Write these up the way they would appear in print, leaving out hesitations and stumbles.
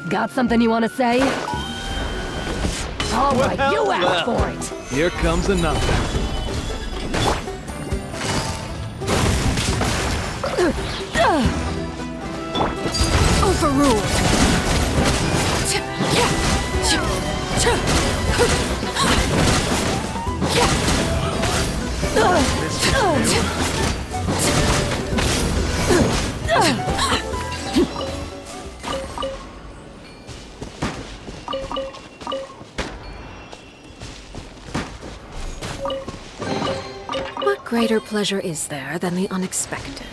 Got something you want to say? All right, you asked for it. Here comes another. Overruled. What greater pleasure is there than the unexpected?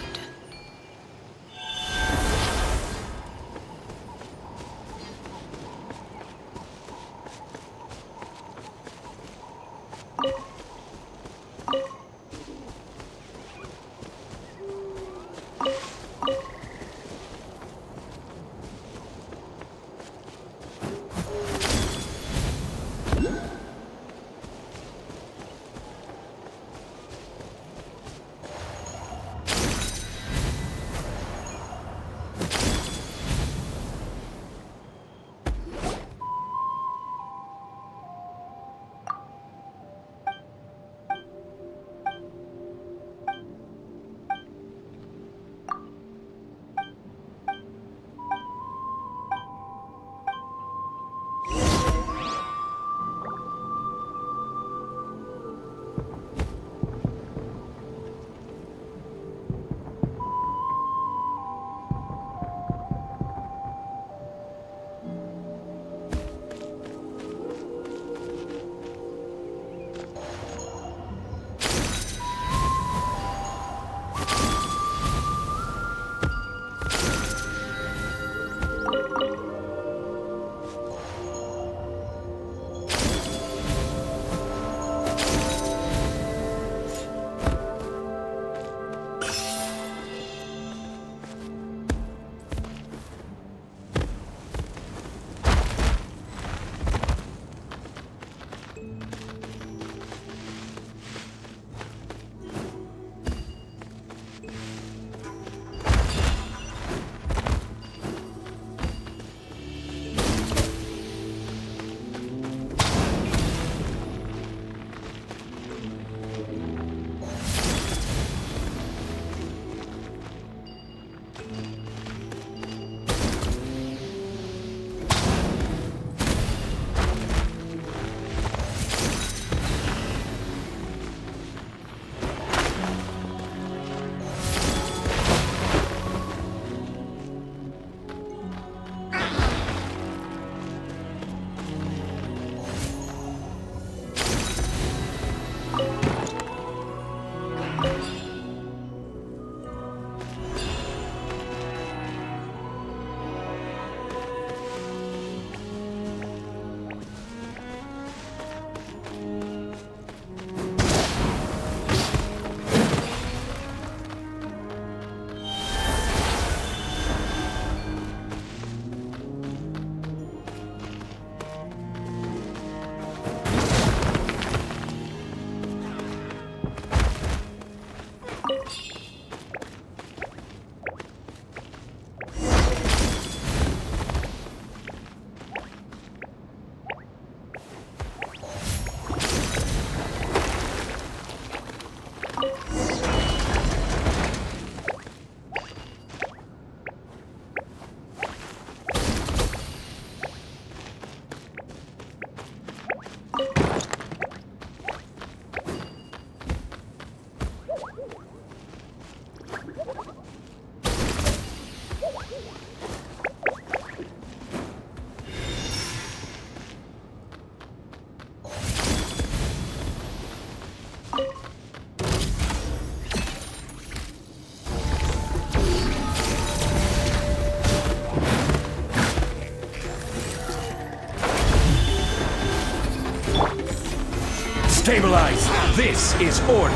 Stabilize! This is order!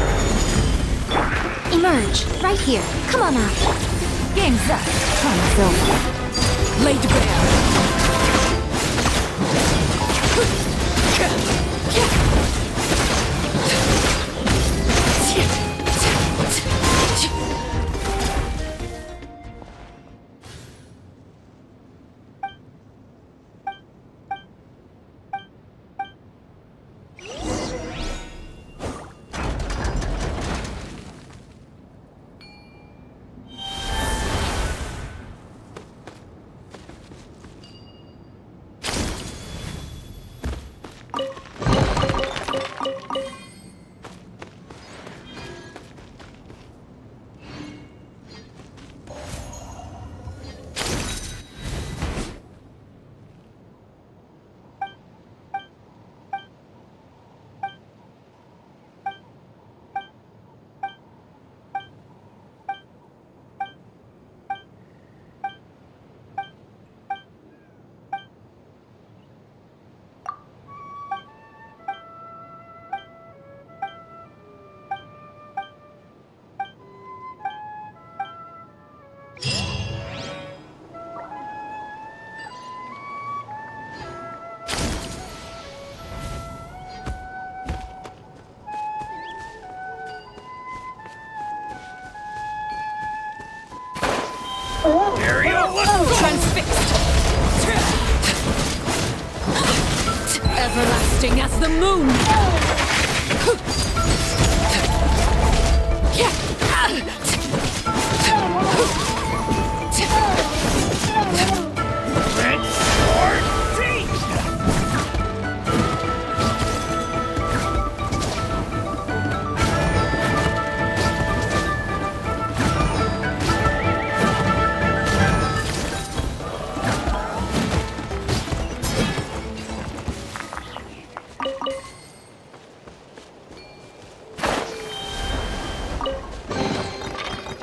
Emerge, right here. Come on up. Game's up. Time's over. Laid bare. Ariel, let's go! Transfixed! Everlasting as the moon! Red sword, teeth!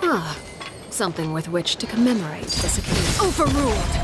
Ah, something with which to commemorate this occasion. Overruled!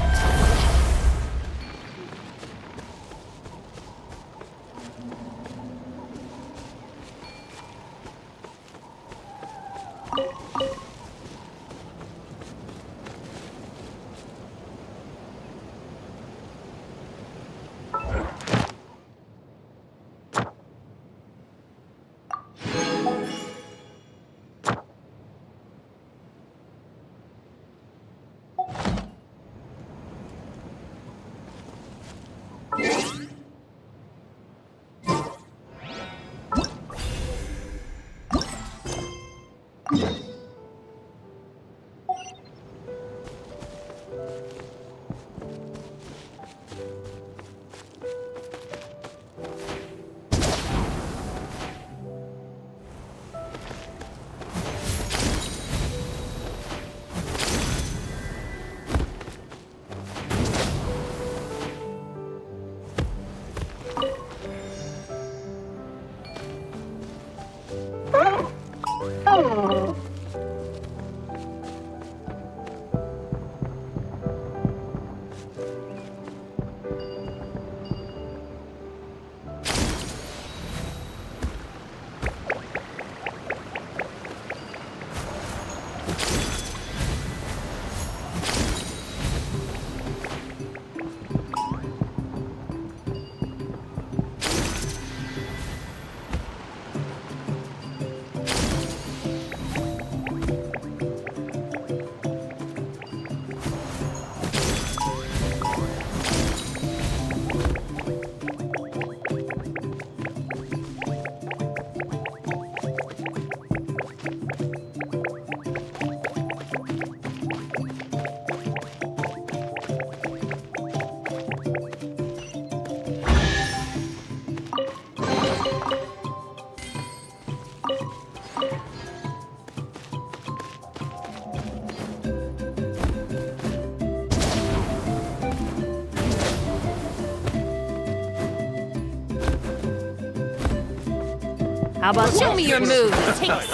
How about show me your moves? Tide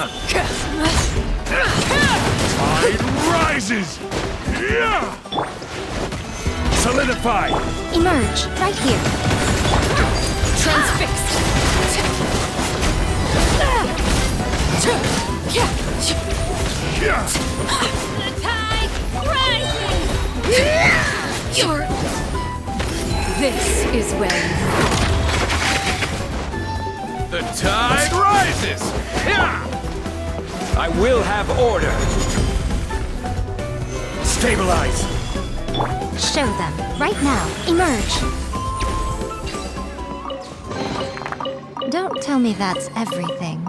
rises! Yeah! Solidify! Emerge, right here. Transfixed! Yeah! The tide rising! This is where The tide rises! Yeah! I will have order. Stabilize! Show them, right now. Emerge. Don't tell me that's everything.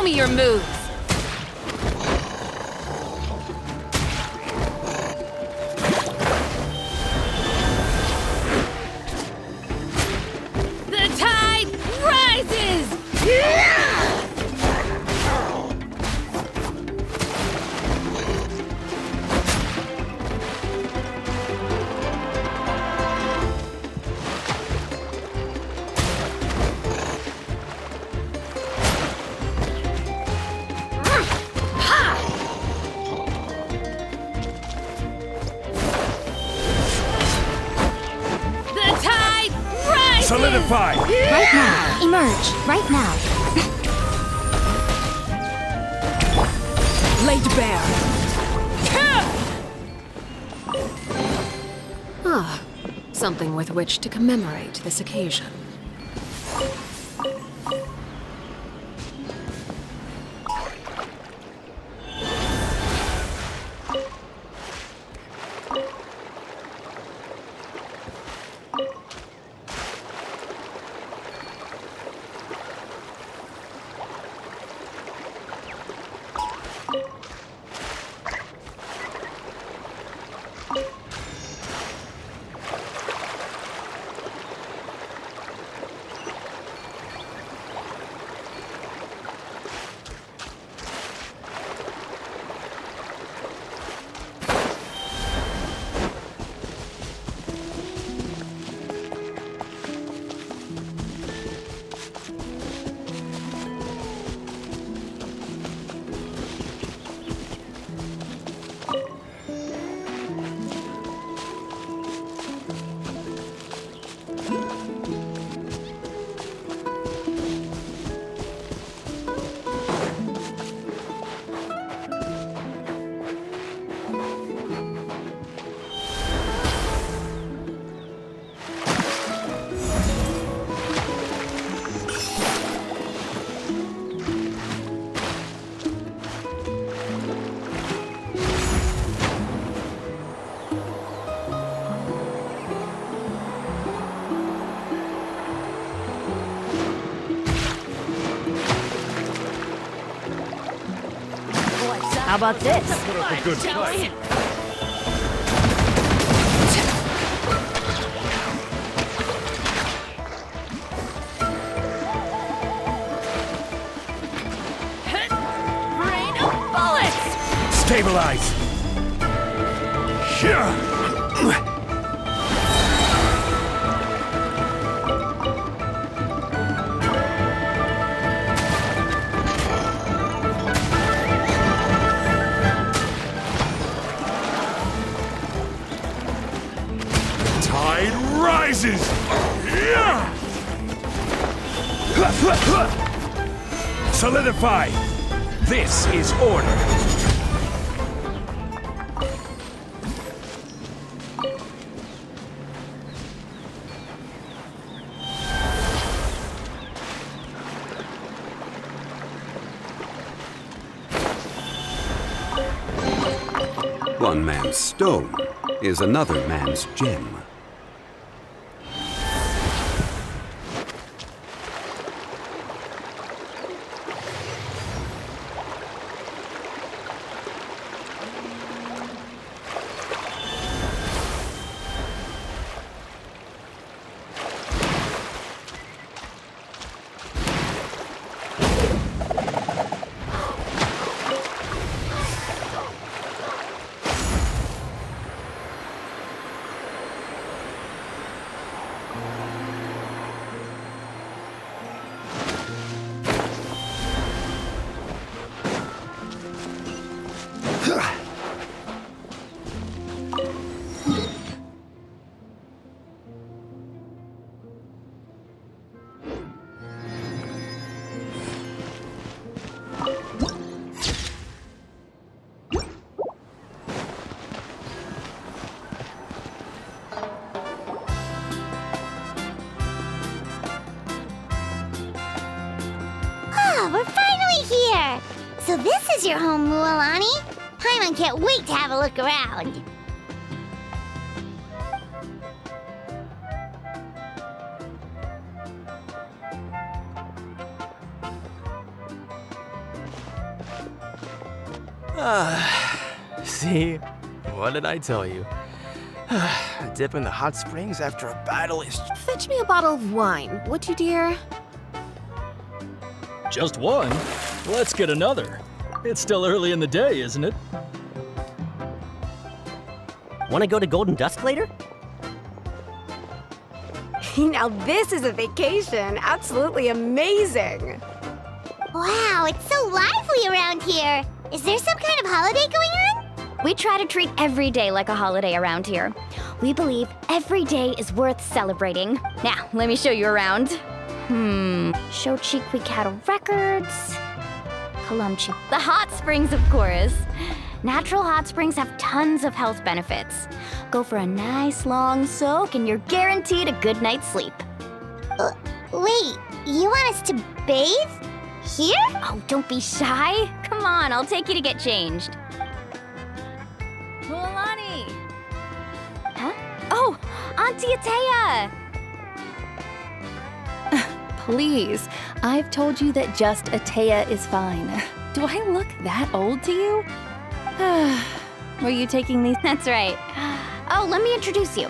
me your moves! The tide rises! The tide rises! Solidify! Right now. Emerge. Right now. Laid bare. Ah, something with which to commemorate this occasion. How about this? A good fight. Rain of bullets! Stabilize! Here! Tide rises! Yeah! Solidify! This is order! One man's stone is another man's gem. We're finally here! So this is your home, Mualani? Paimon can't wait to have a look around. See? What did I tell you? A dip in the hot springs after a battle is... Fetch me a bottle of wine, would you, dear? Just one? Let's get another. It's still early in the day, isn't it? Want to go to Golden Dusk later? Now this is a vacation. Absolutely amazing. Wow, it's so lively around here. Is there some kind of holiday going on? We try to treat every day like a holiday around here. We believe every day is worth celebrating. Now, let me show you around. Shochiqui Cattle Records. Kalumchi. The hot springs, of course. Natural hot springs have tons of health benefits. Go for a nice long soak and you're guaranteed a good night's sleep. Wait, you want us to bathe? Here? Oh, don't be shy. Come on, I'll take you to get changed. Mualani! Huh? Oh, Auntie Atea! Please, I've told you that just Atea is fine. Do I look that old to you? Were you taking these? That's right. Oh, let me introduce you.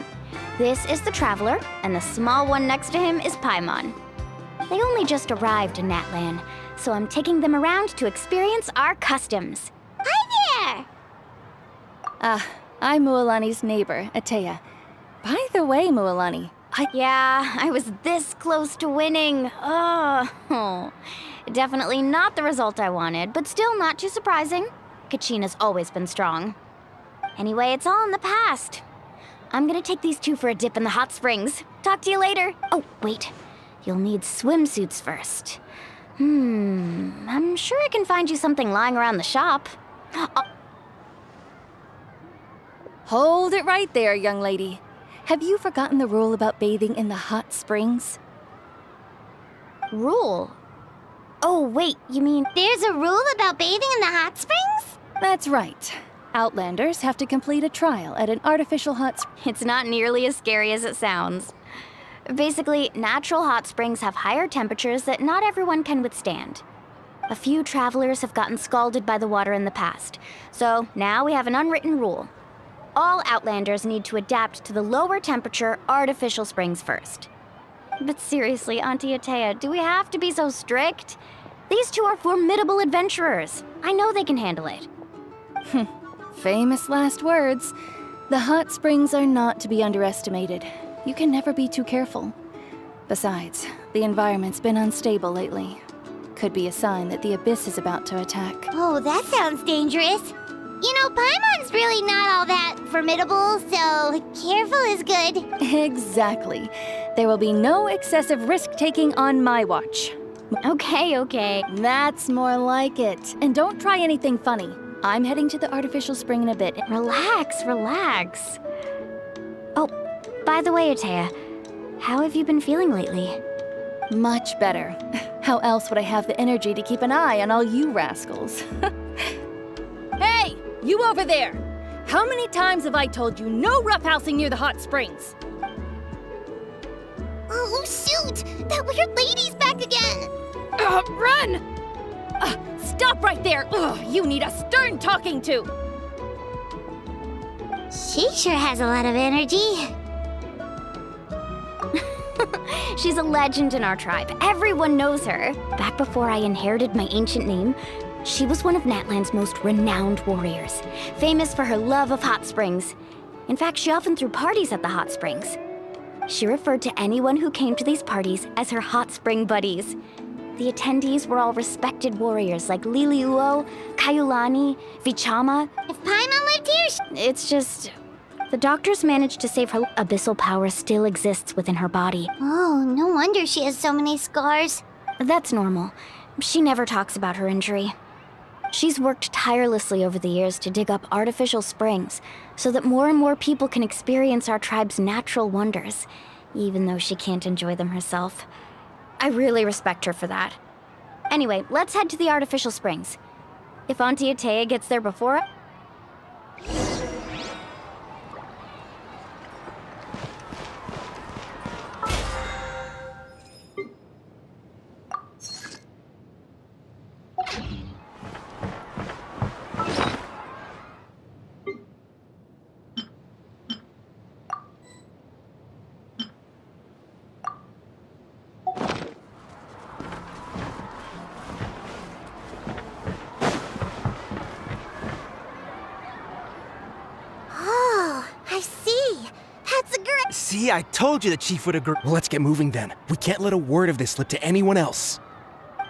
This is the Traveler, and the small one next to him is Paimon. They only just arrived in Natlan, so I'm taking them around to experience our customs. Hi there! I'm Mualani's neighbor, Atea. By the way, Mualani, Yeah, I was this close to winning. Oh, definitely not the result I wanted, but still not too surprising. Kachina's always been strong. Anyway, it's all in the past. I'm gonna take these two for a dip in the hot springs. Talk to you later. Oh, wait. You'll need swimsuits first. I'm sure I can find you something lying around the shop. hold it right there, young lady. Have you forgotten the rule about bathing in the hot springs? Rule? Oh, wait, you mean... There's a rule about bathing in the hot springs? That's right. Outlanders have to complete a trial at an artificial hot spring. It's not nearly as scary as it sounds. Basically, natural hot springs have higher temperatures that not everyone can withstand. A few travelers have gotten scalded by the water in the past, so now we have an unwritten rule. All Outlanders need to adapt to the lower temperature artificial springs first. But seriously, Auntie Atea, do we have to be so strict? These two are formidable adventurers. I know they can handle it. Famous last words. The hot springs are not to be underestimated. You can never be too careful. Besides, the environment's been unstable lately. Could be a sign that the abyss is about to attack. Oh, that sounds dangerous. You know, Paimon's really not all that formidable, so careful is good. Exactly. There will be no excessive risk-taking on my watch. Okay. That's more like it. And don't try anything funny. I'm heading to the artificial spring in a bit. Relax. Oh, by the way, Atea, how have you been feeling lately? Much better. How else would I have the energy to keep an eye on all you rascals? Hey, you over there! How many times have I told you no roughhousing near the hot springs? Oh, shoot! That weird lady's back again! Run! Stop right there! Ugh, you need a stern talking to! She sure has a lot of energy. She's a legend in our tribe. Everyone knows her. Back before I inherited my ancient name, she was one of Natlan's most renowned warriors, famous for her love of hot springs. In fact, she often threw parties at the hot springs. She referred to anyone who came to these parties as her hot spring buddies. The attendees were all respected warriors like Liliuo, Kaiulani, Vichama. If Paimon lived here, It's just... the doctors managed to save her. Abyssal power still exists within her body. Oh, no wonder she has so many scars. That's normal. She never talks about her injury. She's worked tirelessly over the years to dig up artificial springs so that more and more people can experience our tribe's natural wonders, even though she can't enjoy them herself. I really respect her for that. Anyway, let's head to the artificial springs. If Auntie Atea gets there before us... See, I told you the chief would agree. Well, let's get moving then. We can't let a word of this slip to anyone else.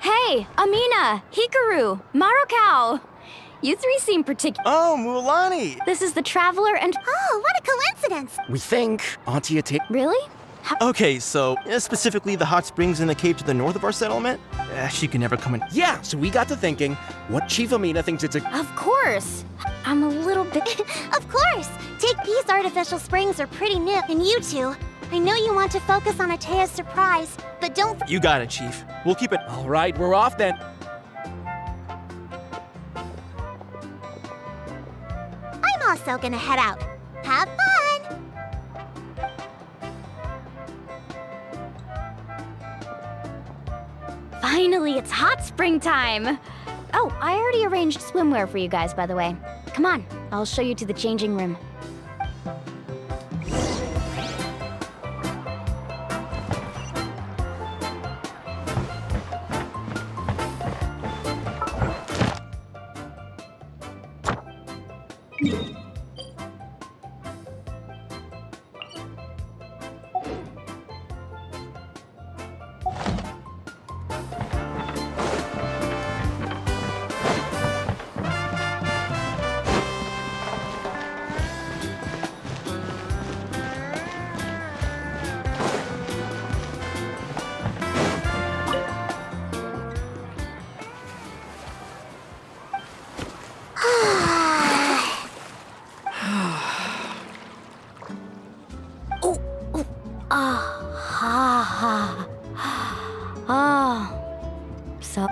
Hey, Amina, Hikaru, Marukau. You three seem particular. Oh, Mualani! This is the Traveler and... Oh, what a coincidence! We think Auntie Ate... Really? Okay, so specifically the hot springs in the cave to the north of our settlement? She can never come in. Yeah, so we got to thinking, what Chief Amina thinks it's a... Of course. I'm a little bit... Of course! Take these artificial springs are pretty new. And you two, I know you want to focus on Atea's surprise, but don't... You got it, Chief. We'll keep it... All right, we're off then. I'm also gonna head out. Have fun! Finally, it's hot spring time. Oh, I already arranged swimwear for you guys, by the way. Come on, I'll show you to the changing room.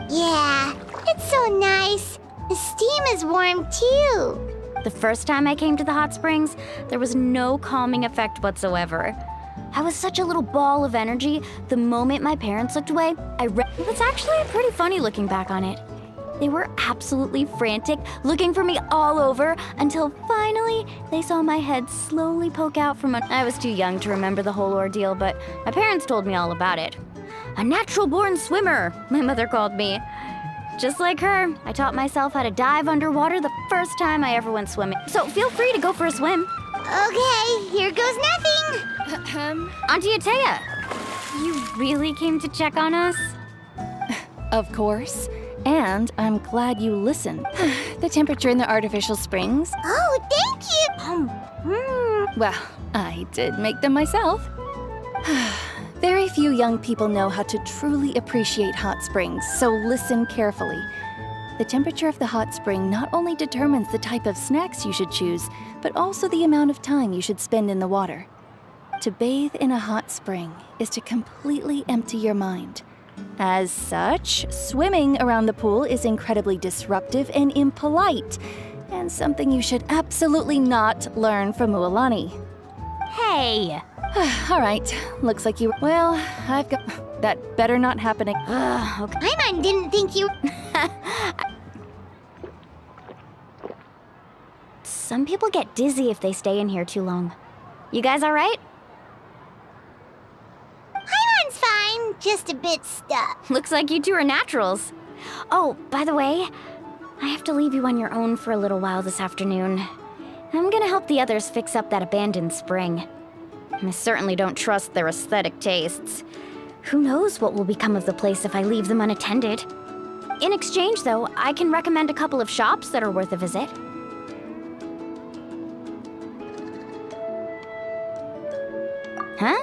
Yeah, it's so nice. The steam is warm too. The first time I came to the hot springs, there was no calming effect whatsoever. I was such a little ball of energy. The moment my parents looked away, It's actually pretty funny looking back on it. They were absolutely frantic, looking for me all over, until finally they saw my head slowly poke out from I was too young to remember the whole ordeal, but my parents told me all about it. A natural-born swimmer, my mother called me. Just like her, I taught myself how to dive underwater the first time I ever went swimming. So feel free to go for a swim. Okay, here goes nothing. Auntie Atea, you really came to check on us? Of course. And I'm glad you listened. The temperature in the artificial springs? Oh, thank you. Well, I did make them myself. Very few young people know how to truly appreciate hot springs, so listen carefully. The temperature of the hot spring not only determines the type of snacks you should choose, but also the amount of time you should spend in the water. To bathe in a hot spring is to completely empty your mind. As such, swimming around the pool is incredibly disruptive and impolite, and something you should absolutely not learn from Mualani. Hey! All right, looks like you... Well, I've got... That better not happen again. Okay. Paimon didn't think you... Some people get dizzy if they stay in here too long. You guys all right? Paimon's fine, just a bit stuck. Looks like you two are naturals. Oh, by the way, I have to leave you on your own for a little while this afternoon. I'm gonna help the others fix up that abandoned spring. I certainly don't trust their aesthetic tastes. Who knows what will become of the place if I leave them unattended? In exchange, though, I can recommend a couple of shops that are worth a visit. Huh?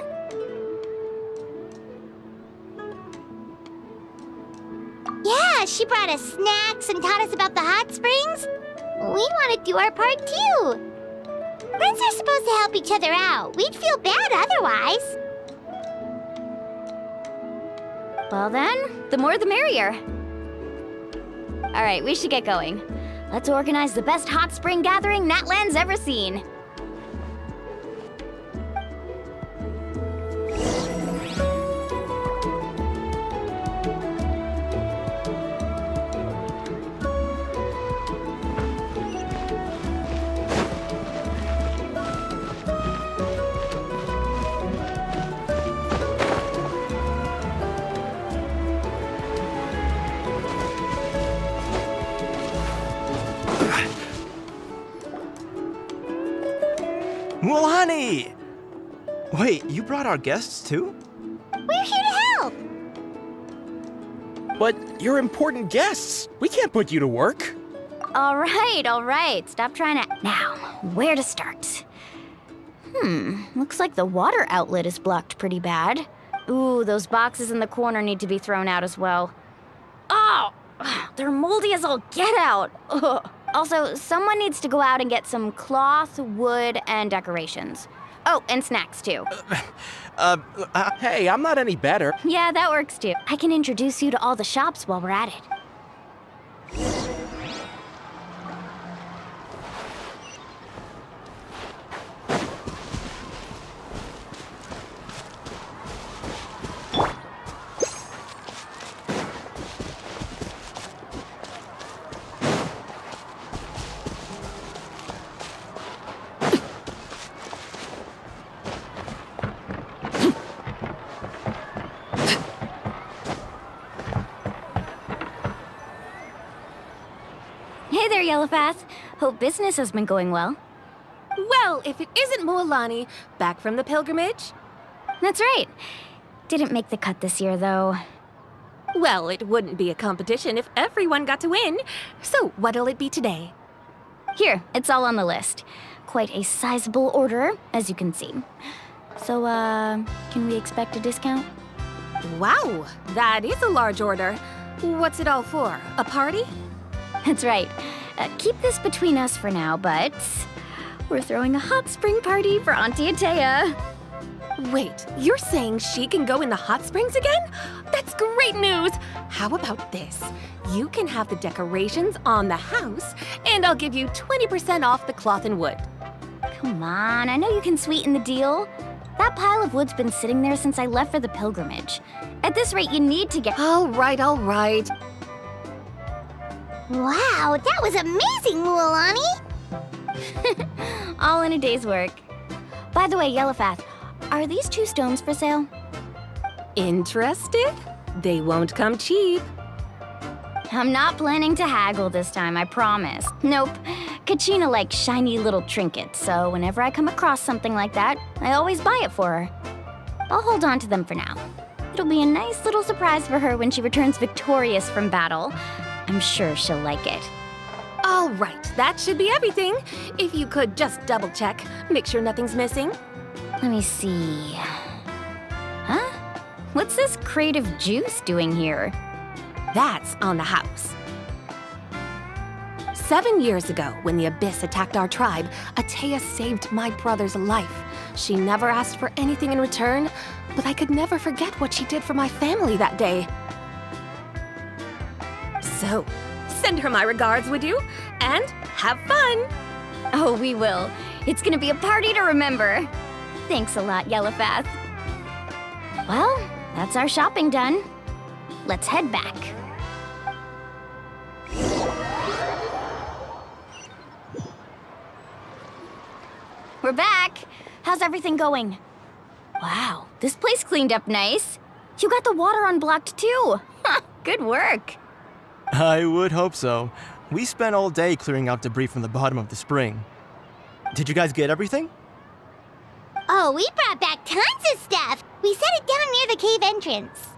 Yeah, she brought us snacks and taught us about the hot springs. We want to do our part too. Friends are supposed to help each other out. We'd feel bad otherwise. Well then, the more the merrier. All right, we should get going. Let's organize the best hot spring gathering Natland's ever seen. Mualani! Wait, you brought our guests too? We're here to help. But you're important guests. We can't put you to work. All right. Stop trying to. Now, where to start? Looks like the water outlet is blocked pretty bad. Ooh, those boxes in the corner need to be thrown out as well. Oh, they're moldy as all get out. Ugh. Also, someone needs to go out and get some cloth, wood, and decorations. Oh, and snacks too. Hey, I'm not any better. Yeah, that works too. I can introduce you to all the shops while we're at it. Hey there, Yellowfath. Hope business has been going well. Well, if it isn't Moalani, back from the pilgrimage? That's right. Didn't make the cut this year, though. Well, it wouldn't be a competition if everyone got to win. So what'll it be today? Here, it's all on the list. Quite a sizable order, as you can see. So, can we expect a discount? Wow, that is a large order. What's it all for? A party? That's right. Keep this between us for now, but we're throwing a hot spring party for Auntie Atea. Wait, you're saying she can go in the hot springs again? That's great news! How about this? You can have the decorations on the house, and I'll give you 20% off the cloth and wood. Come on, I know you can sweeten the deal. That pile of wood's been sitting there since I left for the pilgrimage. At this rate, you need to get— All right. Wow, that was amazing, Moalani. all in a day's work. By the way, Yellowfath, are these 2 stones for sale? Interested? They won't come cheap. I'm not planning to haggle this time, I promise. Nope. Kachina likes shiny little trinkets, so whenever I come across something like that, I always buy it for her. I'll hold on to them for now. It'll be a nice little surprise for her when she returns victorious from battle. I'm sure she'll like it. All right, that should be everything. If you could just double check, make sure nothing's missing. Let me see. Huh? What's this crate of juice doing here? That's on the house. 7 years ago, when the Abyss attacked our tribe, Atea saved my brother's life. She never asked for anything in return, but I could never forget what she did for my family that day. So, send her my regards, would you? And have fun! Oh, we will. It's gonna be a party to remember. Thanks a lot, Yellowfath. Well, that's our shopping done. Let's head back. We're back. How's everything going? Wow, this place cleaned up nice. You got the water unblocked too. Good work. I would hope so. We spent all day clearing out debris from the bottom of the spring. Did you guys get everything? Oh, we brought back tons of stuff. We set it down near the cave entrance.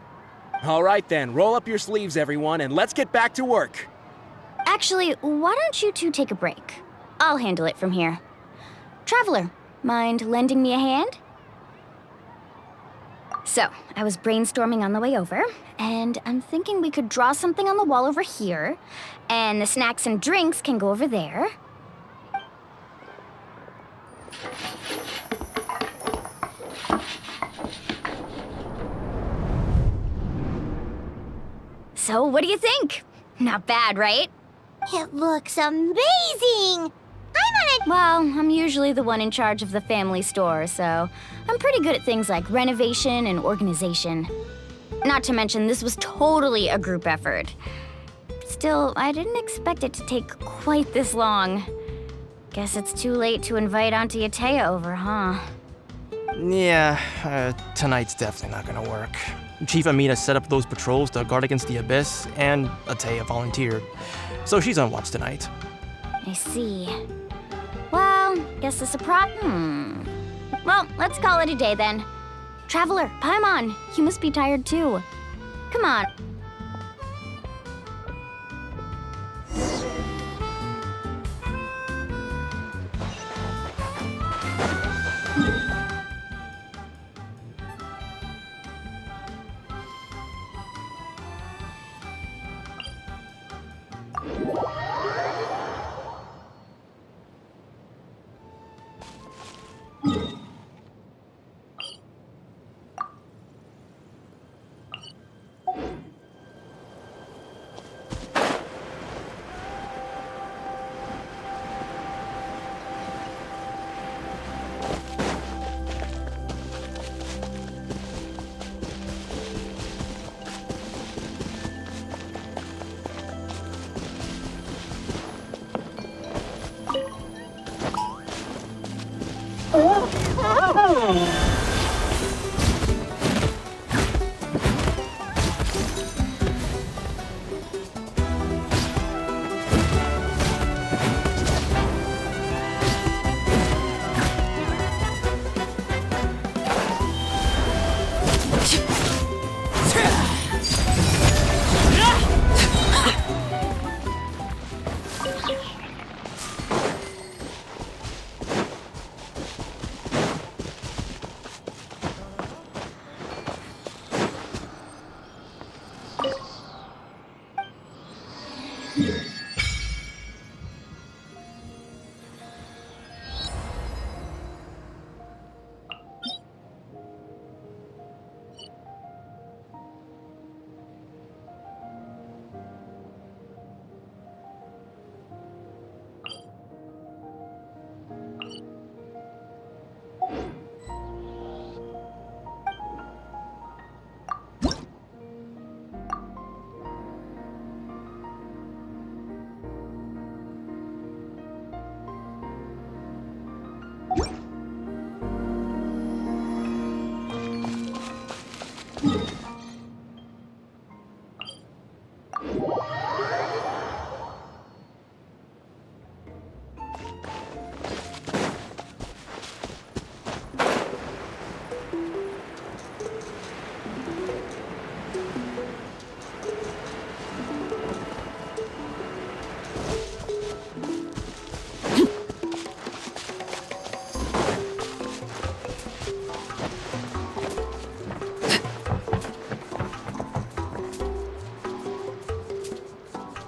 All right then, roll up your sleeves, everyone, and let's get back to work. Actually, why don't you 2 take a break? I'll handle it from here. Traveler, mind lending me a hand? So, I was brainstorming on the way over, and I'm thinking we could draw something on the wall over here, and the snacks and drinks can go over there. So, what do you think? Not bad, right? It looks amazing. Well, I'm usually the one in charge of the family store, so I'm pretty good at things like renovation and organization. Not to mention, this was totally a group effort. Still, I didn't expect it to take quite this long. Guess it's too late to invite Auntie Atea over, huh? Yeah, tonight's definitely not gonna work. Chief Amina set up those patrols to guard against the Abyss, and Atea volunteered. So she's on watch tonight. I see. Well, guess the surprise. Well, let's call it a day then. Traveler, Paimon, you must be tired too. Come on.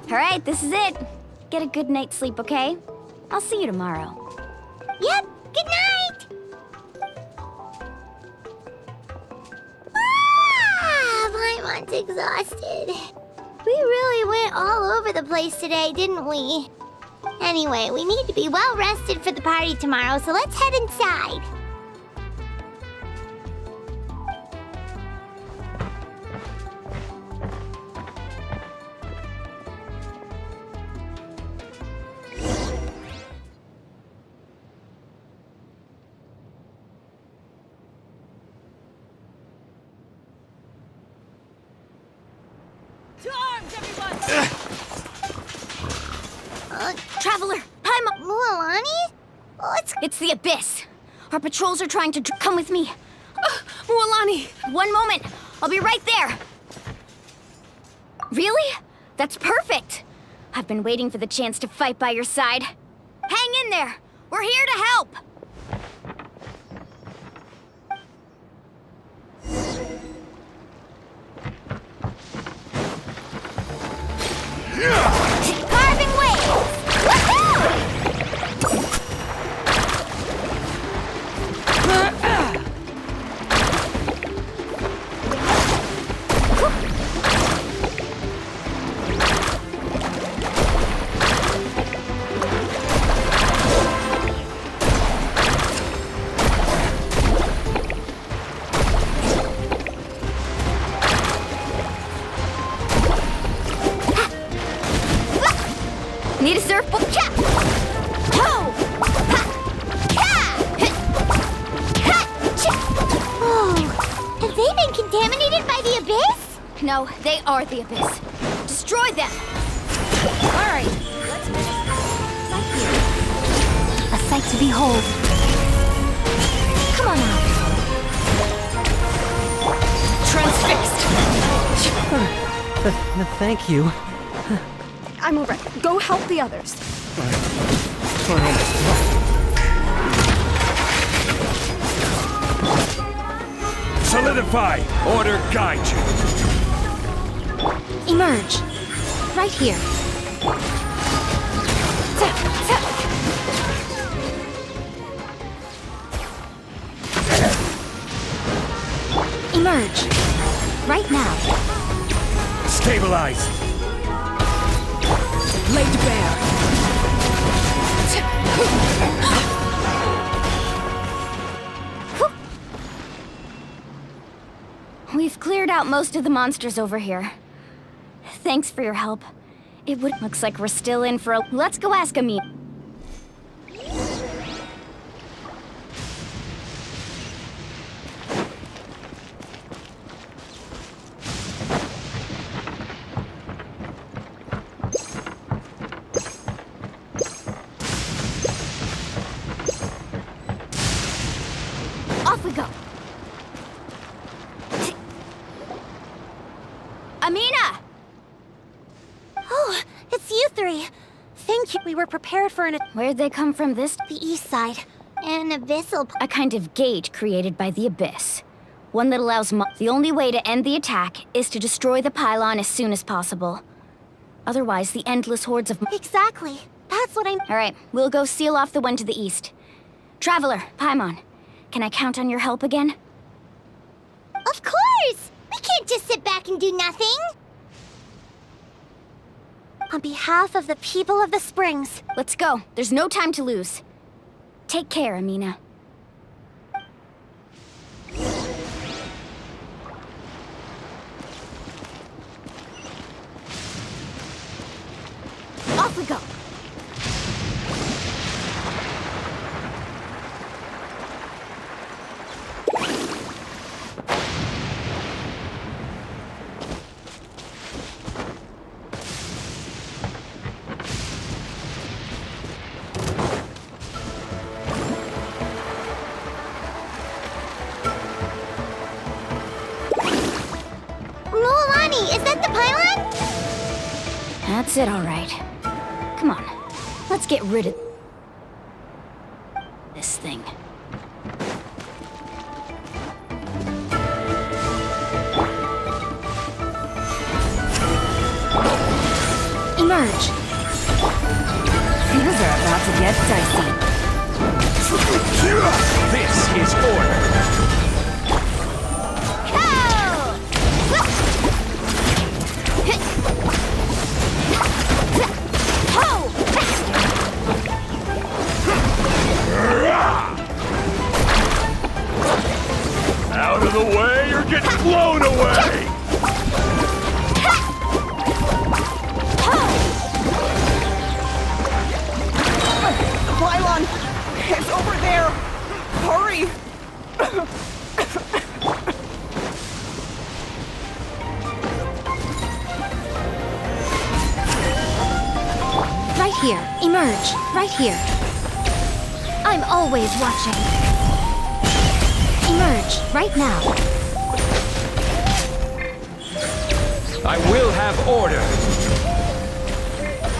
All right, this is it. Get a good night's sleep, okay? I'll see you tomorrow. Yep, good night! Paimon's exhausted. We really went all over the place today, didn't we? Anyway, we need to be well rested for the party tomorrow, so let's head inside. To arms, everyone! Traveler, Paimon! Mualani? It's the Abyss. Our patrols are trying to come with me. Mualani! One moment. I'll be right there. Really? That's perfect. I've been waiting for the chance to fight by your side. Hang in there. We're here to help. Carving waves! Woohoo! Need a surfboard? Cha! Ho! Ha! Ka! Ha! Cha! Oh, have they been contaminated by the Abyss? No, they are the Abyss. Destroy them! All right, let's finish. A sight to behold. Come on out. Transfixed! Thank you. I'm alright. Go help the others. Solidify! Order guide you! Emerge. Right here. Emerge. Right now. Stabilize! Laid bare. We've cleared out most of the monsters over here. Thanks for your help. It would looks like we're still in for a. Let's go ask Amina. Off we go. Amina! Oh, it's you three. Thank you. We were prepared for Where'd they come from this? the east side. An abyssal. A kind of gate created by the Abyss. One that allows the only way to end the attack is to destroy the pylon as soon as possible. Otherwise, the endless hordes of... Exactly. That's what I'm. Alright, we'll go seal off the one to the east. Traveler, Paimon, can I count on your help again? Of course! We can't just sit back and do nothing! On behalf of the people of the Springs. Let's go. There's no time to lose. Take care, Amina. Off we go. Mulani, is that the pylon? That's it, all right. Come on. Let's get rid of this thing. Emerge. Things are about to get dicey. This is order! Out of the way, you're getting blown away! Pylon! It's over there! Hurry! Right here. Emerge. Right here. I'm always watching. Emerge. Right now. I will have order!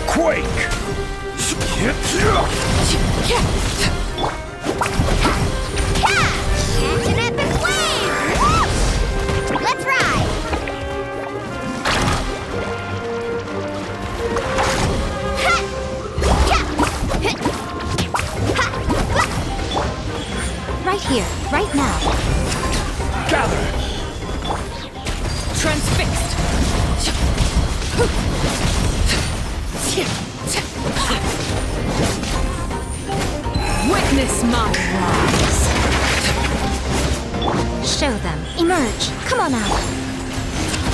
Quake! Catch an epic wave! Let's ride! Right here. Right now. Gather! Transfixed! Witness my rise! Show them. Emerge. Come on out.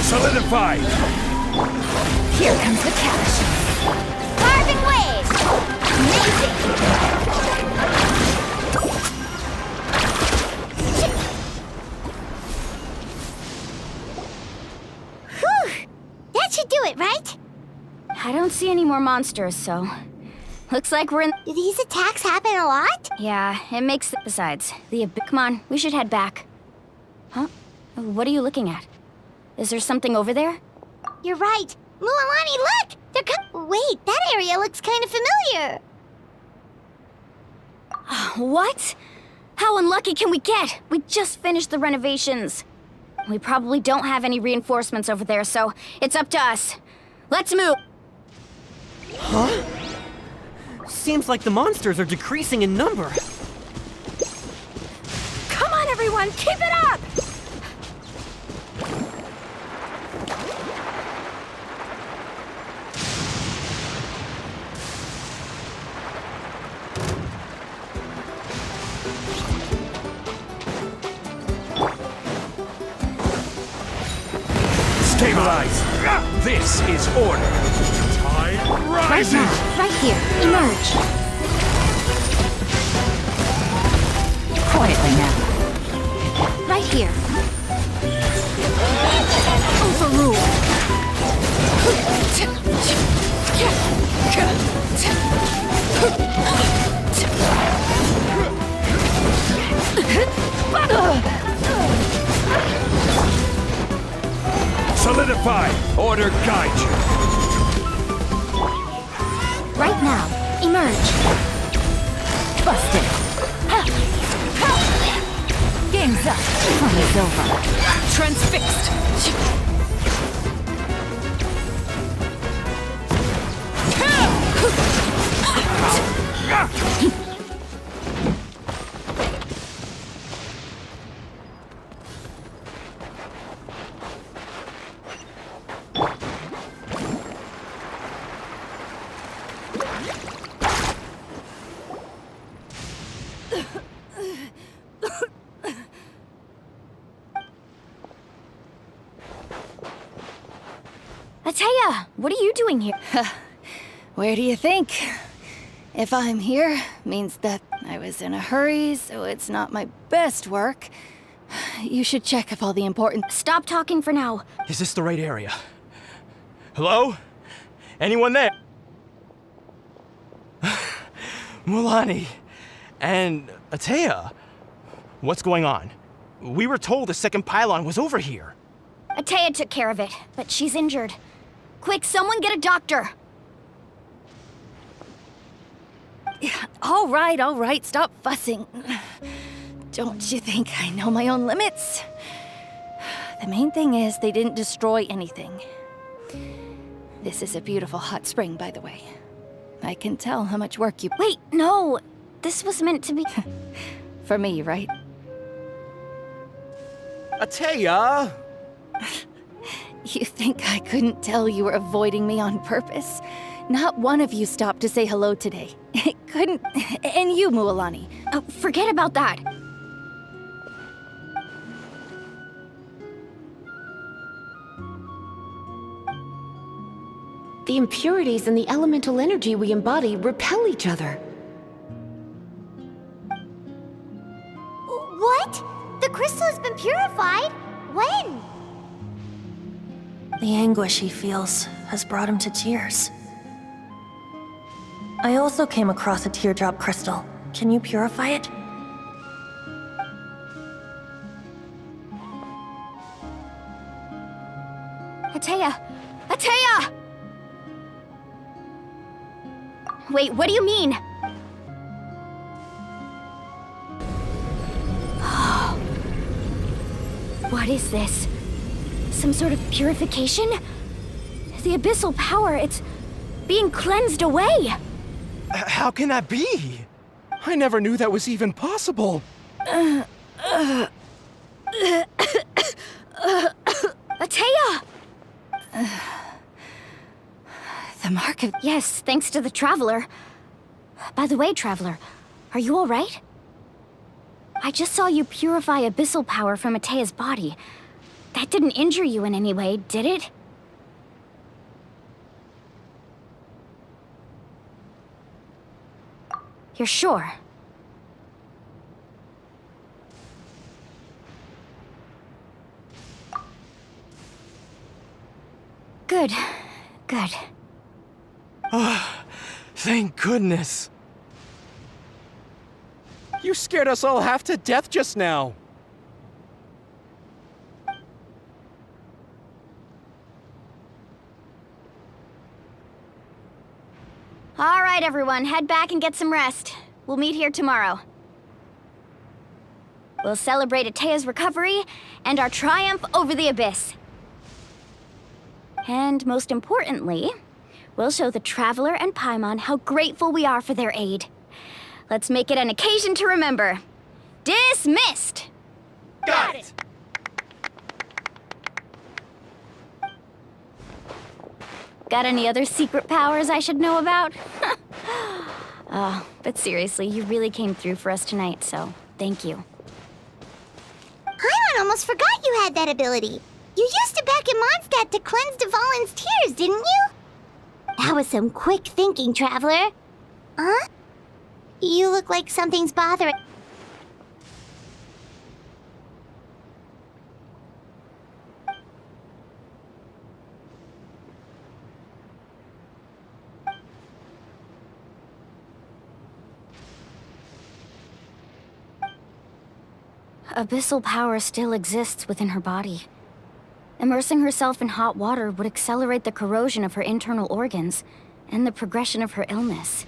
Solidify! Here comes the cash. Carving waves! Amazing! Whew! That should do it, right? I don't see any more monsters, so Looks like we're in. Do these attacks happen a lot? Yeah, it makes. Besides, come on, we should head back. Huh? What are you looking at? Is there something over there? You're right. Mualani, look! Wait, that area looks kind of familiar. What? How unlucky can we get? We just finished the renovations. We probably don't have any reinforcements over there, so it's up to us. Let's move. Huh? Seems like the monsters are decreasing in number. Come on, everyone, keep it up! Stabilize! This is order! Tide Right rises! now, right here. Emerge. Quietly now. Right here. Solidify! Order guide you! Right now. Emerge. Busted. Game's up. Fun is over. Transfixed! Ateya, what are you doing here? Where do you think? If I'm here, means that I was in a hurry, so it's not my best work. You should check if all the important... Stop talking for now. Is this the right area? Hello? Anyone there? Mulani and Ateya. What's going on? We were told the second pylon was over here. Ateya took care of it, but she's injured. Quick, someone get a doctor. All right, stop fussing. Don't you think I know my own limits? The main thing is they didn't destroy anything. This is a beautiful hot spring, by the way. I can tell how much work you... Wait, no. This was meant to be... For me, right? Ateya! You think I couldn't tell you were avoiding me on purpose? Not one of you stopped to say hello today. It couldn't... And you, Mualani. Oh, forget about that. The impurities and the elemental energy we embody repel each other. What? The crystal has been purified? When? The anguish he feels has brought him to tears. I also came across a teardrop crystal. Can you purify it? Ateya! Ateya! Wait, what do you mean? What is this? Some sort of purification? The abyssal power, it's being cleansed away! How can that be? I never knew that was even possible. Ateya! The mark of... Yes, thanks to the Traveler. By the way, Traveler, are you alright? I just saw you purify abyssal power from Ateya's body. That didn't injure you in any way, did it? You're sure? Good. Good. Thank goodness. You scared us all half to death just now. All right, everyone, head back and get some rest. We'll meet here tomorrow. We'll celebrate Atea's recovery and our triumph over the Abyss. And most importantly, we'll show the Traveler and Paimon how grateful we are for their aid. Let's make it an occasion to remember. Dismissed! Got it! Got any other secret powers I should know about? But seriously, you really came through for us tonight, so thank you. Paimon almost forgot you had that ability. You used it back in Mondstadt to cleanse Dvalin's tears, didn't you? That was some quick thinking, Traveler. Huh? You look like something's bothering... Abyssal power still exists within her body. Immersing herself in hot water would accelerate the corrosion of her internal organs and the progression of her illness.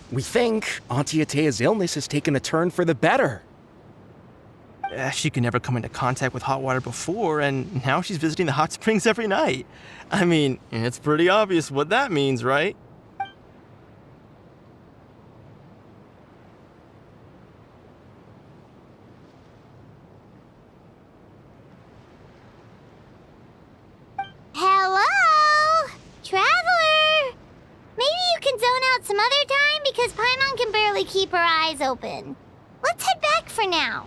We think Auntie Atea's illness has taken a turn for the better. She could never come into contact with hot water before, and now she's visiting the hot springs every night. I mean, it's pretty obvious what that means, right? Hello? Traveler? Maybe you can zone out some other time because Paimon can barely keep her eyes open. Let's head back for now.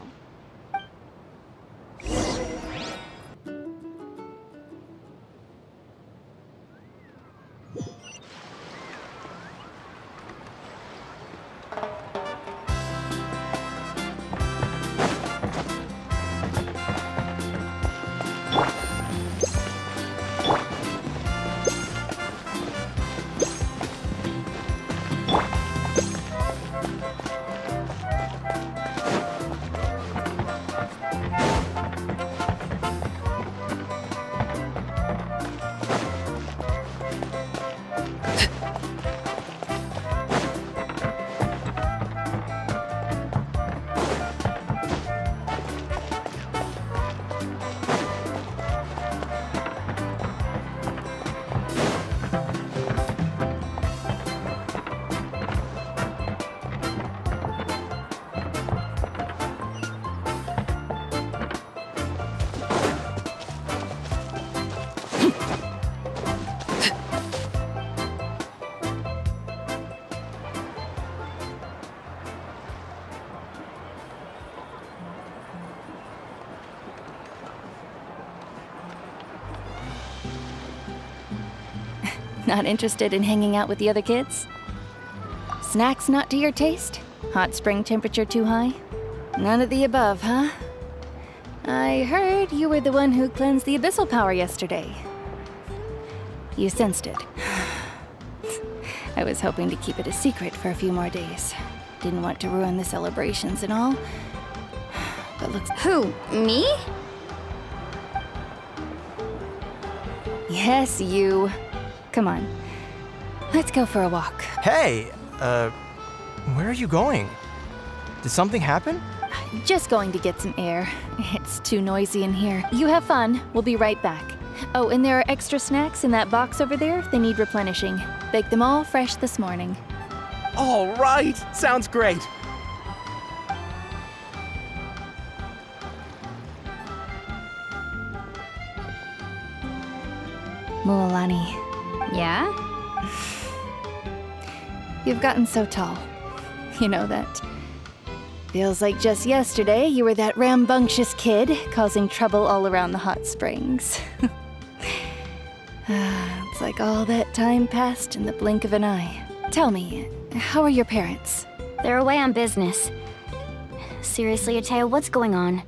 Not interested in hanging out with the other kids? Snacks not to your taste? Hot spring temperature too high? None of the above, huh? I heard you were the one who cleansed the abyssal power yesterday. You sensed it. I was hoping to keep it a secret for a few more days. Didn't want to ruin the celebrations and all. But looks... Who? Me? Yes, you. Come on. Let's go for a walk. Hey, where are you going? Did something happen? Just going to get some air. It's too noisy in here. You have fun. We'll be right back. Oh, and there are extra snacks in that box over there if they need replenishing. Baked them all fresh this morning. All right, sounds great. Mualani, Yeah? you've gotten so tall. You know that. Feels like just yesterday you were that rambunctious kid causing trouble all around the hot springs. It's like all that time passed in the blink of an eye. Tell me, how are your parents? They're away on business. Seriously, Atea, what's going on?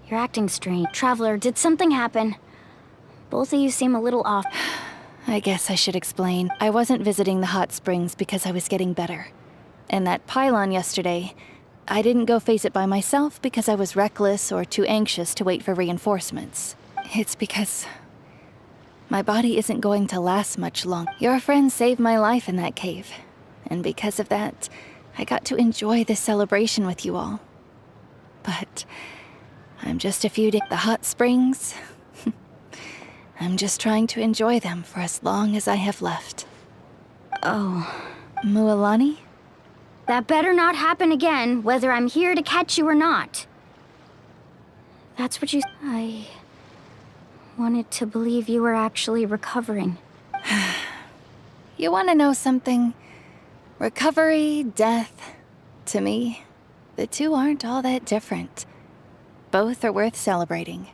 You're acting strange. Traveler, did something happen? Both of you seem a little off. I guess I should explain. I wasn't visiting the hot springs because I was getting better. And that pylon yesterday, I didn't go face it by myself because I was reckless or too anxious to wait for reinforcements. It's because my body isn't going to last much longer. Your friend saved my life in that cave. And because of that, I got to enjoy this celebration with you all. But I'm just a few days. The hot springs, I'm just trying to enjoy them for as long as I have left. Oh. Mualani? That better not happen again, whether I'm here to catch you or not. That's what you... I wanted to believe you were actually recovering. You want to know something? Recovery, death, to me, the two aren't all that different. Both are worth celebrating.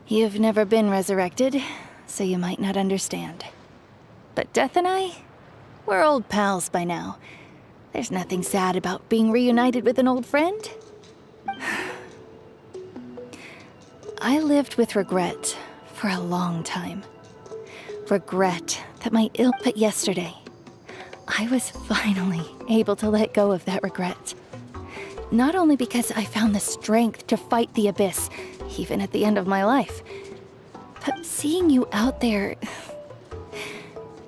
You've never been resurrected, so you might not understand. But Death and I, we're old pals by now. There's nothing sad about being reunited with an old friend. I lived with regret for a long time. Regret that my but yesterday, I was finally able to let go of that regret. Not only because I found the strength to fight the abyss, even at the end of my life, but seeing you out there,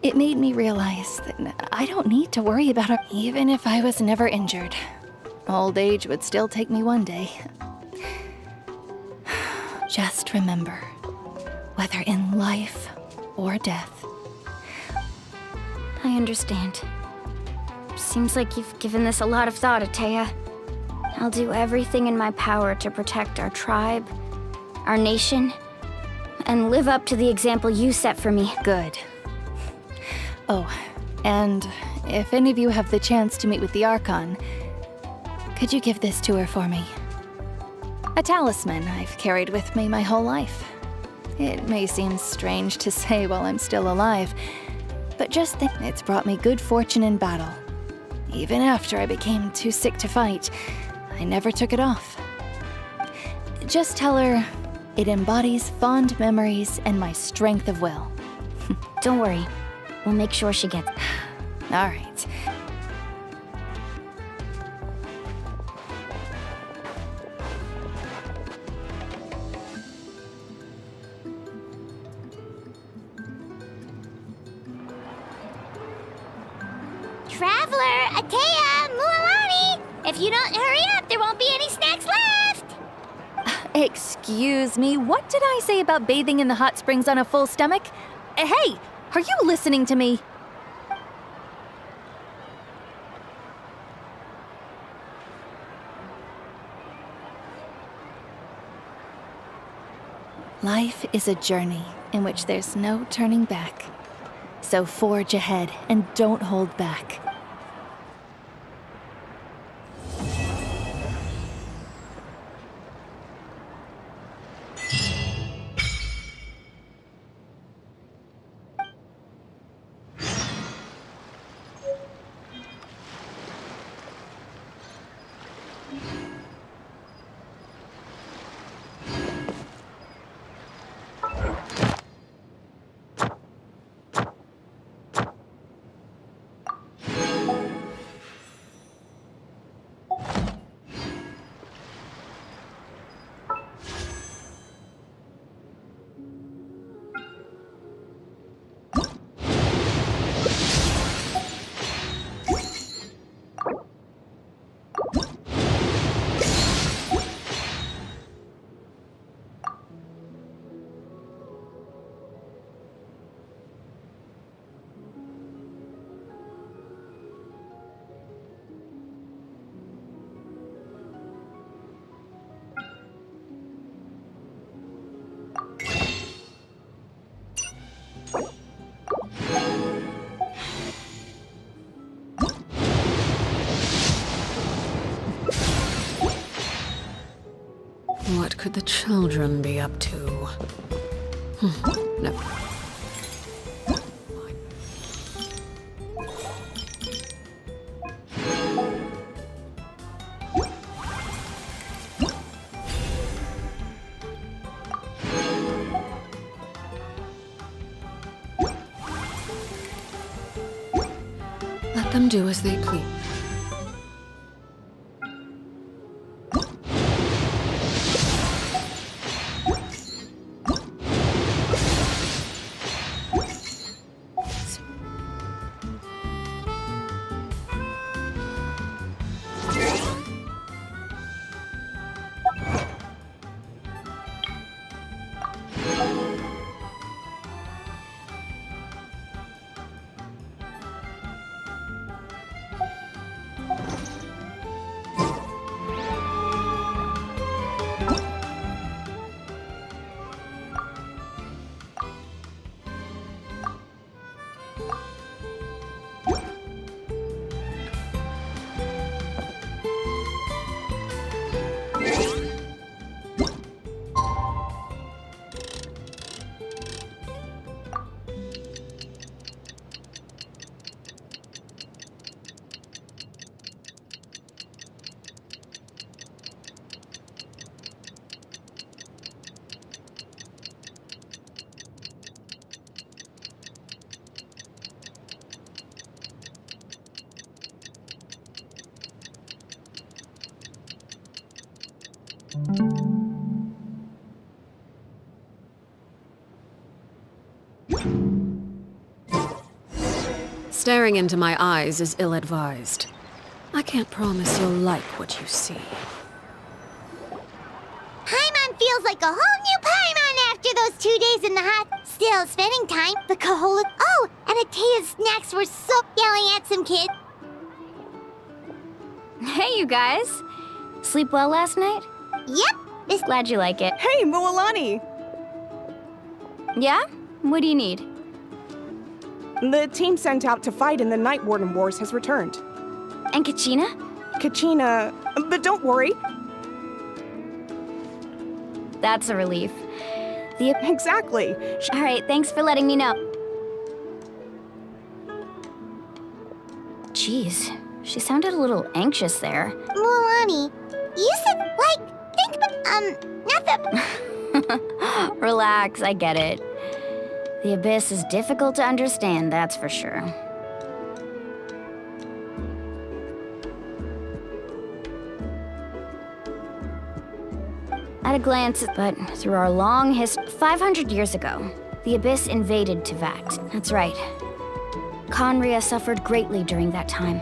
it made me realize that I don't need to worry about it. Even if I was never injured, old age would still take me one day. Just remember, whether in life or death. I understand. Seems like you've given this a lot of thought, Atea. I'll do everything in my power to protect our tribe, our nation, and live up to the example you set for me. Good. Oh, and if any of you have the chance to meet with the Archon, could you give this to her for me? A talisman I've carried with me my whole life. It may seem strange to say while I'm still alive, but just think it's brought me good fortune in battle. Even after I became too sick to fight, I never took it off. Just tell her it embodies fond memories and my strength of will. Don't worry. We'll make sure she gets... All right. Traveler, Atea, Mualani! If you don't hurry up, there won't be any snacks left! Excuse me, what did I say about bathing in the hot springs on a full stomach? Hey, are you listening to me? Life is a journey in which there's no turning back. So forge ahead and don't hold back. What could the children be up to? No. Let them do as they please. Staring into my eyes is ill-advised. I can't promise you'll like what you see. Paimon feels like a whole new Paimon after those 2 days in the hot. Still, spending time, the Kahola. Oh, and Atea's snacks were so yelling at some kid. Hey, you guys. Sleep well last night? Yep. Glad you like it. Hey, Mualani! Yeah? What do you need? The team sent out to fight in the Night Warden Wars has returned. And Kachina? Kachina... But don't worry. That's a relief. Exactly. All right, thanks for letting me know. Jeez, she sounded a little anxious there. Mualani, you said, think about, nothing. Relax, I get it. The Abyss is difficult to understand, that's for sure. At a glance, but through our long history, 500 years ago, the Abyss invaded Teyvat. That's right. Conria suffered greatly during that time.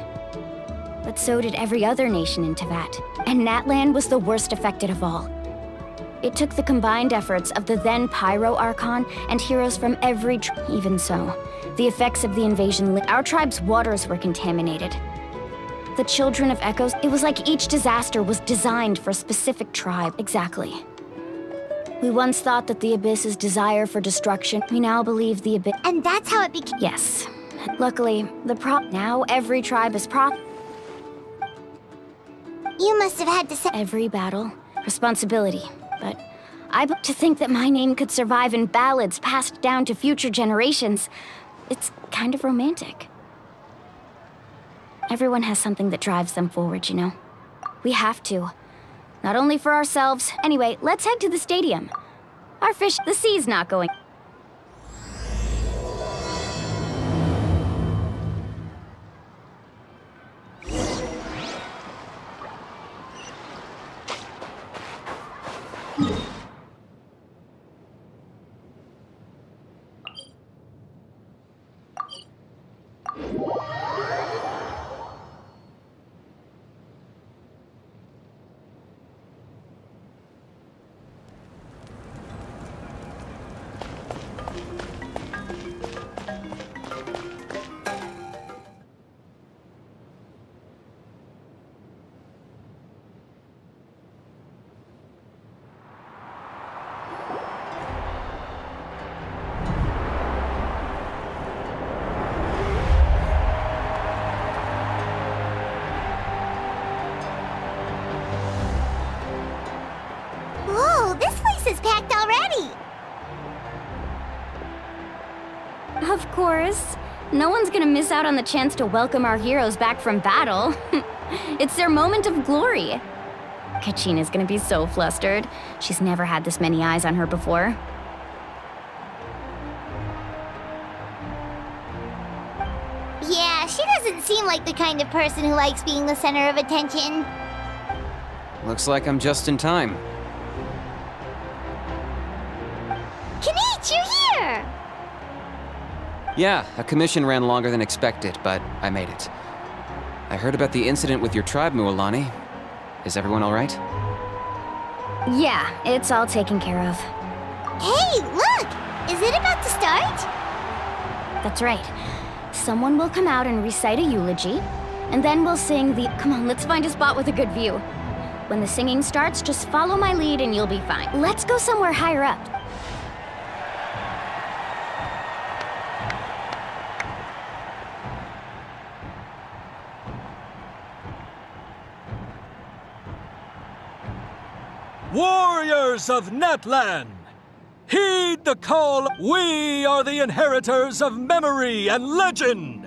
But so did every other nation in Teyvat, and Natlan was the worst affected of all. It took the combined efforts of the then Pyro Archon and heroes from every Even so, the effects of the invasion our tribe's waters were contaminated. The Children of Echoes, it was like each disaster was designed for a specific tribe. Exactly. We once thought that the Abyss's desire for destruction, we now believe the Abyss... And that's how it became... Yes. Luckily, now every tribe is You must have had to say... Every battle, responsibility. But to think that my name could survive in ballads passed down to future generations, it's kind of romantic. Everyone has something that drives them forward, you know? We have to. Not only for ourselves. Anyway, let's head to the stadium. The sea's not going... Is packed already. Of course. No one's gonna miss out on the chance to welcome our heroes back from battle. It's their moment of glory. Kachina's gonna be so flustered. She's never had this many eyes on her before. Yeah, she doesn't seem like the kind of person who likes being the center of attention. Looks like I'm just in time. Kinich, you're here! Yeah, a commission ran longer than expected, but I made it. I heard about the incident with your tribe, Mualani. Is everyone all right? Yeah, it's all taken care of. Hey, look! Is it about to start? That's right. Someone will come out and recite a eulogy, and then we'll sing the... Come on, let's find a spot with a good view. When the singing starts, just follow my lead and you'll be fine. Let's go somewhere higher up. Warriors of Natlan! Heed the call! We are the inheritors of memory and legend!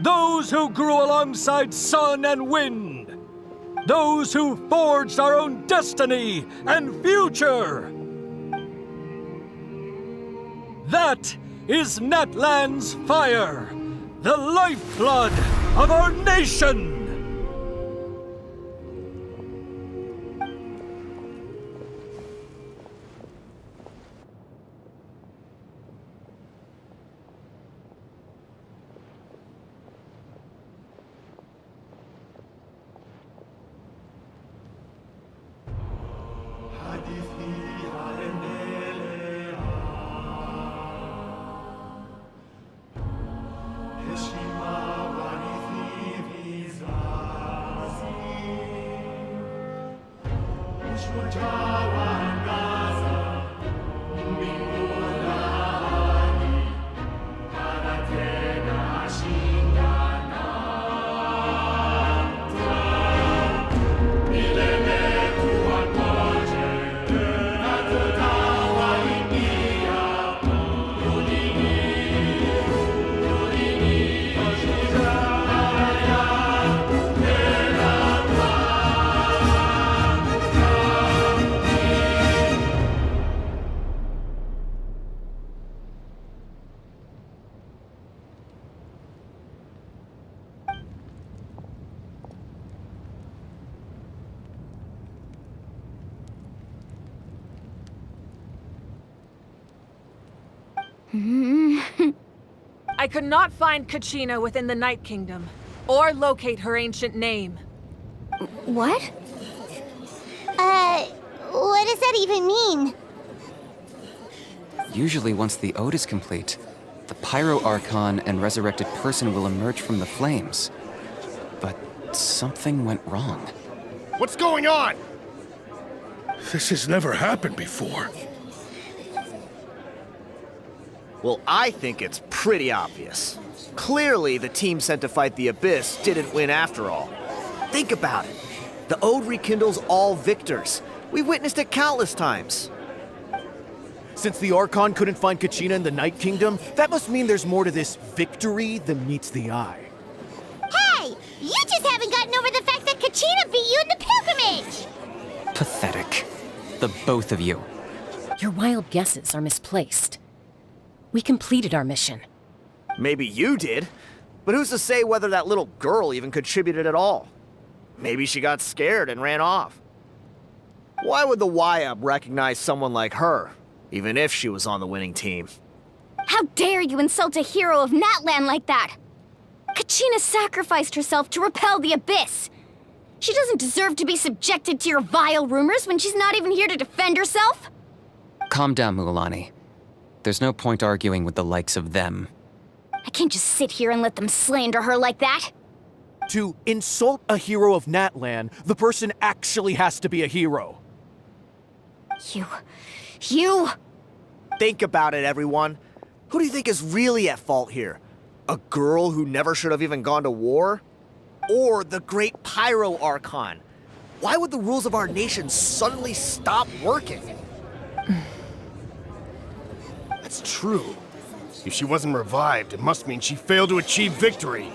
Those who grew alongside sun and wind! Those who forged our own destiny and future! That is Natlan's fire, the lifeblood of our nation! I could not find Kachina within the Night Kingdom, or locate her ancient name. What? What does that even mean? Usually once the ode is complete, the Pyro Archon and resurrected person will emerge from the flames. But something went wrong. What's going on? This has never happened before. Well, I think it's pretty obvious. Clearly, the team sent to fight the Abyss didn't win after all. Think about it. The Ode rekindles all victors. We've witnessed it countless times. Since the Archon couldn't find Kachina in the Night Kingdom, that must mean there's more to this victory than meets the eye. Hey! You just haven't gotten over the fact that Kachina beat you in the pilgrimage! Pathetic. The both of you. Your wild guesses are misplaced. We completed our mission. Maybe you did, but who's to say whether that little girl even contributed at all? Maybe she got scared and ran off. Why would the YUB recognize someone like her, even if she was on the winning team? How dare you insult a hero of Natlan like that? Kachina sacrificed herself to repel the Abyss. She doesn't deserve to be subjected to your vile rumors when she's not even here to defend herself. Calm down, Mualani. There's no point arguing with the likes of them. I can't just sit here and let them slander her like that. To insult a hero of Natlan, the person actually has to be a hero. You... Think about it, everyone. Who do you think is really at fault here? A girl who never should have even gone to war? Or the great Pyro Archon? Why would the rules of our nation suddenly stop working? That's true. If she wasn't revived, it must mean she failed to achieve victory.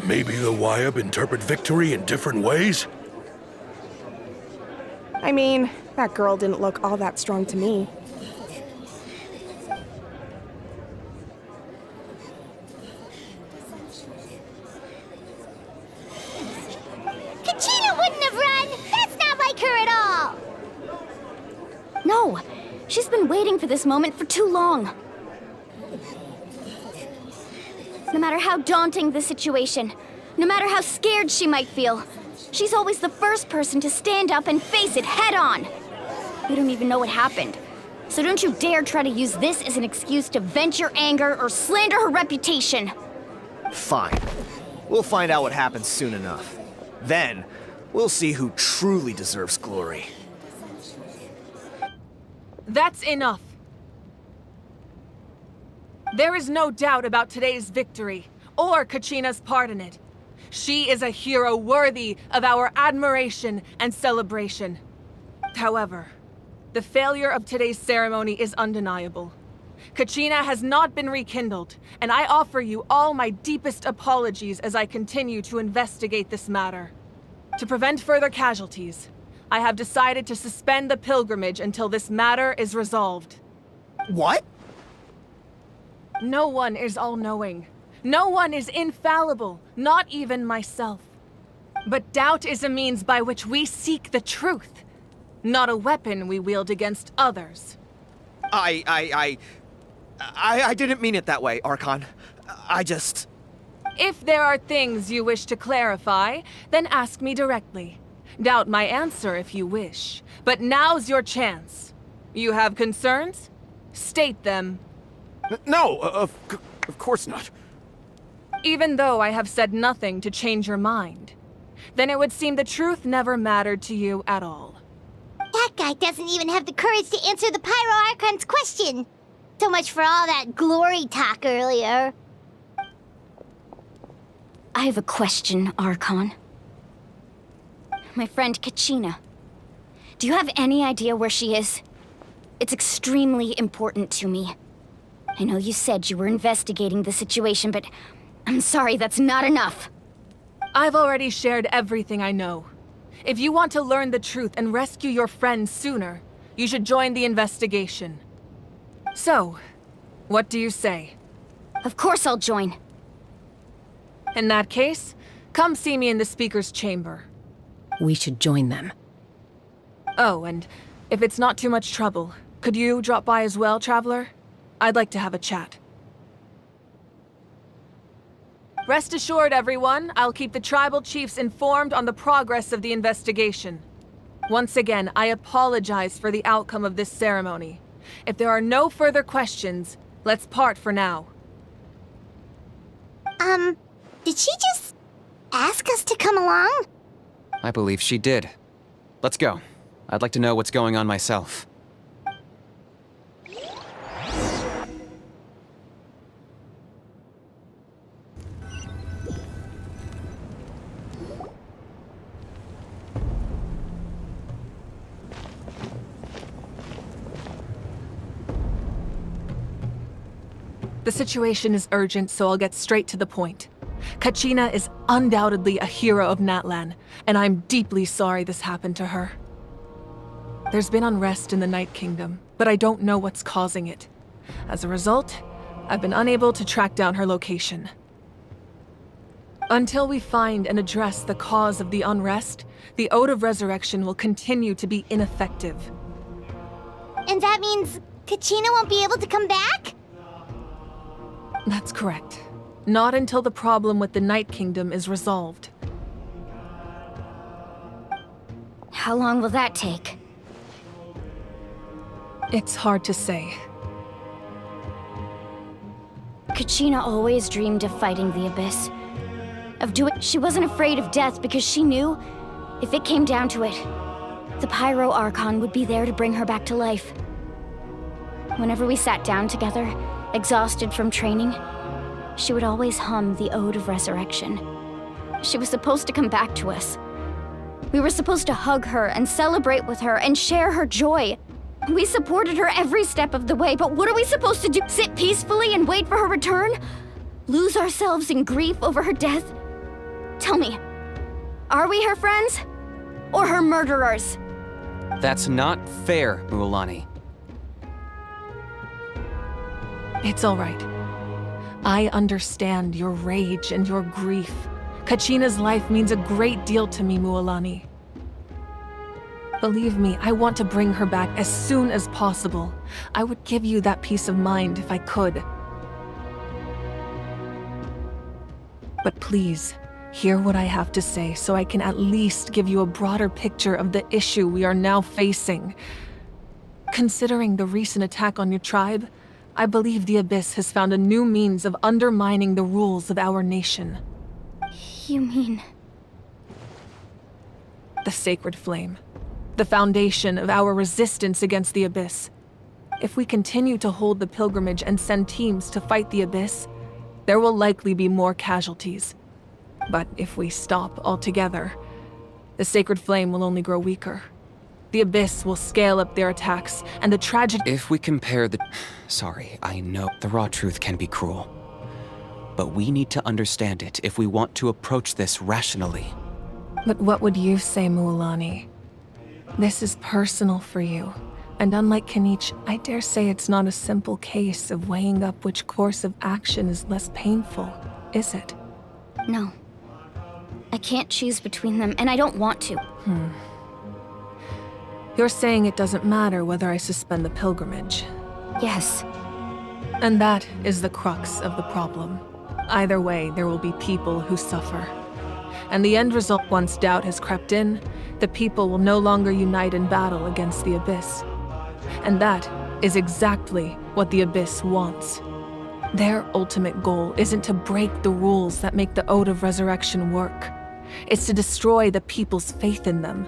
Maybe the YUB interpret victory in different ways? I mean, that girl didn't look all that strong to me. No, she's been waiting for this moment for too long. No matter how daunting the situation, no matter how scared she might feel, she's always the first person to stand up and face it head on. You don't even know what happened. So don't you dare try to use this as an excuse to vent your anger or slander her reputation. Fine. We'll find out what happens soon enough. Then, we'll see who truly deserves glory. That's enough. There is no doubt about today's victory, or Kachina's part in it. She is a hero worthy of our admiration and celebration. However, the failure of today's ceremony is undeniable. Kachina has not been rekindled, and I offer you all my deepest apologies as I continue to investigate this matter. To prevent further casualties, I have decided to suspend the pilgrimage until this matter is resolved. What? No one is all-knowing. No one is infallible, not even myself. But doubt is a means by which we seek the truth, not a weapon we wield against others. I didn't mean it that way, Archon. I just... If there are things you wish to clarify, then ask me directly. Doubt my answer if you wish, but now's your chance. You have concerns? State them. No, of course not. Even though I have said nothing to change your mind, then it would seem the truth never mattered to you at all. That guy doesn't even have the courage to answer the Pyro Archon's question. So much for all that glory talk earlier. I have a question, Archon. My friend Kachina. Do you have any idea where she is? It's extremely important to me. I know you said you were investigating the situation, but I'm sorry, that's not enough. I've already shared everything I know. If you want to learn the truth and rescue your friend sooner, you should join the investigation. So, what do you say? Of course I'll join. In that case, come see me in the speaker's chamber. We should join them. Oh, and if it's not too much trouble, could you drop by as well, Traveler? I'd like to have a chat. Rest assured, everyone, I'll keep the tribal chiefs informed on the progress of the investigation. Once again, I apologize for the outcome of this ceremony. If there are no further questions, let's part for now. Did she just ask us to come along? I believe she did. Let's go. I'd like to know what's going on myself. The situation is urgent, so I'll get straight to the point. Kachina is undoubtedly a hero of Natlan, and I'm deeply sorry this happened to her. There's been unrest in the Night Kingdom, but I don't know what's causing it. As a result, I've been unable to track down her location. Until we find and address the cause of the unrest, the Ode of Resurrection will continue to be ineffective. And that means Kachina won't be able to come back? That's correct. Not until the problem with the Night Kingdom is resolved. How long will that take? It's hard to say. Kachina always dreamed of fighting the Abyss. She wasn't afraid of death because she knew, if it came down to it, the Pyro Archon would be there to bring her back to life. Whenever we sat down together, exhausted from training, she would always hum the Ode of Resurrection. She was supposed to come back to us. We were supposed to hug her and celebrate with her and share her joy. We supported her every step of the way, but what are we supposed to do? Sit peacefully and wait for her return? Lose ourselves in grief over her death? Tell me, are we her friends? Or her murderers? That's not fair, Mualani. It's all right. I understand your rage and your grief. Kachina's life means a great deal to me, Mualani. Believe me, I want to bring her back as soon as possible. I would give you that peace of mind if I could. But please, hear what I have to say so I can at least give you a broader picture of the issue we are now facing. Considering the recent attack on your tribe, I believe the Abyss has found a new means of undermining the rules of our nation. You mean... The Sacred Flame. The foundation of our resistance against the Abyss. If we continue to hold the pilgrimage and send teams to fight the Abyss, there will likely be more casualties. But if we stop altogether, the Sacred Flame will only grow weaker. The Abyss will scale up their attacks, and the tragedy— If we compare the... Sorry, I know the raw truth can be cruel. But we need to understand it if we want to approach this rationally. But what would you say, Mualani? This is personal for you. And unlike Kanich, I dare say it's not a simple case of weighing up which course of action is less painful, is it? No. I can't choose between them, and I don't want to. You're saying it doesn't matter whether I suspend the pilgrimage. Yes. And that is the crux of the problem. Either way, there will be people who suffer. And the end result, once doubt has crept in, the people will no longer unite in battle against the Abyss. And that is exactly what the Abyss wants. Their ultimate goal isn't to break the rules that make the Ode of Resurrection work. It's to destroy the people's faith in them.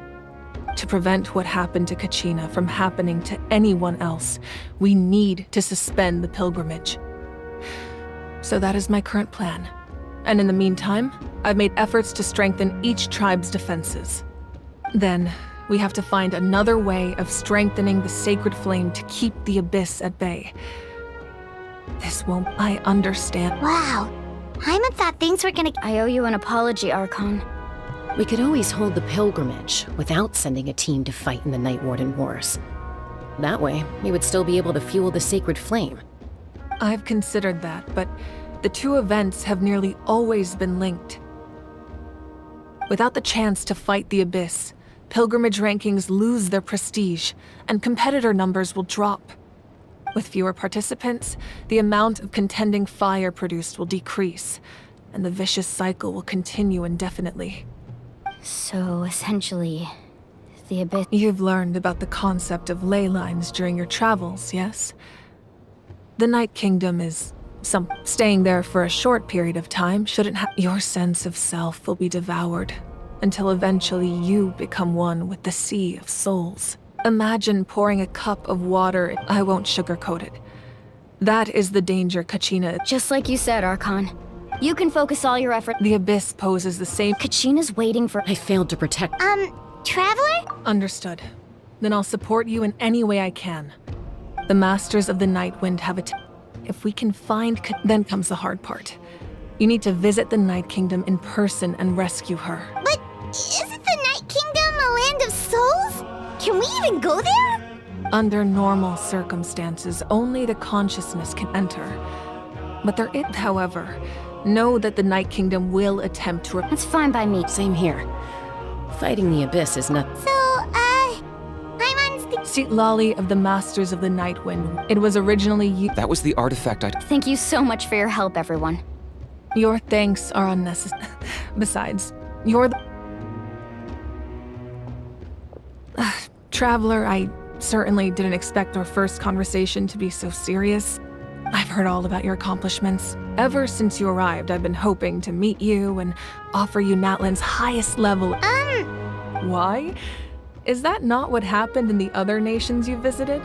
To prevent what happened to Kachina from happening to anyone else, we need to suspend the pilgrimage. So that is my current plan. And in the meantime, I've made efforts to strengthen each tribe's defenses. Then, we have to find another way of strengthening the Sacred Flame to keep the Abyss at bay. This won't... I understand. Wow. Hyman thought things were gonna... I owe you an apology, Archon. We could always hold the pilgrimage without sending a team to fight in the Night Warden Wars. That way, we would still be able to fuel the Sacred Flame. I've considered that, but the two events have nearly always been linked. Without the chance to fight the Abyss, pilgrimage rankings lose their prestige, and competitor numbers will drop. With fewer participants, the amount of contending fire produced will decrease, and the vicious cycle will continue indefinitely. So, essentially, the Abyss... You've learned about the concept of ley lines during your travels, yes? The Night Kingdom is... staying there for a short period of time shouldn't have... Your sense of self will be devoured, until eventually you become one with the Sea of Souls. Imagine pouring a cup of water... I won't sugarcoat it. That is the danger Kachina... Just like you said, Archon. You can focus all your effort... The Abyss poses the same... Kachina's waiting for... I failed to protect... Traveler? Understood. Then I'll support you in any way I can. The Masters of the Night Wind have a... If we can find... Then comes the hard part. You need to visit the Night Kingdom in person and rescue her. But isn't the Night Kingdom a land of souls? Can we even go there? Under normal circumstances, only the consciousness can enter. But there is, however, know that the Night Kingdom will attempt to... That's fine by me. Same here. Fighting the Abyss is not... So, Hyman's the... Seat Lolly of the Masters of the Night Wind. It was originally you... That was the artifact I... Thank you so much for your help, everyone. Your thanks are unnecessary. Besides, you're the... Traveler, I certainly didn't expect our first conversation to be so serious. I've heard all about your accomplishments. Ever since you arrived, I've been hoping to meet you and offer you Natlan's highest level... Why? Is that not what happened in the other nations you visited?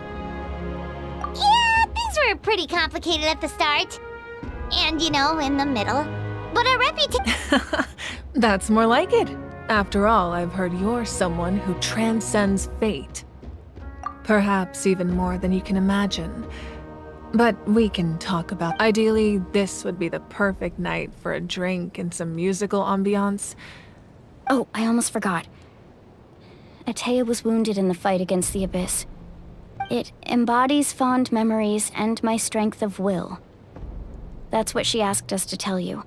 Yeah, things were pretty complicated at the start. And, you know, in the middle. But our reputation... That's more like it. After all, I've heard you're someone who transcends fate. Perhaps even more than you can imagine. But we can talk about... Ideally, this would be the perfect night for a drink and some musical ambiance. Oh, I almost forgot. Atea was wounded in the fight against the Abyss. It embodies fond memories and my strength of will. That's what she asked us to tell you.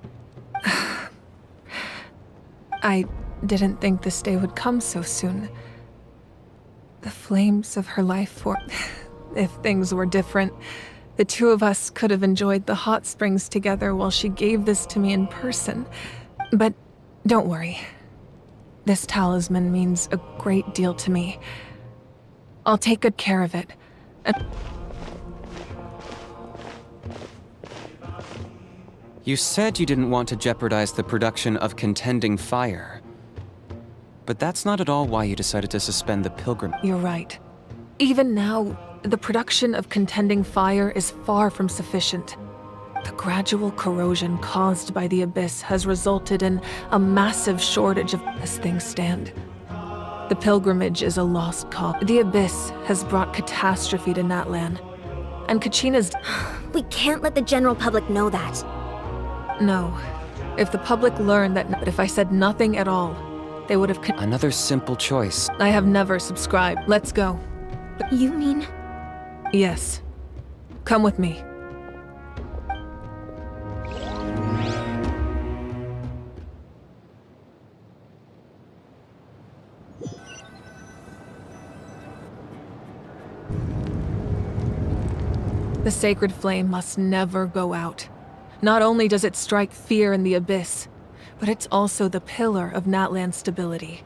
I didn't think this day would come so soon. The flames of her life force. If things were different, the two of us could have enjoyed the hot springs together while she gave this to me in person. But don't worry. This talisman means a great deal to me. I'll take good care of it. You said you didn't want to jeopardize the production of contending fire. But that's not at all why you decided to suspend the pilgrim. You're right. Even now, the production of contending fire is far from sufficient. The gradual corrosion caused by the Abyss has resulted in a massive shortage of as things stand. The pilgrimage is a lost cause. The Abyss has brought catastrophe to Natlan. And Kachina's... We can't let the general public know that. No. If the public learned that... But if I said nothing at all, they would have... Another simple choice. I have never subscribed. Let's go. You mean... Yes. Come with me. The sacred flame must never go out. Not only does it strike fear in the Abyss, but it's also the pillar of Natlan's stability.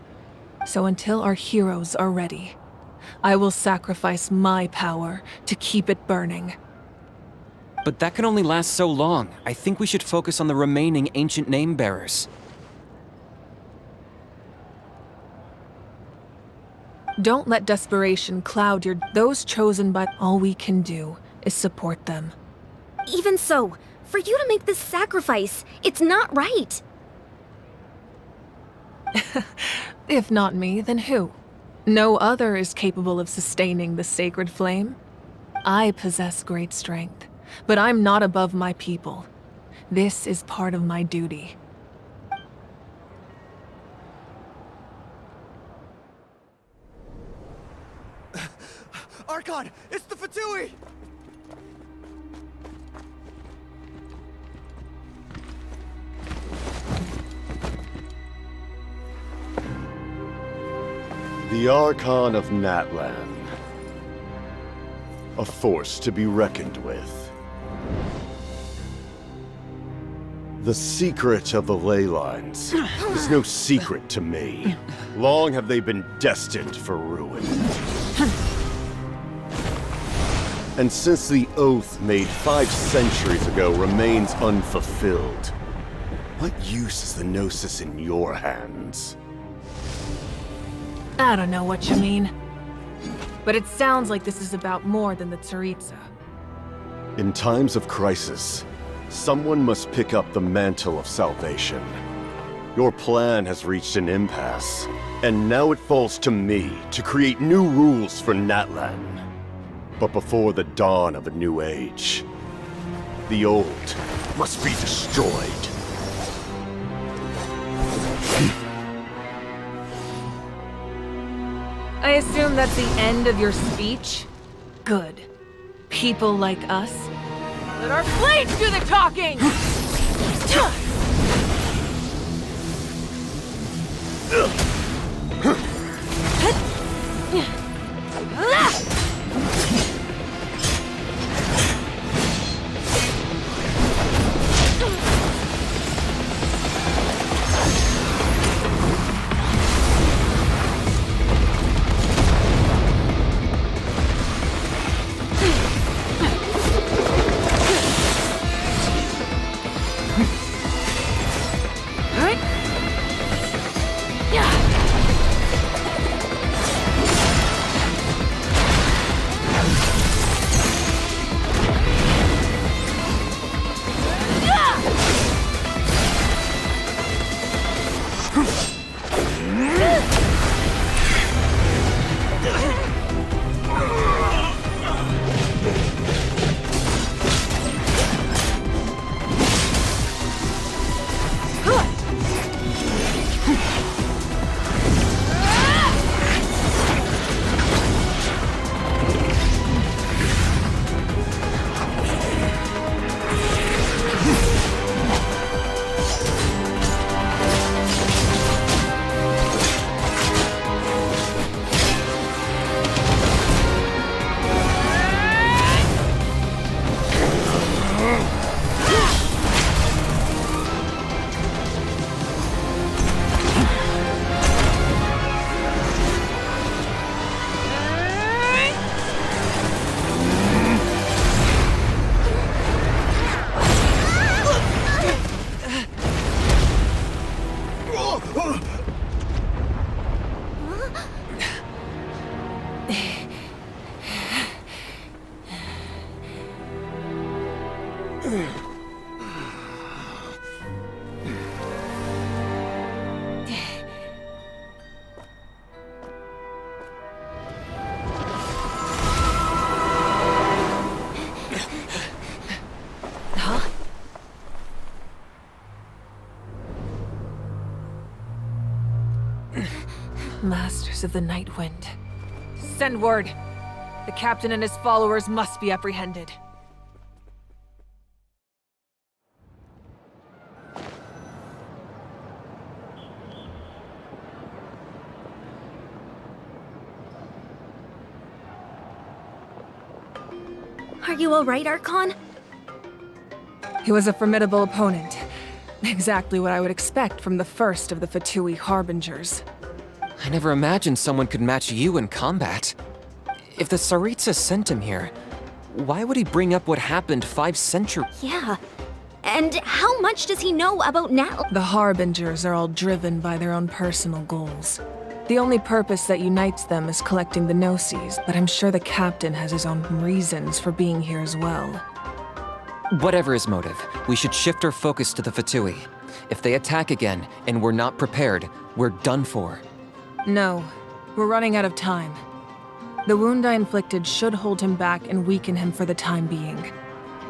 So until our heroes are ready, I will sacrifice my power to keep it burning. But that can only last so long. I think we should focus on the remaining ancient name-bearers. Don't let desperation cloud your... Those chosen by... All we can do is support them. Even so, for you to make this sacrifice, it's not right. If not me, then who? No other is capable of sustaining the sacred flame. I possess great strength, but I'm not above my people. This is part of my duty. Archon, it's the Fatui! The Archon of Natlan. A force to be reckoned with. The secret of the ley lines is no secret to me. Long have they been destined for ruin. And since the oath made 5 centuries ago remains unfulfilled, what use is the Gnosis in your hands? I don't know what you mean. But it sounds like this is about more than the Tsaritsa. In times of crisis, someone must pick up the mantle of salvation. Your plan has reached an impasse, and now it falls to me to create new rules for Natlan. But before the dawn of a new age, the old must be destroyed. I assume that's the end of your speech? Good. People like us. Let our blades do the talking! Masters of the Night Wind. Send word. The captain and his followers must be apprehended. Are you all right, Archon? He was a formidable opponent. Exactly what I would expect from the first of the Fatui Harbingers. I never imagined someone could match you in combat. If the Tsaritsa sent him here, why would he bring up what happened 5 centuries? Yeah. And how much does he know about now? The Harbingers are all driven by their own personal goals. The only purpose that unites them is collecting the Gnosis, but I'm sure the captain has his own reasons for being here as well. Whatever his motive, we should shift our focus to the Fatui. If they attack again and we're not prepared, we're done for. No, we're running out of time. The wound I inflicted should hold him back and weaken him for the time being.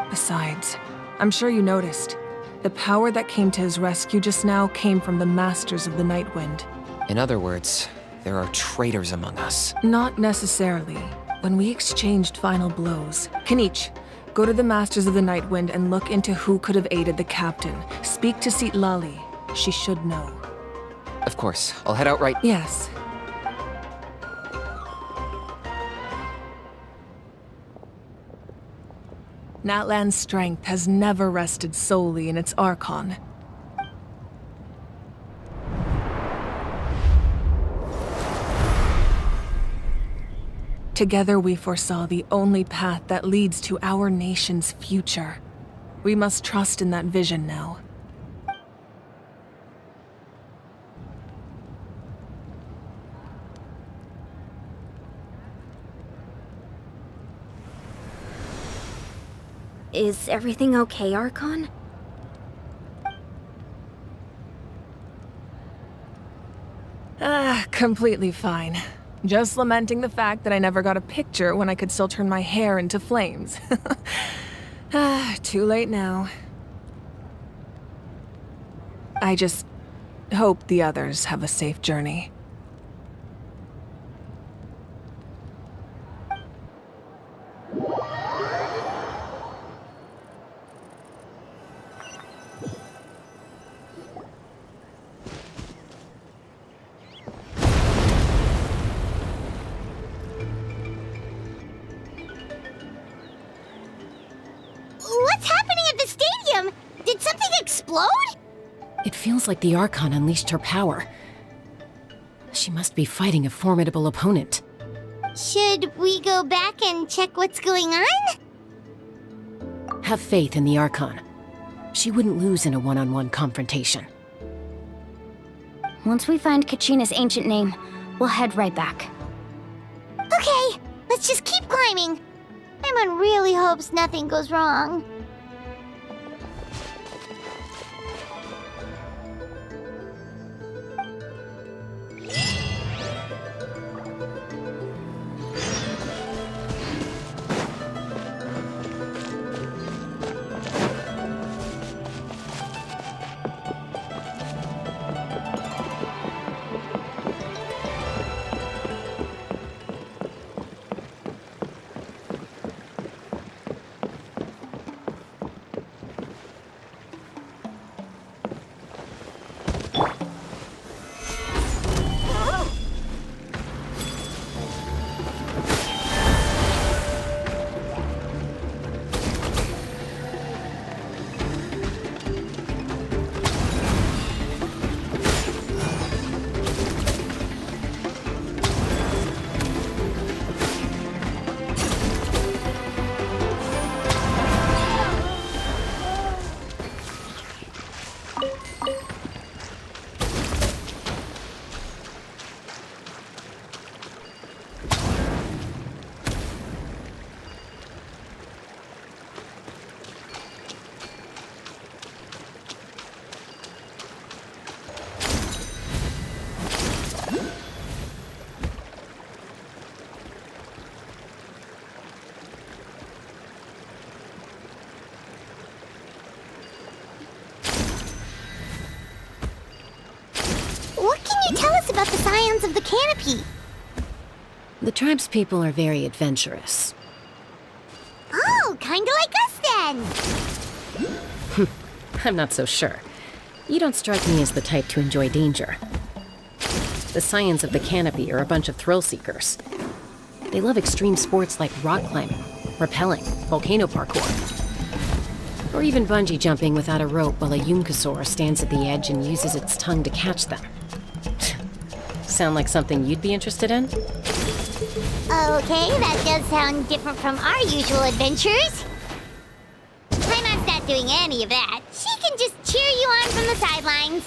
Besides, I'm sure you noticed, the power that came to his rescue just now came from the Masters of the Night Wind. In other words, there are traitors among us. Not necessarily. When we exchanged final blows, Kanich, go to the Masters of the Night Wind and look into who could have aided the captain. Speak to Lali. She should know. Of course, I'll head out right... Yes. Natlan's strength has never rested solely in its Archon. Together we foresaw the only path that leads to our nation's future. We must trust in that vision now. Is everything okay, Archon? Completely fine. Just lamenting the fact that I never got a picture when I could still turn my hair into flames. Too late now. I just hope the others have a safe journey. What's happening at the stadium? Did something explode? It feels like the Archon unleashed her power. She must be fighting a formidable opponent. Should we go back and check what's going on? Have faith in the Archon. She wouldn't lose in a one-on-one confrontation. Once we find Kachina's ancient name, we'll head right back. Okay, let's just keep climbing. Everyone really hopes nothing goes wrong. of the canopy. The tribespeople are very adventurous. Oh, kinda like us then. I'm not so sure. You don't strike me as the type to enjoy danger. The Scions of the Canopy are a bunch of thrill-seekers. They love extreme sports like rock climbing, rappelling, volcano parkour, or even bungee jumping without a rope while a Yunkasaur stands at the edge and uses its tongue to catch them. Sound like something you'd be interested in? Okay, that does sound different from our usual adventures. Paimon's not doing any of that. She can just cheer you on from the sidelines.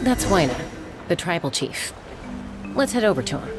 That's Huayna, the tribal chief. Let's head over to him.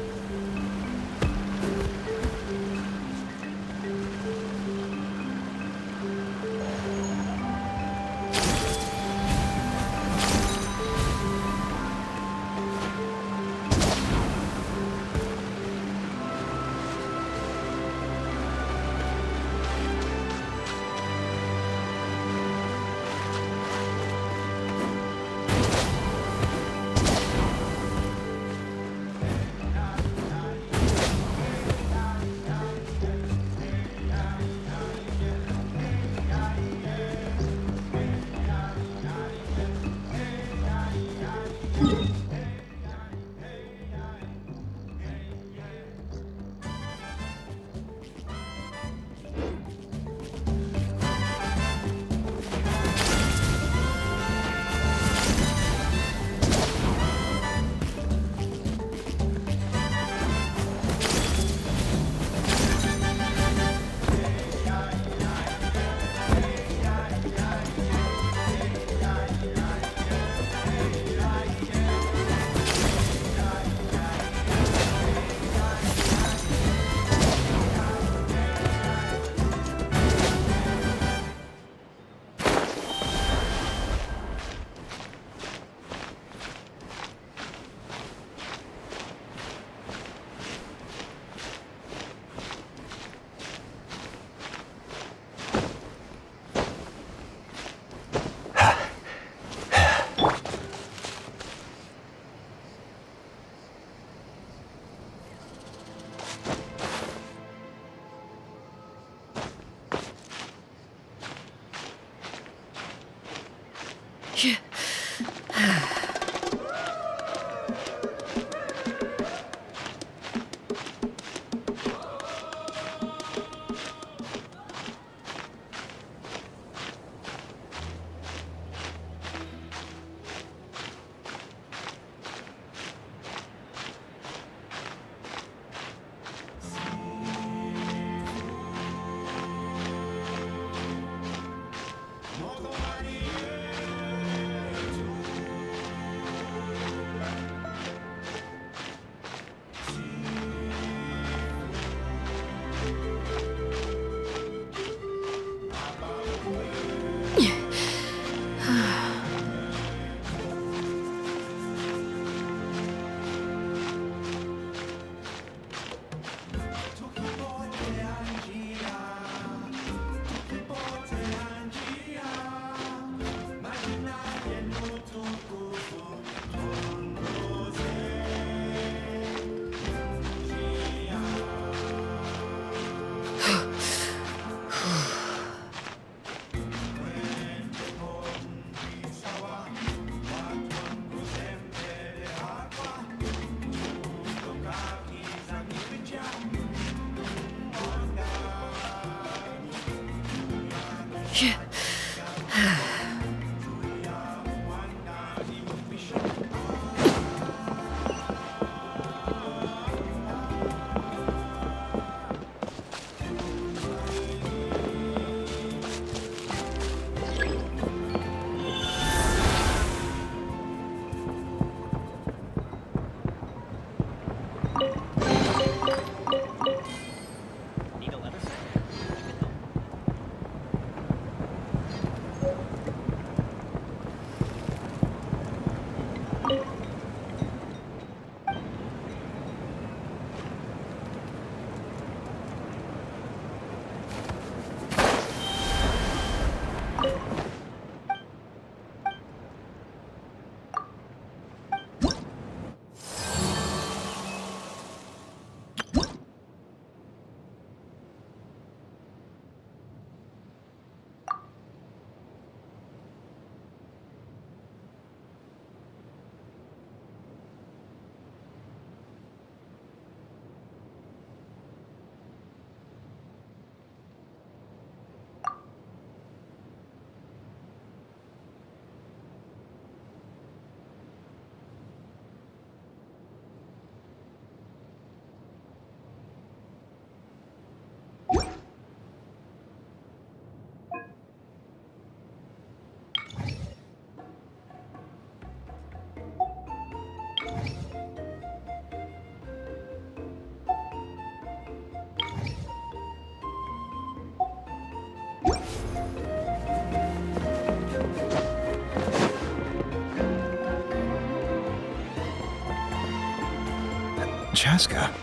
Chaska.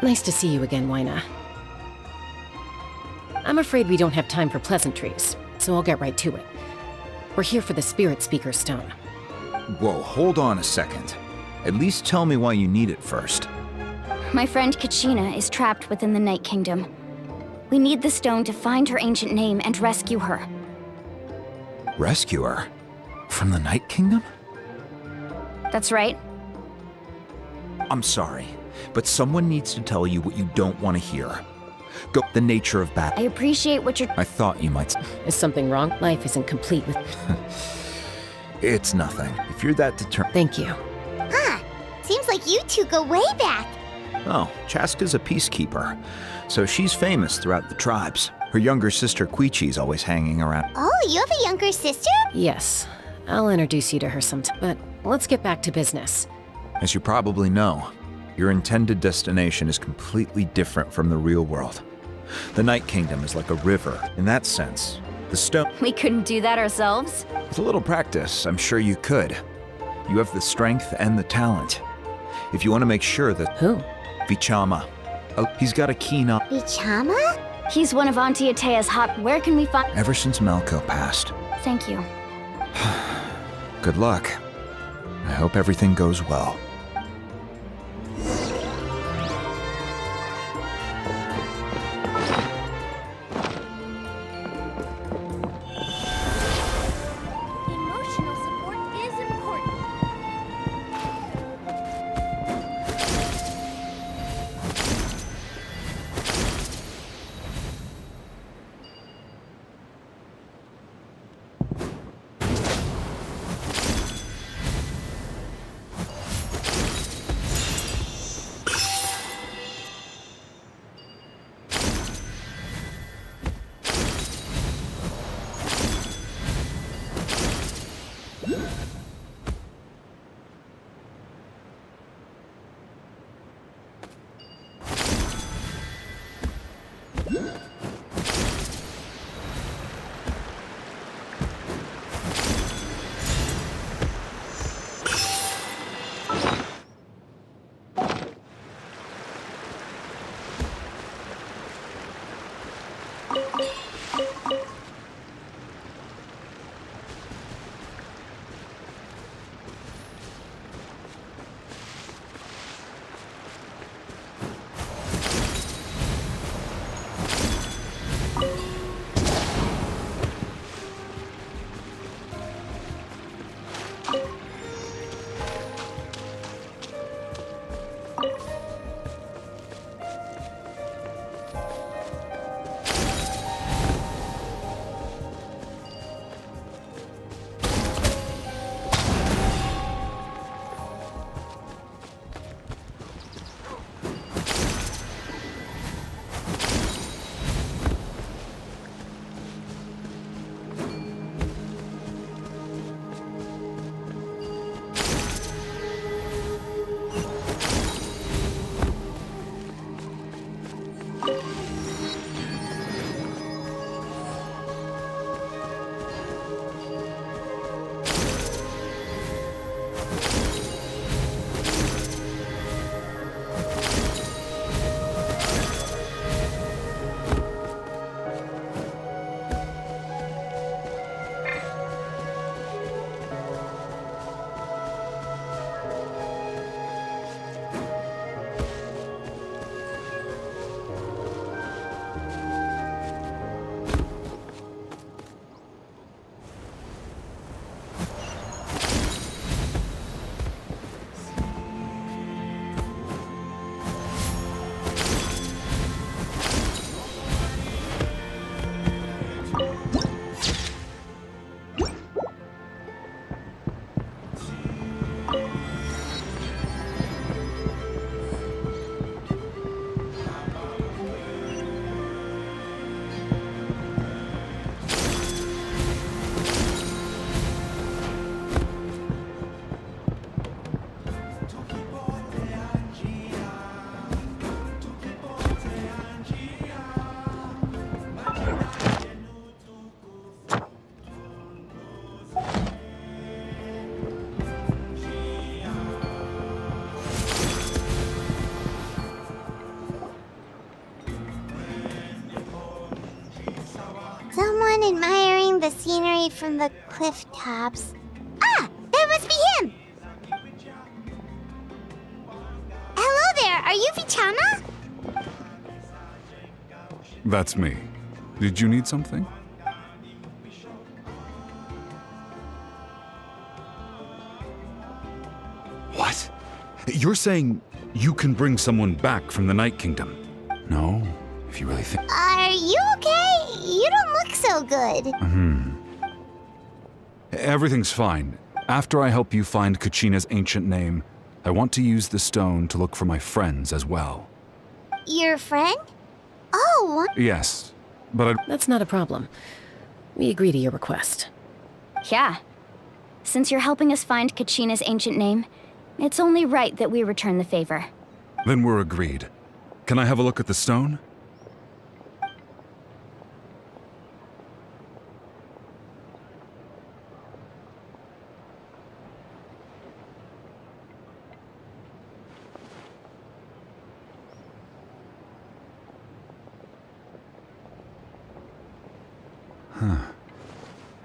Nice to see you again, Wyna. I'm afraid we don't have time for pleasantries, so I'll get right to it. We're here for the Spirit Speaker Stone. Whoa, hold on a second. At least tell me why you need it first. My friend Kachina is trapped within the Night Kingdom. We need the stone to find her ancient name and rescue her. Rescue her? From the Night Kingdom? That's right. I'm sorry, but someone needs to tell you what you don't want to hear. Go. The nature of battle. I appreciate what you're... I thought you might... Is something wrong? Life isn't complete with... It's nothing. If you're that determined... Thank you. Huh. Seems like you two go way back. Oh, Chaska's a peacekeeper, so she's famous throughout the tribes. Her younger sister Quichi's always hanging around. Oh, you have a younger sister? Yes. I'll introduce you to her sometime, but let's get back to business. As you probably know, your intended destination is completely different from the real world. The Night Kingdom is like a river. In that sense, the stone... We couldn't do that ourselves. With a little practice, I'm sure you could. You have the strength and the talent. If you want to make sure that... Who? Vichama. Oh, he's got a keen eye. Vichama? He's one of Auntie Atea's hot... Where can we find... Ever since Malco passed. Thank you. Good luck. I hope everything goes well. Emotional support is important. someone admiring the scenery from the cliff tops. Ah! That must be him! Hello there, are you Vichama? That's me. Did you need something? What? You're saying you can bring someone back from the Night Kingdom? No, if you really think... Are you okay? You don't look so good. Everything's fine. After I help you find Kachina's ancient name, I want to use the stone to look for my friends as well. Your friend? Oh, Yes, but That's not a problem. We agree to your request. Yeah. Since you're helping us find Kachina's ancient name, it's only right that we return the favor. Then we're agreed. Can I have a look at the stone?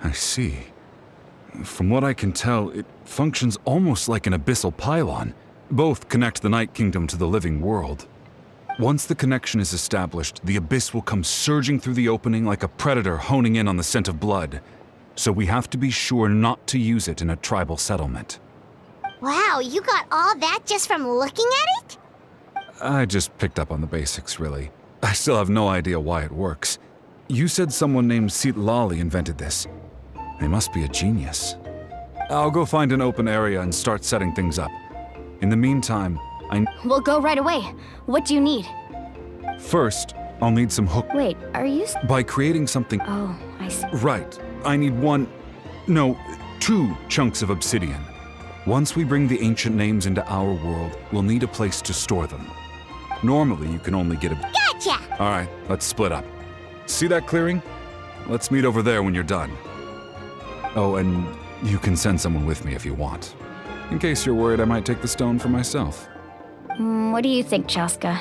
I see. From what I can tell, it functions almost like an abyssal pylon. Both connect the Night Kingdom to the living world. Once the connection is established, the abyss will come surging through the opening like a predator honing in on the scent of blood. So we have to be sure not to use it in a tribal settlement. wow, you got all that just from looking at it? I just picked up on the basics, really. I still have no idea why it works. You said someone named Sitlali invented this. They must be a genius. I'll go find an open area and start setting things up. In the meantime, We'll go right away. What do you need? First, I'll need some hook. Wait, are you... By creating something... Oh, I see. Right. I need two chunks of obsidian. Once we bring the ancient names into our world, we'll need a place to store them. Normally, you can only get a... Gotcha! Alright, let's split up. See that clearing? Let's meet over there when you're done. Oh, and you can send someone with me if you want. In case you're worried I might take the stone for myself. What do you think, Chaska?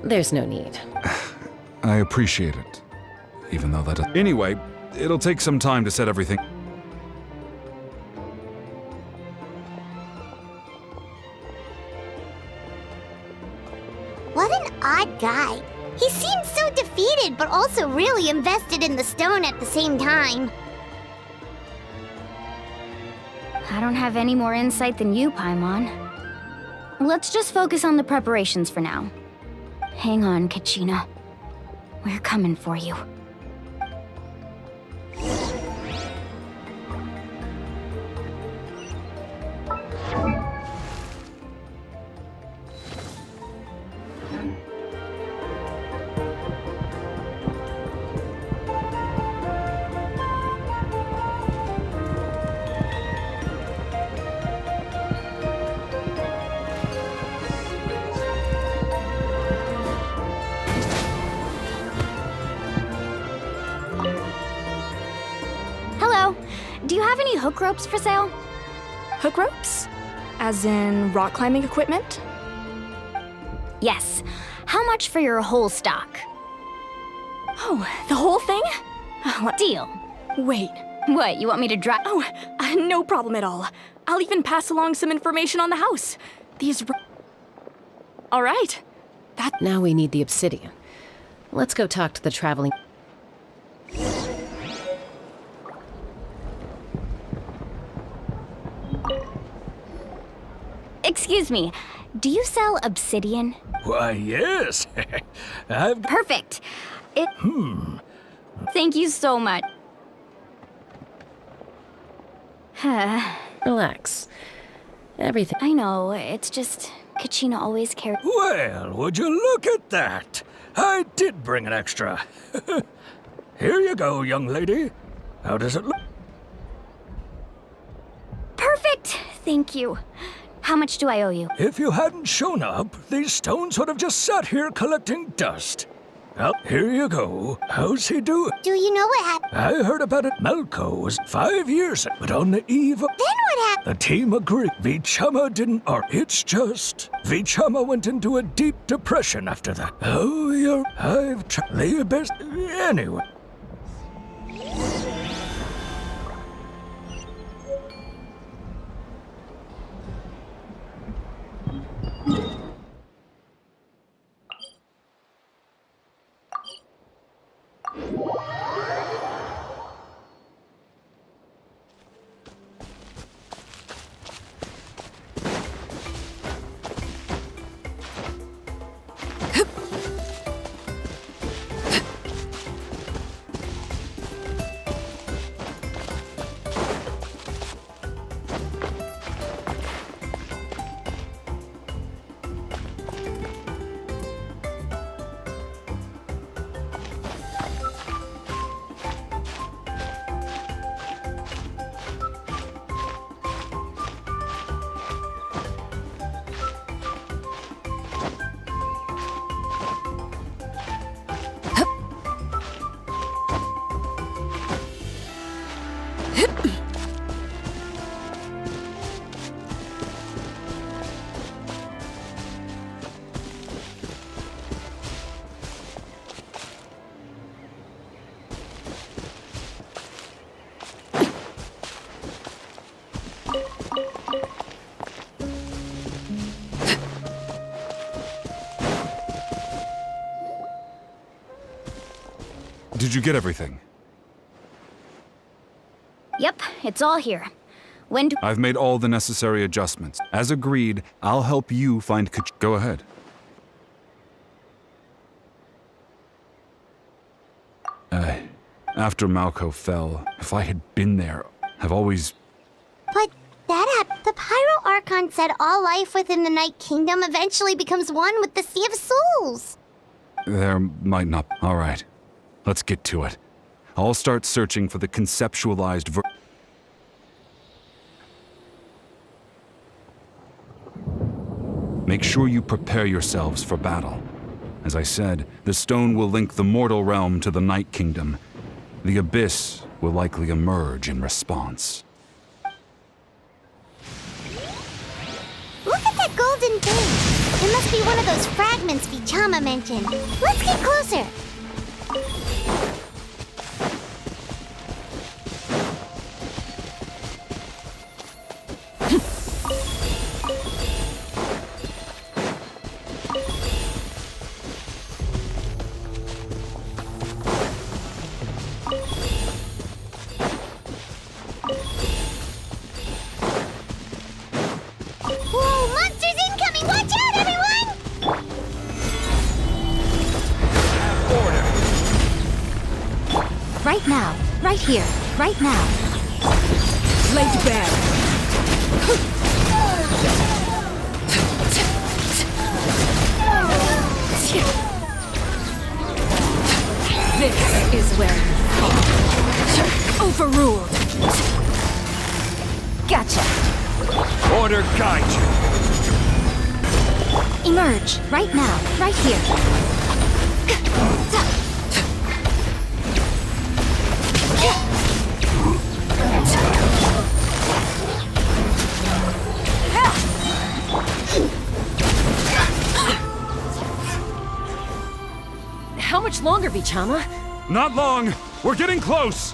There's no need. I appreciate it. Even though that... Anyway, it'll take some time to set everything... What an odd guy. He seems so defeated, but also really invested in the stone at the same time. I don't have any more insight than you, Paimon. Let's just focus on the preparations for now. Hang on, Kachina. We're coming for you. Do you have any hook ropes for sale? Hook ropes? As in rock climbing equipment? Yes. How much for your whole stock? Oh, the whole thing? Deal. Wait. What, you want me to drive? Oh, no problem at all. I'll even pass along some information on the house. All right. Now we need the obsidian. Let's go talk to the traveling... Excuse me, do you sell obsidian? Why, yes. Perfect. Thank you so much. Relax. Everything... I know, it's just... Kachina always cared... Well, would you look at that? I did bring an extra. Here you go, young lady. How does it look? Perfect! Thank you. How much do I owe you? If you hadn't shown up, these stones would have just sat here collecting dust. Well, here you go. How's he doing? Do you know what happened? I heard about it. Malco was 5 years, but on the eve of... Then what happened? The team agreed. Vichama didn't, or it's just... Vichama went into a deep depression after that. Oh, I've tried the best... Anyway. Did you get everything? Yep, it's all here. When do... I've made all the necessary adjustments. As agreed, I'll help you find Go ahead. After Malco fell, if I had been there, I've always... But, the Pyro Archon said all life within the Night Kingdom eventually becomes one with the Sea of Souls. There might not... All right. Let's get to it. I'll start searching for the conceptualized Make sure you prepare yourselves for battle. As I said, the stone will link the mortal realm to the Night Kingdom. The Abyss will likely emerge in response. Look at that golden thing! It must be one of those fragments Vichama mentioned. Let's get closer! Right now. Right here. Right now. Laid bare. This is where you fall. Overruled. Gotcha. Order guide you. Emerge. Right now. Right here. How much longer, Vichama? Not long! We're getting close!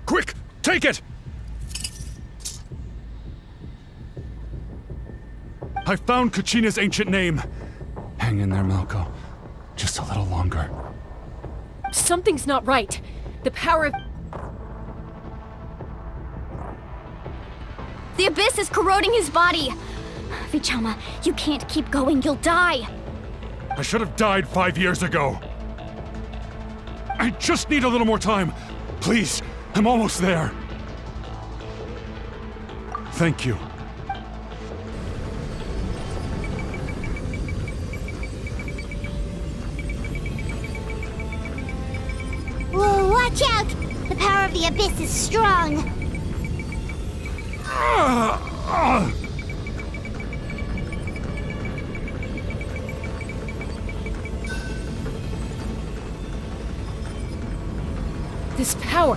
Quick! Take it! I found Kachina's ancient name. Hang in there, Malco. Just a little longer. Something's not right. The power of... The abyss is corroding his body! Vichama, you can't keep going, you'll die! I should have died 5 years ago. I just need a little more time. Please, I'm almost there. Thank you. Whoa, watch out! The power of the abyss is strong. This power.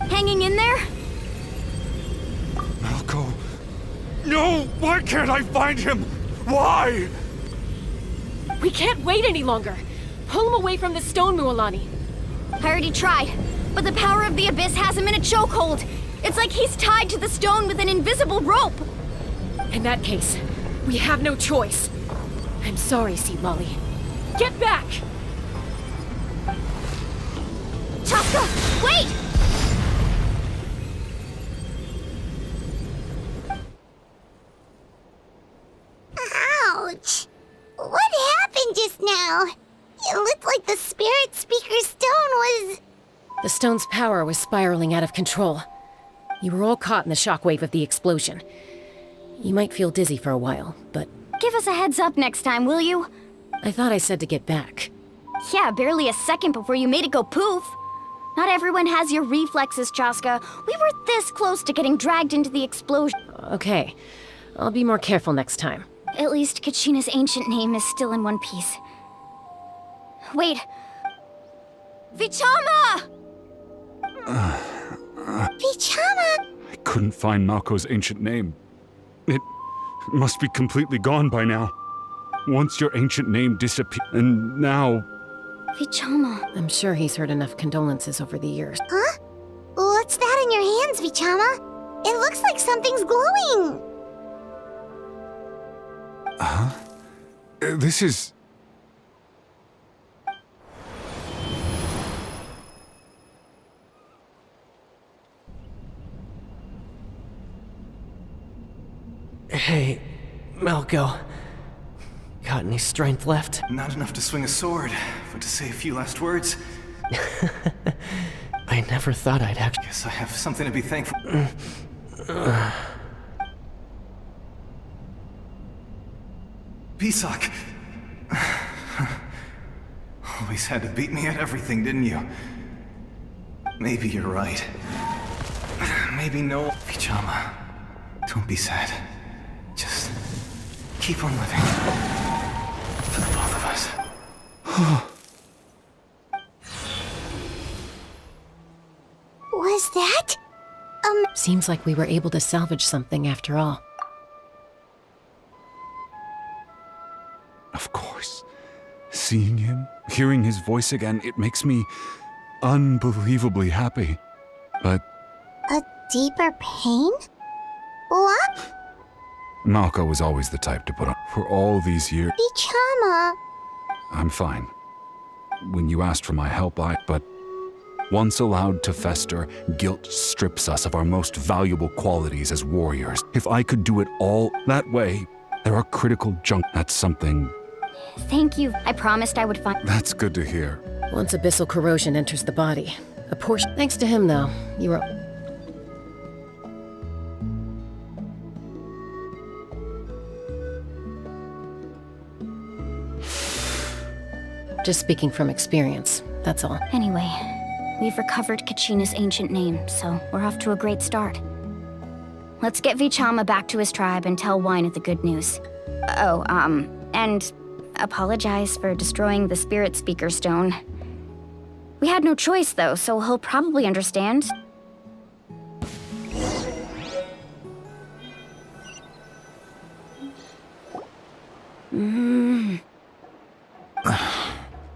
Hanging in there? Malco. No! Why can't I find him? Why? We can't wait any longer. Pull him away from the stone, Mualani. I already tried, but the power of the abyss has him in a chokehold. It's like he's tied to the stone with an invisible rope. In that case, we have no choice. I'm sorry, Sea Lolly. Get back! Chaska, wait! Ouch! What happened just now? It looked like the spirit speaker's stone was... The stone's power was spiraling out of control. You were all caught in the shockwave of the explosion. You might feel dizzy for a while, but... Give us a heads up next time, will you? I thought I said to get back. Yeah, barely a second before you made it go poof. Not everyone has your reflexes, Chaska. We were this close to getting dragged into the explosion. Okay, I'll be more careful next time. At least Kachina's ancient name is still in one piece. Wait. Vichama! Vichama! I couldn't find Malco's ancient name. It must be completely gone by now. Once your ancient name disappeared, and now... Vichama. I'm sure he's heard enough condolences over the years. Huh? What's that in your hands, Vichama? It looks like something's glowing. Huh? This is... Hey, Malco. Got any strength left? Not enough to swing a sword, but to say a few last words. I never thought I'd actually... Guess I have something to be thankful. Pisak. Always had to beat me at everything, didn't you? Maybe you're right. Maybe no. Vichama, don't be sad. Just keep on living. For the both of us. Was that? Seems like we were able to salvage something after all. Of course. Seeing him, hearing his voice again, it makes me unbelievably happy. But... A deeper pain? What? Malco was always the type to put on. For all these years... Vichama. I'm fine. When you asked for my help, But once allowed to fester, guilt strips us of our most valuable qualities as warriors. If I could do it all that way, there are critical That's something... Thank you. I promised I would find... That's good to hear. Once abyssal corrosion enters the body, a portion... Thanks to him, though, you were... Just speaking from experience, that's all. Anyway, we've recovered Kachina's ancient name, so we're off to a great start. Let's get Vichama back to his tribe and tell Wyneth the good news. Oh, and apologize for destroying the Spirit Speaker Stone. We had no choice, though, so he'll probably understand.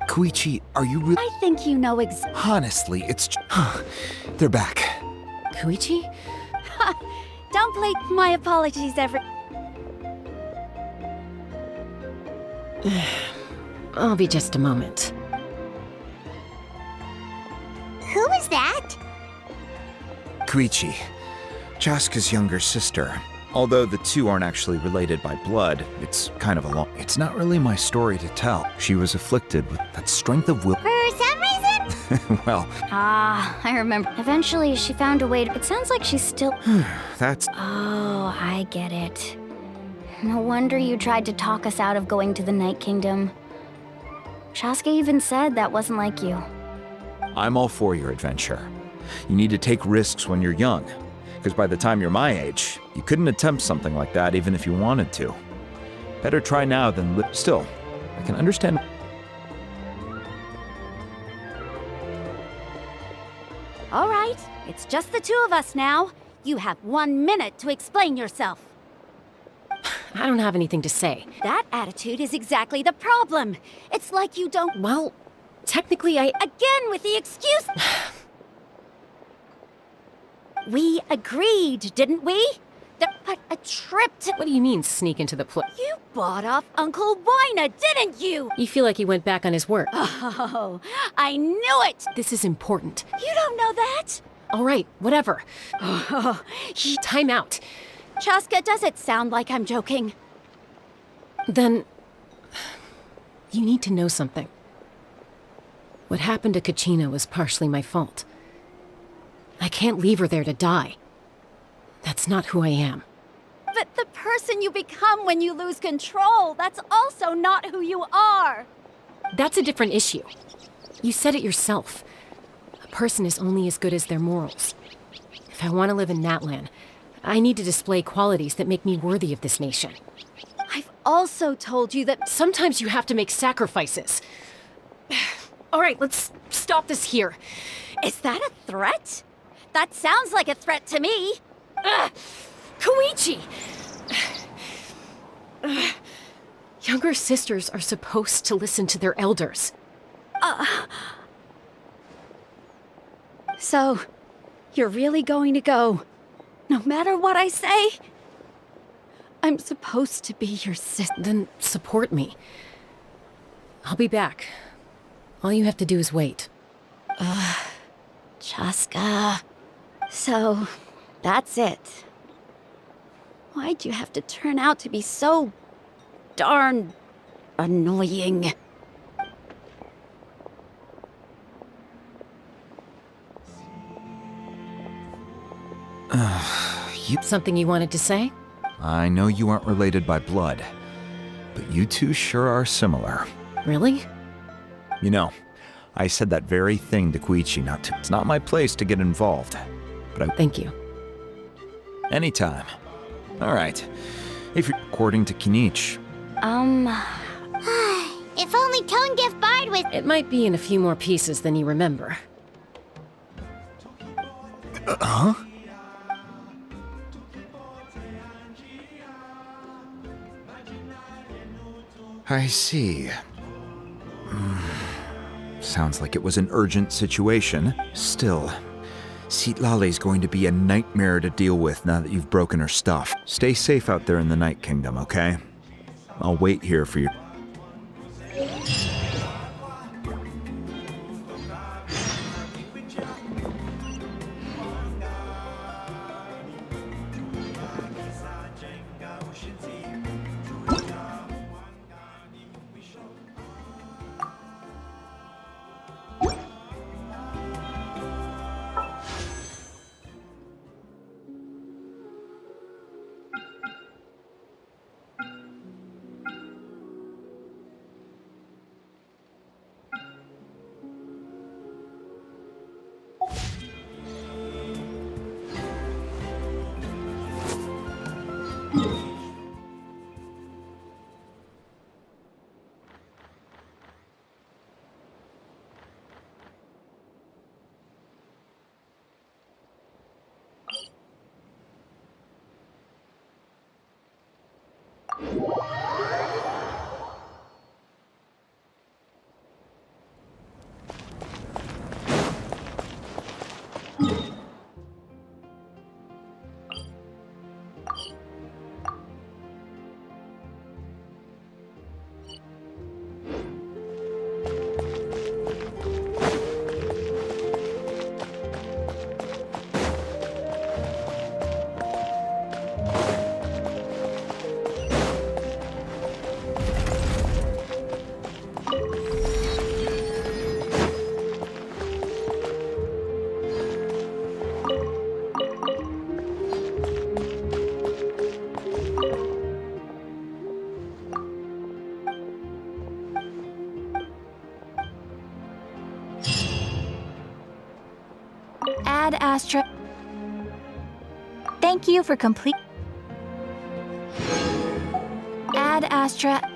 Koichi, are you really... I think you know Honestly, it's... They're back. Koichi? Don't play my apologies I'll be just a moment. Who is that? Koichi, Chaska's younger sister. Although the two aren't actually related by blood, it's kind of a long... It's not really my story to tell. She was afflicted with that strength of will... For some reason? Well... I remember. Eventually, she found a way to... It sounds like she's still... That's... Oh, I get it. No wonder you tried to talk us out of going to the Night Kingdom. Chaska even said that wasn't like you. I'm all for your adventure. You need to take risks when you're young. Because by the time you're my age, you couldn't attempt something like that even if you wanted to. Better try now than still, I can understand. All right, it's just the two of us now. You have 1 minute to explain yourself. I don't have anything to say. That attitude is exactly the problem. It's like you don't... Well, technically Again with the excuse... We agreed, didn't we? But a trip to... What do you mean, sneak into the place? You bought off Uncle Wina, didn't you? You feel like he went back on his word. Oh, I knew it! This is important. You don't know that? All right, whatever. Time out. Chaska, does it sound like I'm joking? Then... You need to know something. What happened to Kachina was partially my fault. I can't leave her there to die. That's not who I am. But the person you become when you lose control, that's also not who you are. That's a different issue. You said it yourself. A person is only as good as their morals. If I want to live in Natlan, I need to display qualities that make me worthy of this nation. I've also told you that sometimes you have to make sacrifices. All right, let's stop this here. Is that a threat? That sounds like a threat to me. Koichi! Younger sisters are supposed to listen to their elders. So, you're really going to go, no matter what I say? I'm supposed to be your sister. Then support me. I'll be back. All you have to do is wait. Chaska. So, that's it. Why'd you have to turn out to be so darn annoying? Something you wanted to say? I know you aren't related by blood, but you two sure are similar. Really? You know, I said that very thing to Koichi not to. It's not my place to get involved, but I... Thank you. Anytime. All right. If you're according to Kinich. If only Tone Deaf Bard was... It might be in a few more pieces than you remember. Huh? I see. Sounds like it was an urgent situation. Still, Citlali's going to be a nightmare to deal with now that you've broken her stuff. Stay safe out there in the Night Kingdom, okay? I'll wait here for you. Astra. Thank you for complete. Add Astra.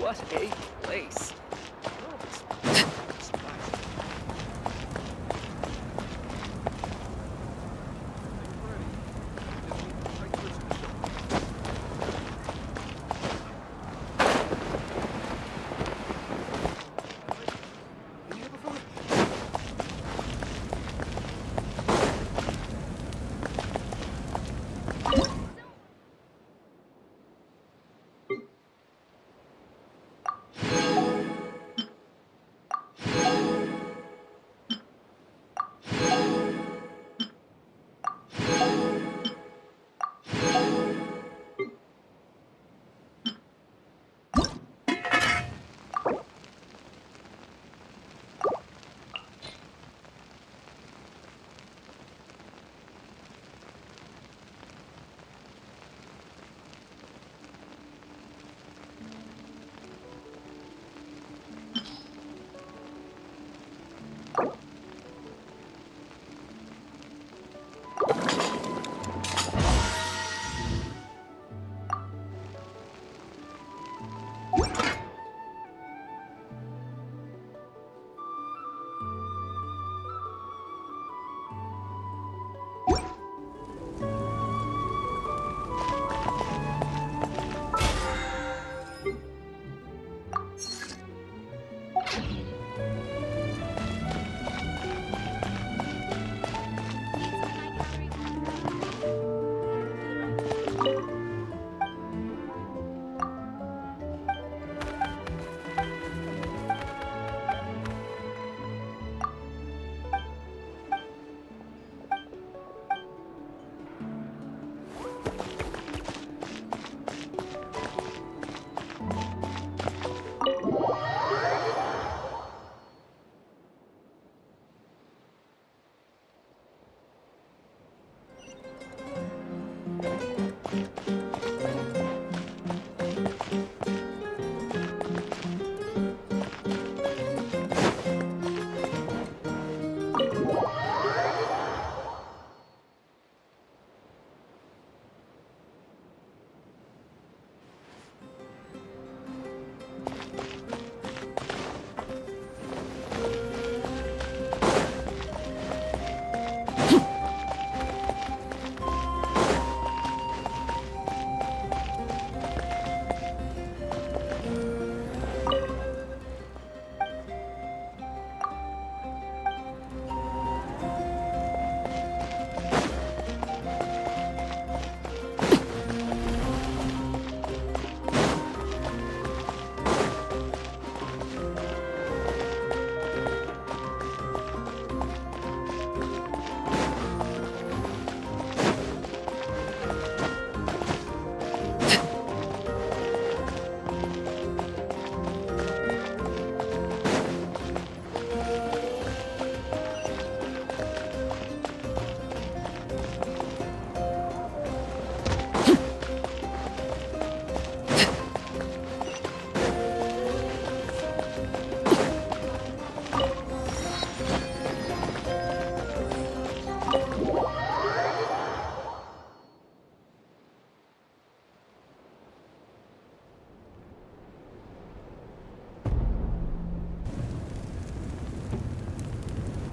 What a place.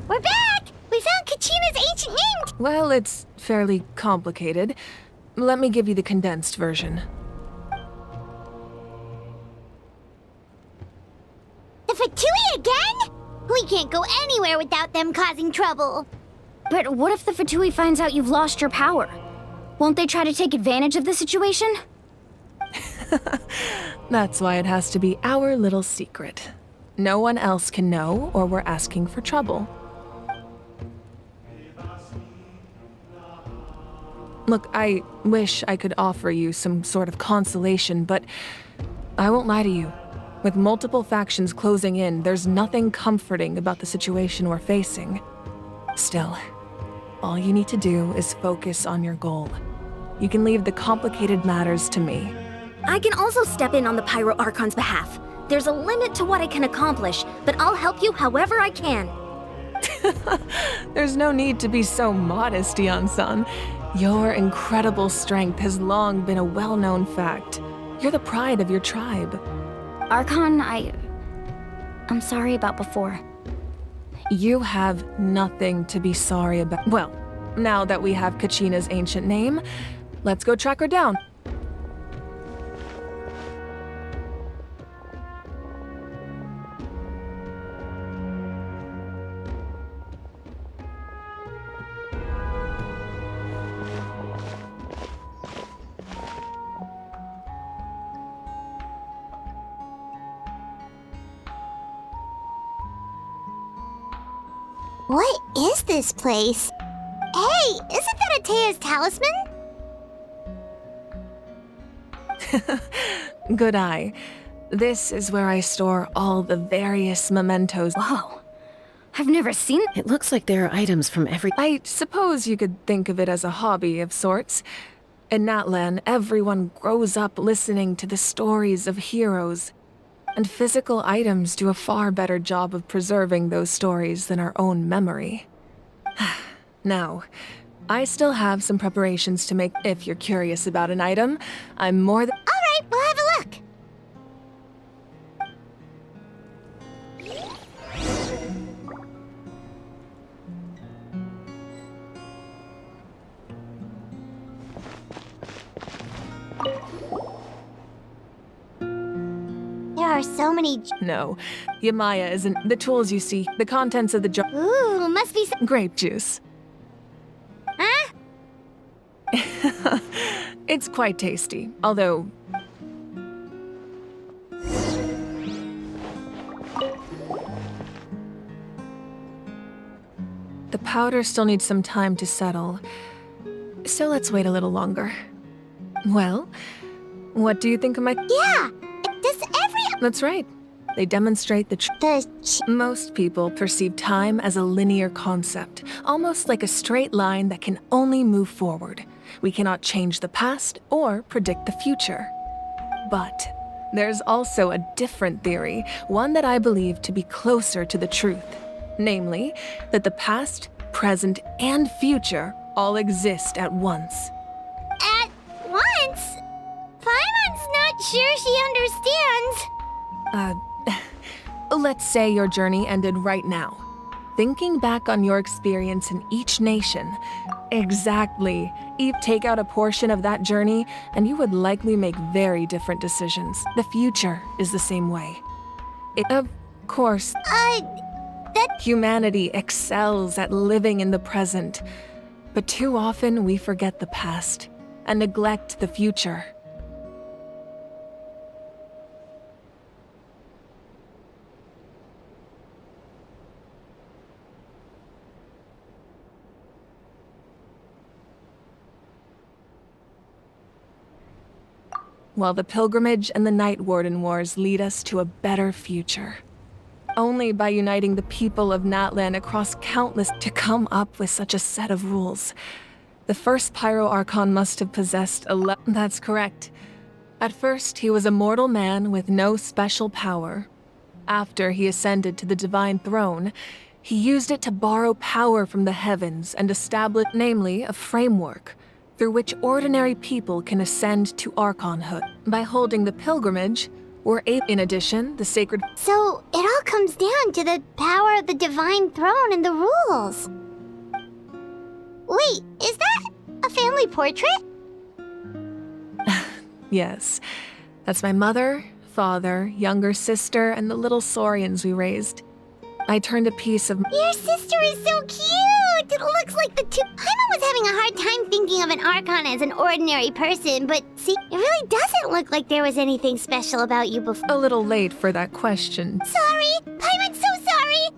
We're back! We found Kachina's ancient name! Well, it's fairly complicated. Let me give you the condensed version. The Fatui again? Who We can't go anywhere without them causing trouble. But what if the Fatui finds out you've lost your power? Won't they try to take advantage of the situation? That's why it has to be our little secret. No one else can know, or we're asking for trouble. Look, I wish I could offer you some sort of consolation, but I won't lie to you. With multiple factions closing in, there's nothing comforting about the situation we're facing. Still, all you need to do is focus on your goal. You can leave the complicated matters to me. I can also step in on the Pyro Archon's behalf. There's a limit to what I can accomplish, but I'll help you however I can. There's no need to be so modest, Yan-san. Your incredible strength has long been a well-known fact. You're the pride of your tribe. Archon, I'm sorry about before. You have nothing to be sorry about. Well, now that we have Kachina's ancient name, let's go track her down. What is this place? Hey, isn't that Atea's talisman? Good eye. This is where I store all the various mementos. Whoa. I've never seen... It looks like there are items from every... I suppose you could think of it as a hobby of sorts. In Natlan, everyone grows up listening to the stories of heroes. And physical items do a far better job of preserving those stories than our own memory. Now, I still have some preparations to make. If you're curious about an item, I'm more than— All right, we'll have a look. There are so many... No, Yamaya isn't. The tools you see, the contents of the jar— Ooh, must be some... Grape juice. Huh? It's quite tasty, although... The powder still needs some time to settle, so let's wait a little longer. Well, what do you think of my— Yeah! Does every... That's right. They demonstrate most people perceive time as a linear concept, almost like a straight line that can only move forward. We cannot change the past or predict the future. But there's also a different theory, one that I believe to be closer to the truth. Namely, that the past, present, and future all exist at once. At once? Paimon's not sure she understands. Let's say your journey ended right now. Thinking back on your experience in each nation, exactly. Take out a portion of that journey, and you would likely make very different decisions. The future is the same way. Of course, humanity excels at living in the present, but too often we forget the past and neglect the future. While the pilgrimage and the Night Warden Wars lead us to a better future. Only by uniting the people of Natlan across countless to come up with such a set of rules. The first Pyro Archon must have possessed That's correct. At first, he was a mortal man with no special power. After he ascended to the Divine Throne, he used it to borrow power from the heavens and establish, namely, a framework through which ordinary people can ascend to Archonhood. By holding the pilgrimage, we're able— In addition, the sacred— So, it all comes down to the power of the Divine Throne and the rules. Wait, is that a family portrait? Yes. That's my mother, father, younger sister, and the little saurians we raised. I turned a piece of... Your sister is so cute! It looks like the two... Paimon was having a hard time thinking of an Archon as an ordinary person, but see, it really doesn't look like there was anything special about you before. A little late for that question. Sorry! Paimon's so sorry!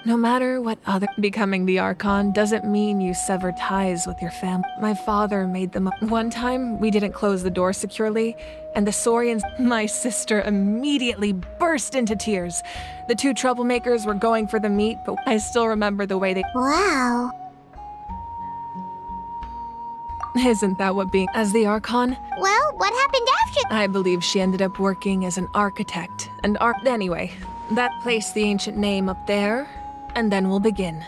No matter what other... Becoming the Archon doesn't mean you sever ties with your family. My father made them up. One time, we didn't close the door securely, and the Saurians... My sister immediately burst into tears. The two troublemakers were going for the meat, but I still remember the way they... Wow. Isn't that what being as the Archon? Well, what happened after? I believe she ended up working as an architect. And anyway, that placed the ancient name up there, and then we'll begin.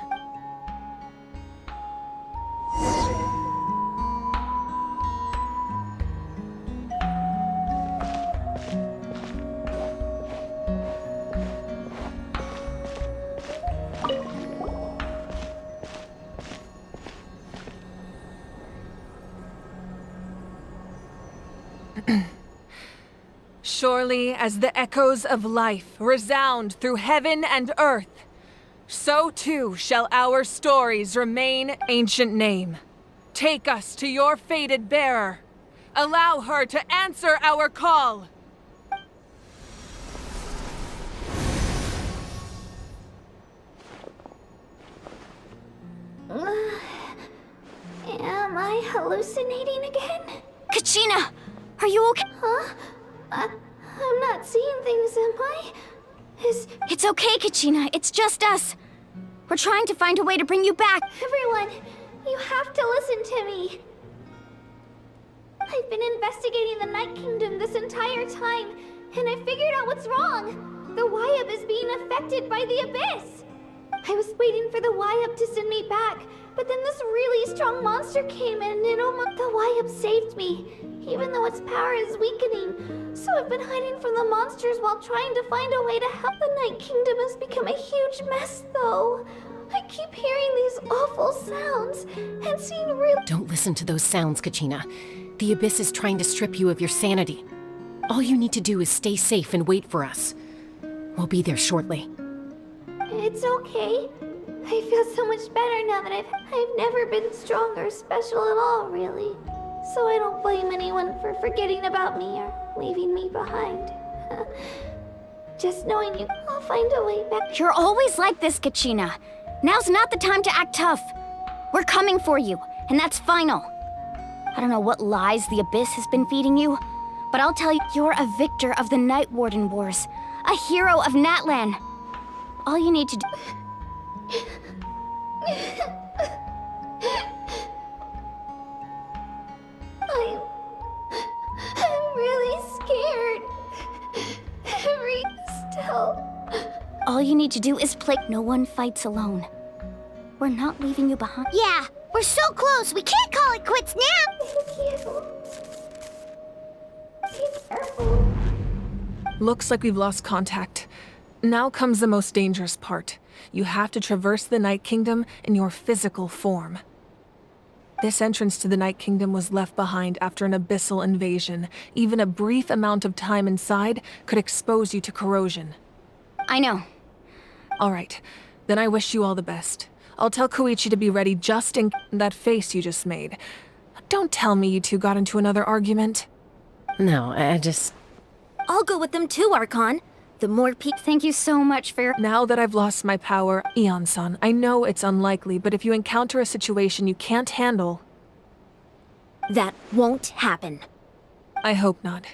Surely as the echoes of life resound through heaven and earth, so too shall our stories remain ancient name. Take us to your fated bearer. Allow her to answer our call. Am I hallucinating again? Kachina! Are you okay? Huh? I'm not seeing things, am I? It's okay, Kachina. It's just us. We're trying to find a way to bring you back. Everyone, you have to listen to me. I've been investigating the Night Kingdom this entire time, and I figured out what's wrong. The Wyab is being affected by the Abyss. I was waiting for the Wyab to send me back, but then this really strong monster came in and the Wyab saved me, even though its power is weakening. So I've been hiding from the monsters while trying to find a way to help. The Night Kingdom has become a huge mess, though. I keep hearing these awful sounds and seeing real... Don't listen to those sounds, Kachina. The Abyss is trying to strip you of your sanity. All you need to do is stay safe and wait for us. We'll be there shortly. It's okay. I feel so much better now that I've never been strong or special at all, really. So I don't blame anyone for forgetting about me or leaving me behind. Just knowing you, I'll find a way back. You're always like this, Kachina. Now's not the time to act tough. We're coming for you, and that's final. I don't know what lies the Abyss has been feeding you, but I'll tell you, you're a victor of the Night Warden Wars, a hero of Natlan. All you need to do... I'm really scared. All you need to do is play. No one fights alone. We're not leaving you behind. Yeah, we're so close. We can't call it quits now. Be careful. Looks like we've lost contact. Now comes the most dangerous part. You have to traverse the Night Kingdom in your physical form. This entrance to the Night Kingdom was left behind after an abyssal invasion. Even a brief amount of time inside could expose you to corrosion. I know. All right, then I wish you all the best. I'll tell Koichi to be ready just in that face you just made. Don't tell me you two got into another argument. No, I just... I'll go with them too, Archon. The more people... Thank you so much for your... Now that I've lost my power, Eon-san, I know it's unlikely, but if you encounter a situation you can't handle... That won't happen. I hope not.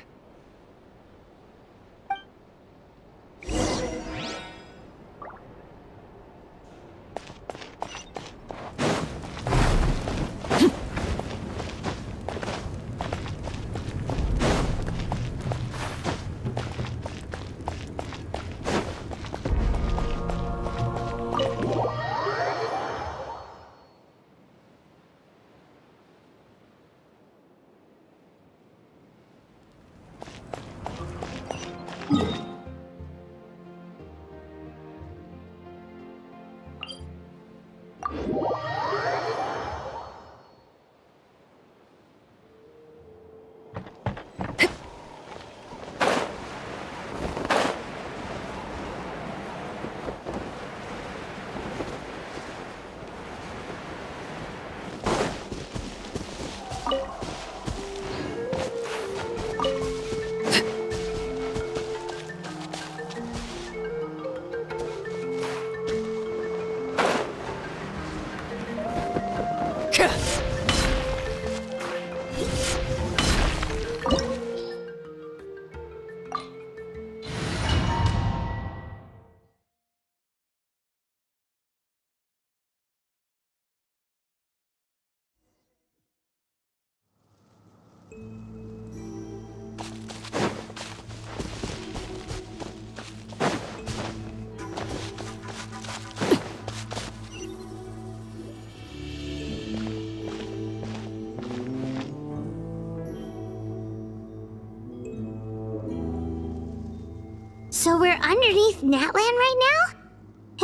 underneath Natlan right now?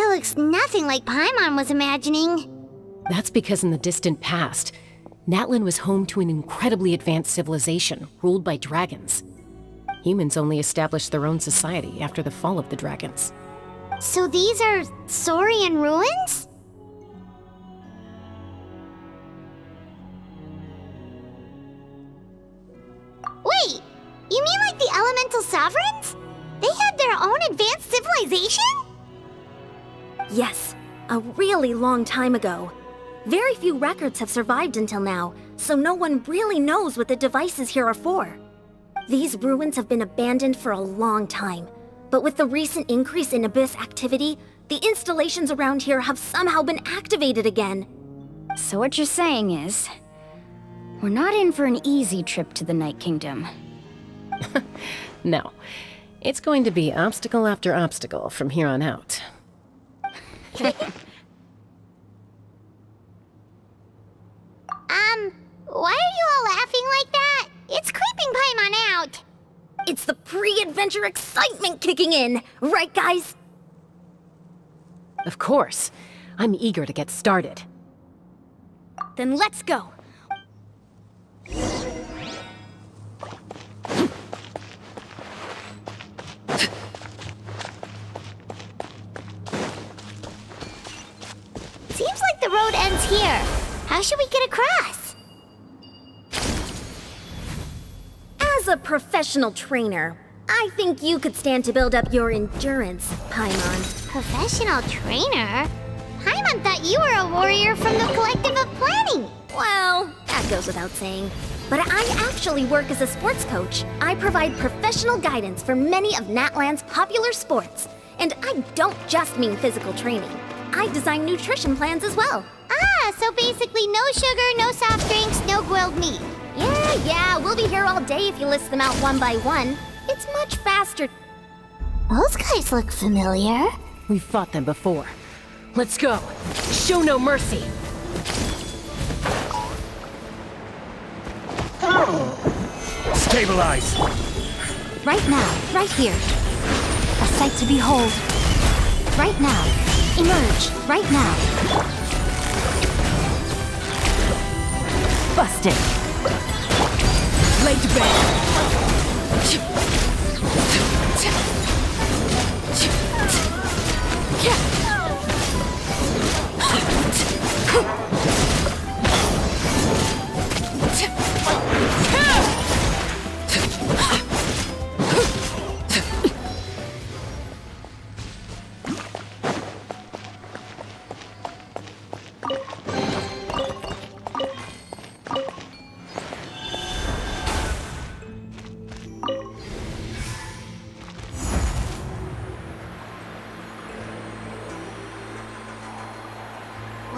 It looks nothing like Paimon was imagining. That's because in the distant past, Natlan was home to an incredibly advanced civilization ruled by dragons. Humans only established their own society after the fall of the dragons. So these are Saurian ruins? Wait, you mean like the elemental sovereigns? They had their own advanced civilization? Yes, a really long time ago. Very few records have survived until now, so no one really knows what the devices here are for. These ruins have been abandoned for a long time, but with the recent increase in Abyss activity, the installations around here have somehow been activated again. So what you're saying is, we're not in for an easy trip to the Night Kingdom. No. It's going to be obstacle after obstacle from here on out. Why are you all laughing like that? It's creeping Paimon out. It's the pre-adventure excitement kicking in, right guys? Of course. I'm eager to get started. Then let's go. Seems like the road ends here. How should we get across? As a professional trainer, I think you could stand to build up your endurance, Paimon. Professional trainer? Paimon thought you were a warrior from the Collective of Planning. Well, that goes without saying. But I actually work as a sports coach. I provide professional guidance for many of Natlan's popular sports. And I don't just mean physical training. I design nutrition plans as well. Ah, so basically no sugar, no soft drinks, no grilled meat. Yeah, we'll be here all day if you list them out one by one. It's much faster. Those guys look familiar. We've fought them before. Let's go. Show no mercy. Stabilize! Right now, right here. A sight to behold. Right now. Emerge. Right now. Busted. Laid bare.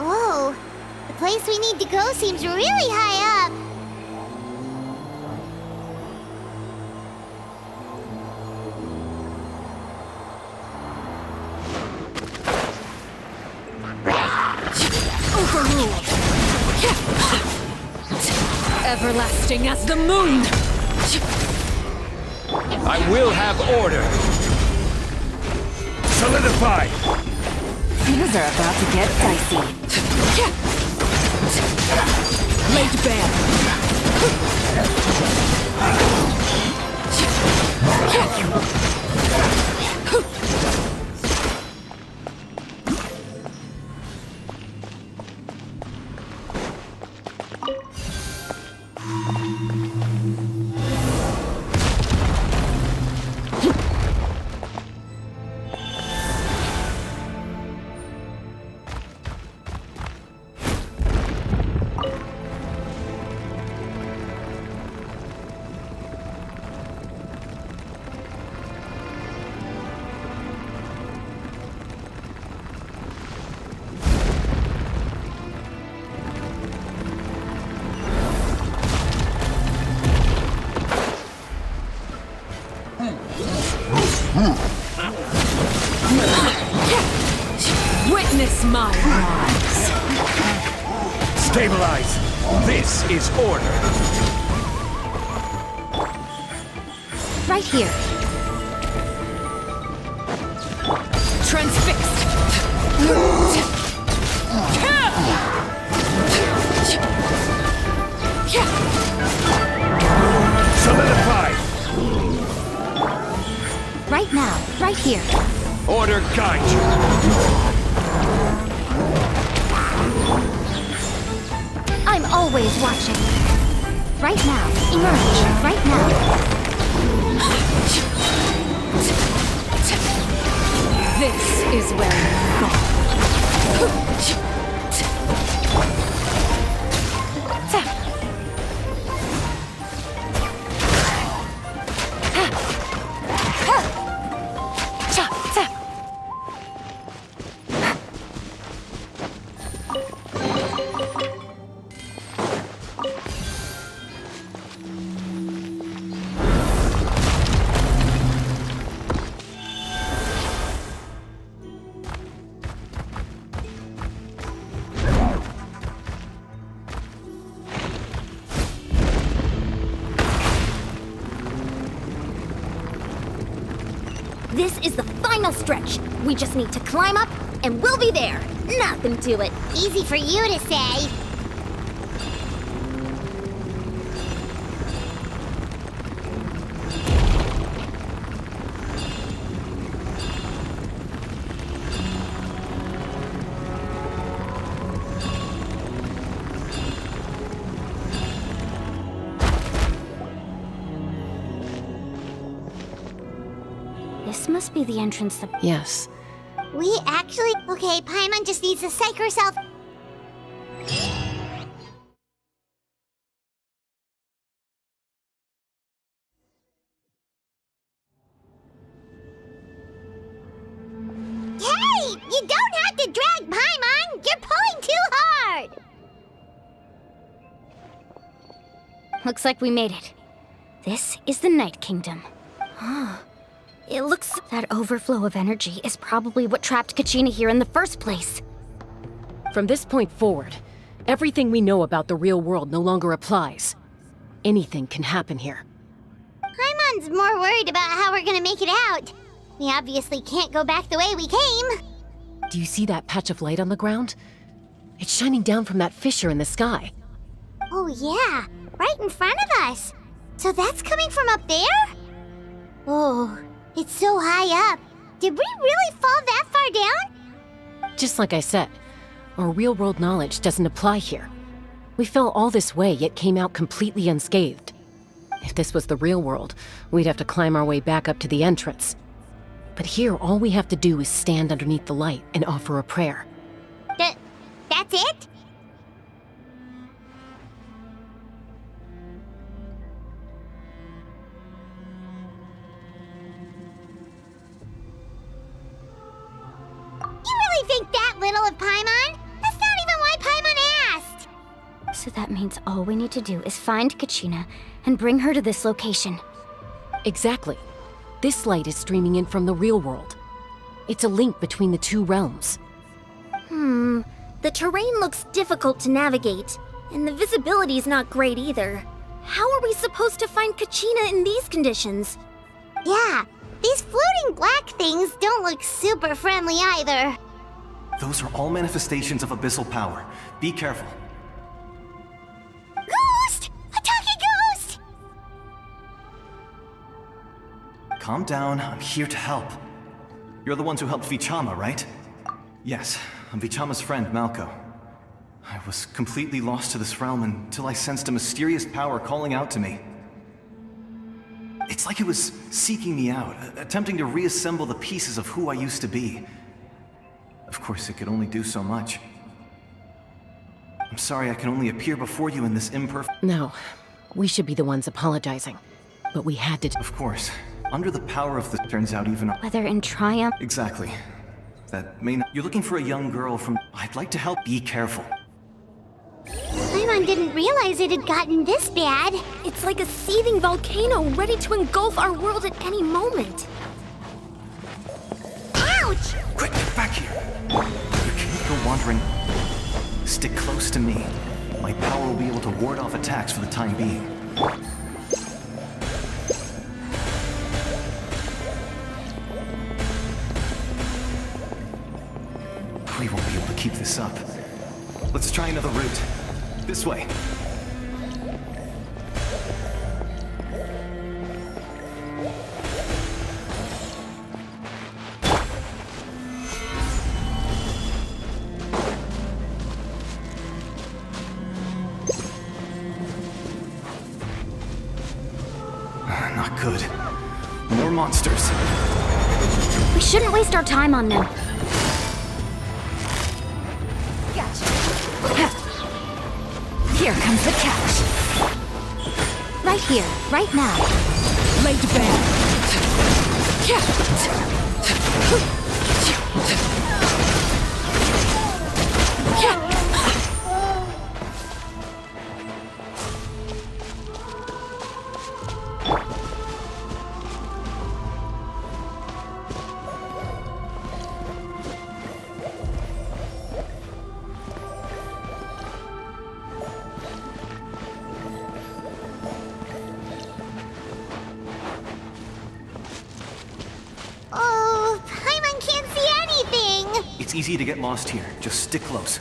Whoa, the place we need to go seems really high up. Overruled. Everlasting as the moon. I will have order. Solidify! Things are about to get dicey. Laid bare. Witness my rise. Stabilize! This is order! Right here. Transfixed! Solidified! Right now, right here. Order guide you! I'm always watching. Right now, emerge. Right now. This is where you fall. This is the final stretch. We just need to climb up, and we'll be there. Nothing to it. Easy for you to say. This must be the entrance that... Yes. We actually... Okay, Paimon just needs to psych herself. Hey! You don't have to drag Paimon! You're pulling too hard! Looks like we made it. This is the Night Kingdom. It looks... That overflow of energy is probably what trapped Kachina here in the first place. From this point forward, everything we know about the real world no longer applies. Anything can happen here. Paimon's more worried about how we're gonna make it out. We obviously can't go back the way we came. Do you see that patch of light on the ground? It's shining down from that fissure in the sky. Oh yeah, right in front of us. So that's coming from up there? Oh, it's so high up. Did we really fall that far down? Just like I said, our real-world knowledge doesn't apply here. We fell all this way, yet came out completely unscathed. If this was the real world, we'd have to climb our way back up to the entrance. But here, all we have to do is stand underneath the light and offer a prayer. That's it? You really think that little of Paimon? That's not even why Paimon asked! So that means all we need to do is find Kachina and bring her to this location. Exactly. This light is streaming in from the real world. It's a link between the two realms. The terrain looks difficult to navigate, and the visibility's not great either. How are we supposed to find Kachina in these conditions? Yeah, these floating black things don't look super friendly either. Those are all manifestations of abyssal power. Be careful. Ghost! A talking ghost! Calm down, I'm here to help. You're the ones who helped Vichama, right? Yes, I'm Vichama's friend, Malko. I was completely lost to this realm until I sensed a mysterious power calling out to me. It's like it was seeking me out, attempting to reassemble the pieces of who I used to be. Of course, it could only do so much. I'm sorry I can only appear before you in this imperfect... No, we should be the ones apologizing. But we had to... Of course. Under the power of the... Turns out even... Whether in triumph... Exactly. That may not... You're looking for a young girl from... I'd like to help. Be careful. Paimon didn't realize it had gotten this bad. It's like a seething volcano ready to engulf our world at any moment. Ouch! Quick, get back here! You can't go wandering. Stick close to me. My power will be able to ward off attacks for the time being. us up. Let's try another route. This way. Not good. More monsters. We shouldn't waste our time on them. Here comes the catch. Right here, right now. Laid bare. Oh, Paimon can't see anything! It's easy to get lost here. Just stick close.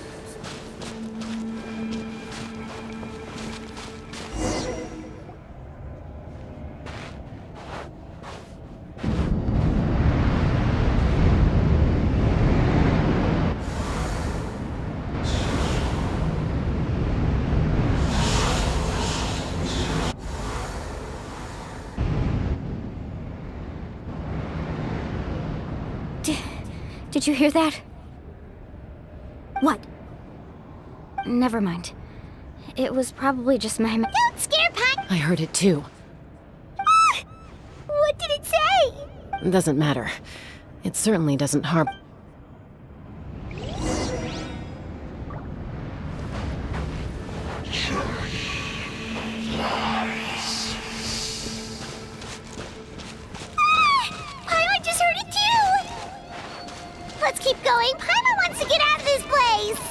Did you hear that? What? Never mind. It was probably just my... Don't scare Paimon! I heard it too. What did it say? Doesn't matter. It certainly doesn't harm. Paimon just heard it too! Let's keep going. Paimon wants to get out of this place!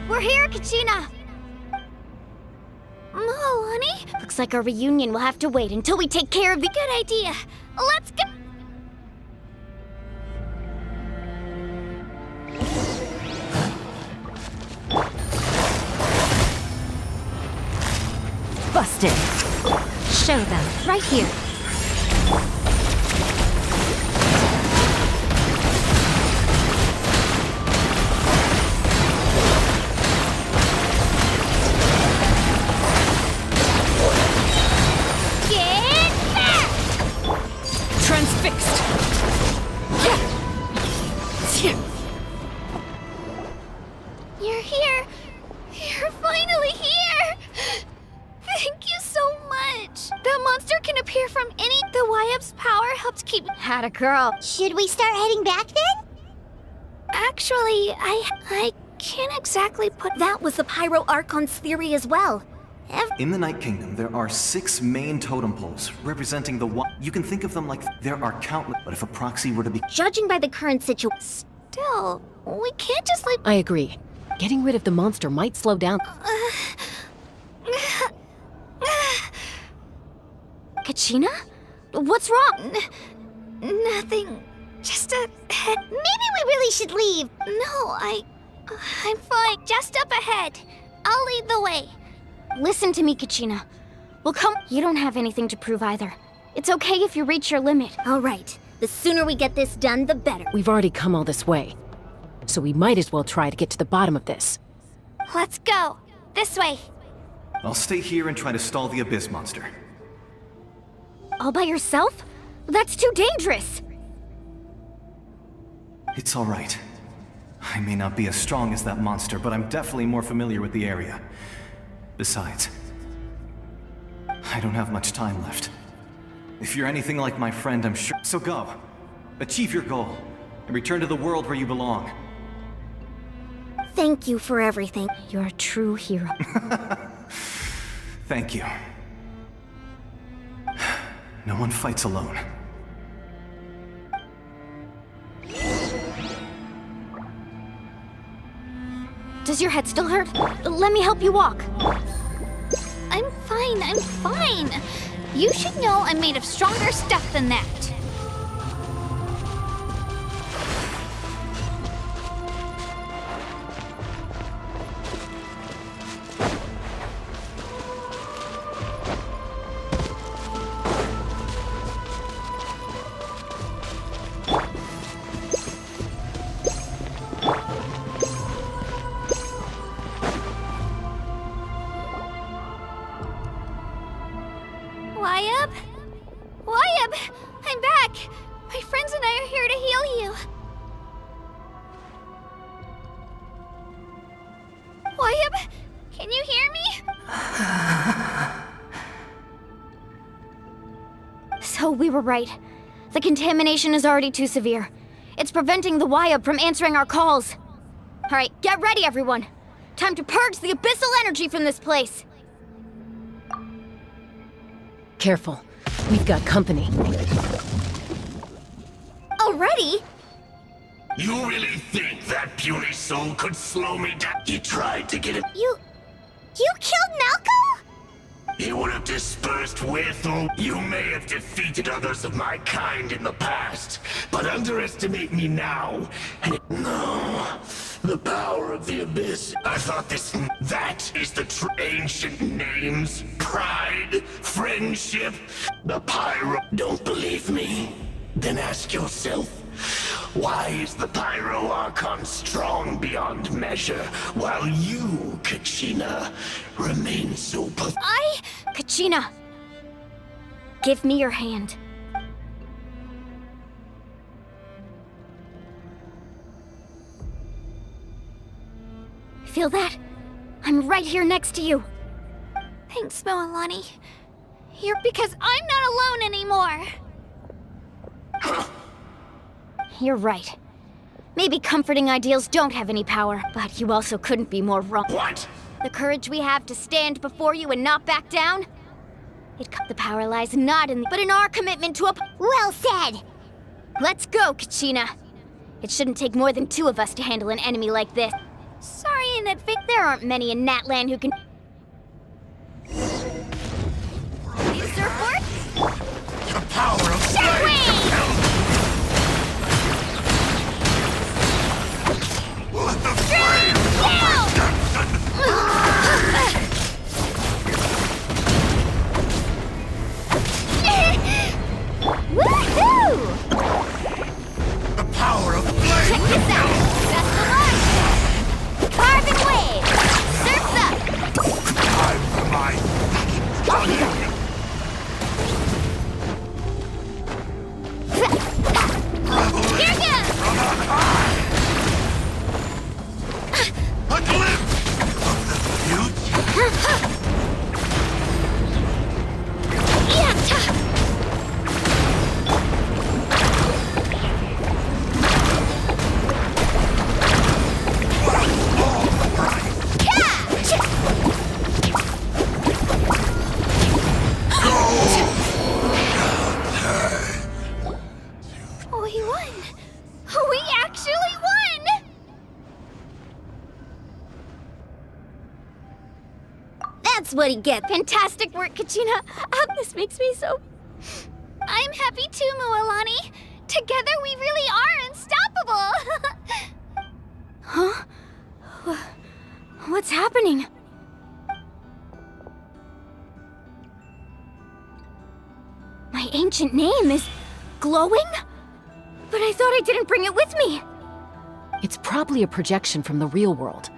We're here, Kachina! Honey? Looks like our reunion will have to wait until we take care of the... Good idea! Let's go! Busted. Show them, right here. Transfixed. You're here! You're finally here! Thank you so much! That monster can appear from any... The YF's power helps keep... Had a girl. Should we start heading back then? Actually, I can't exactly put... That was the Pyro Archon's theory as well. In the Night Kingdom, there are 6 main totem poles, representing the one. You can think of them like there are countless, but if a proxy were to be... Judging by the current situation... Still, we can't just leave... I agree. Getting rid of the monster might slow down. Kachina? What's wrong? Nothing. Just a head... Maybe we really should leave. No, I'm fine. Just up ahead. I'll lead the way. Listen to me, Kachina. We'll come... You don't have anything to prove either. It's okay if you reach your limit. All right. The sooner we get this done, the better. We've already come all this way, so we might as well try to get to the bottom of this. Let's go. This way. I'll stay here and try to stall the Abyss monster. All by yourself? That's too dangerous. It's all right. I may not be as strong as that monster, but I'm definitely more familiar with the area. Besides, I don't have much time left. If you're anything like my friend, I'm sure. So go. Achieve your goal, and return to the world where you belong. Thank you for everything. You're a true hero. Thank you. No one fights alone. Does your head still hurt? Let me help you walk. I'm fine. You should know I'm made of stronger stuff than that. Wyabb! I'm back! My friends and I are here to heal you. Wyabb, can you hear me? So we were right. The contamination is already too severe. It's preventing the Wyabb from answering our calls. Alright, get ready everyone. Time to purge the abyssal energy from this place. Careful. We've got company. Already? You really think that puny soul could slow me down? You tried to get him. You killed Malco? He would have dispersed with, or you may have defeated others of my kind in the past, but underestimate me now, and no, the power of the abyss. I thought that is the ancient names, pride, friendship, the pyro. Don't believe me? Then ask yourself, why is the Pyro Archon strong beyond measure, while you, Kachina, remain so Kachina! Give me your hand. Feel that? I'm right here next to you. Thanks, Moalani. You're because I'm not alone anymore. You're right. Maybe comforting ideals don't have any power, but you also couldn't be more wrong. What? The courage we have to stand before you and not back down? The power lies not in but in our commitment to Well said! Let's go, Kachina. It shouldn't take more than 2 of us to handle an enemy like this. Sorry in advance, there aren't many in Natlan who can... You surfboard? The power of Shockwave! Let the flame Woohoo! The power of flame! Check this out! Just the launch! Carbon wave! Surf's up! Time for my... Here goes! From on high! A glimpse of the future! We won! We actually won! That's what he gets. Fantastic work, Kachina. This makes me so... I'm happy too, Moalani. Together we really are unstoppable! Huh? What's happening? My ancient name is glowing? But I thought I didn't bring it with me. It's probably a projection from the real world.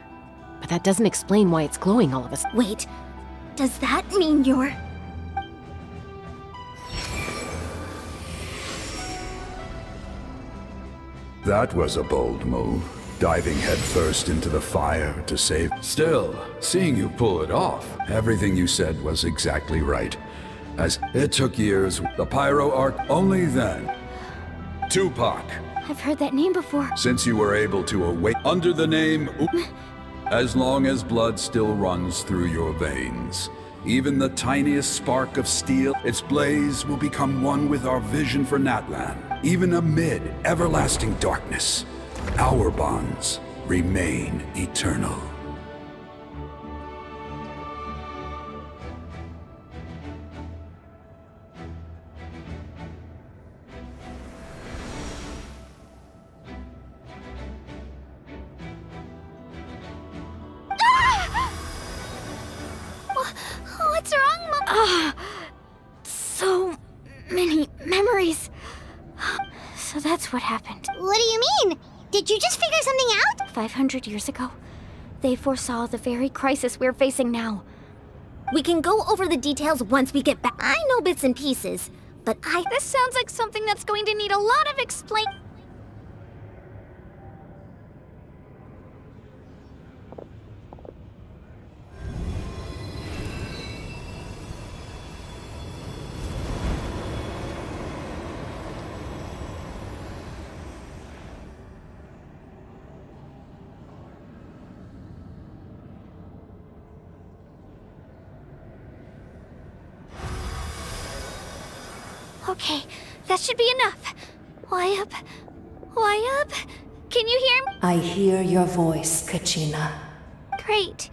But that doesn't explain why it's glowing all of us. Wait, does that mean you're... That was a bold move, diving headfirst into the fire to save. Still, seeing you pull it off, everything you said was exactly right. As it took years, the Pyro Arc only then. Tupac, I've heard that name before. since you were able to awake under the name as long as blood still runs through your veins. Even the tiniest spark of steel, its blaze will become one with our vision for Natlan. Even amid everlasting darkness, our bonds remain eternal. What's wrong, Mom? So many memories. So that's what happened. What do you mean? Did you just figure something out? 500 years ago, they foresaw the very crisis we're facing now. We can go over the details once we get back. I know bits and pieces, but This sounds like something that's going to need a lot of explain. Okay, that should be enough. Why up? Why up? Can you hear me? I hear your voice, Kachina. Great.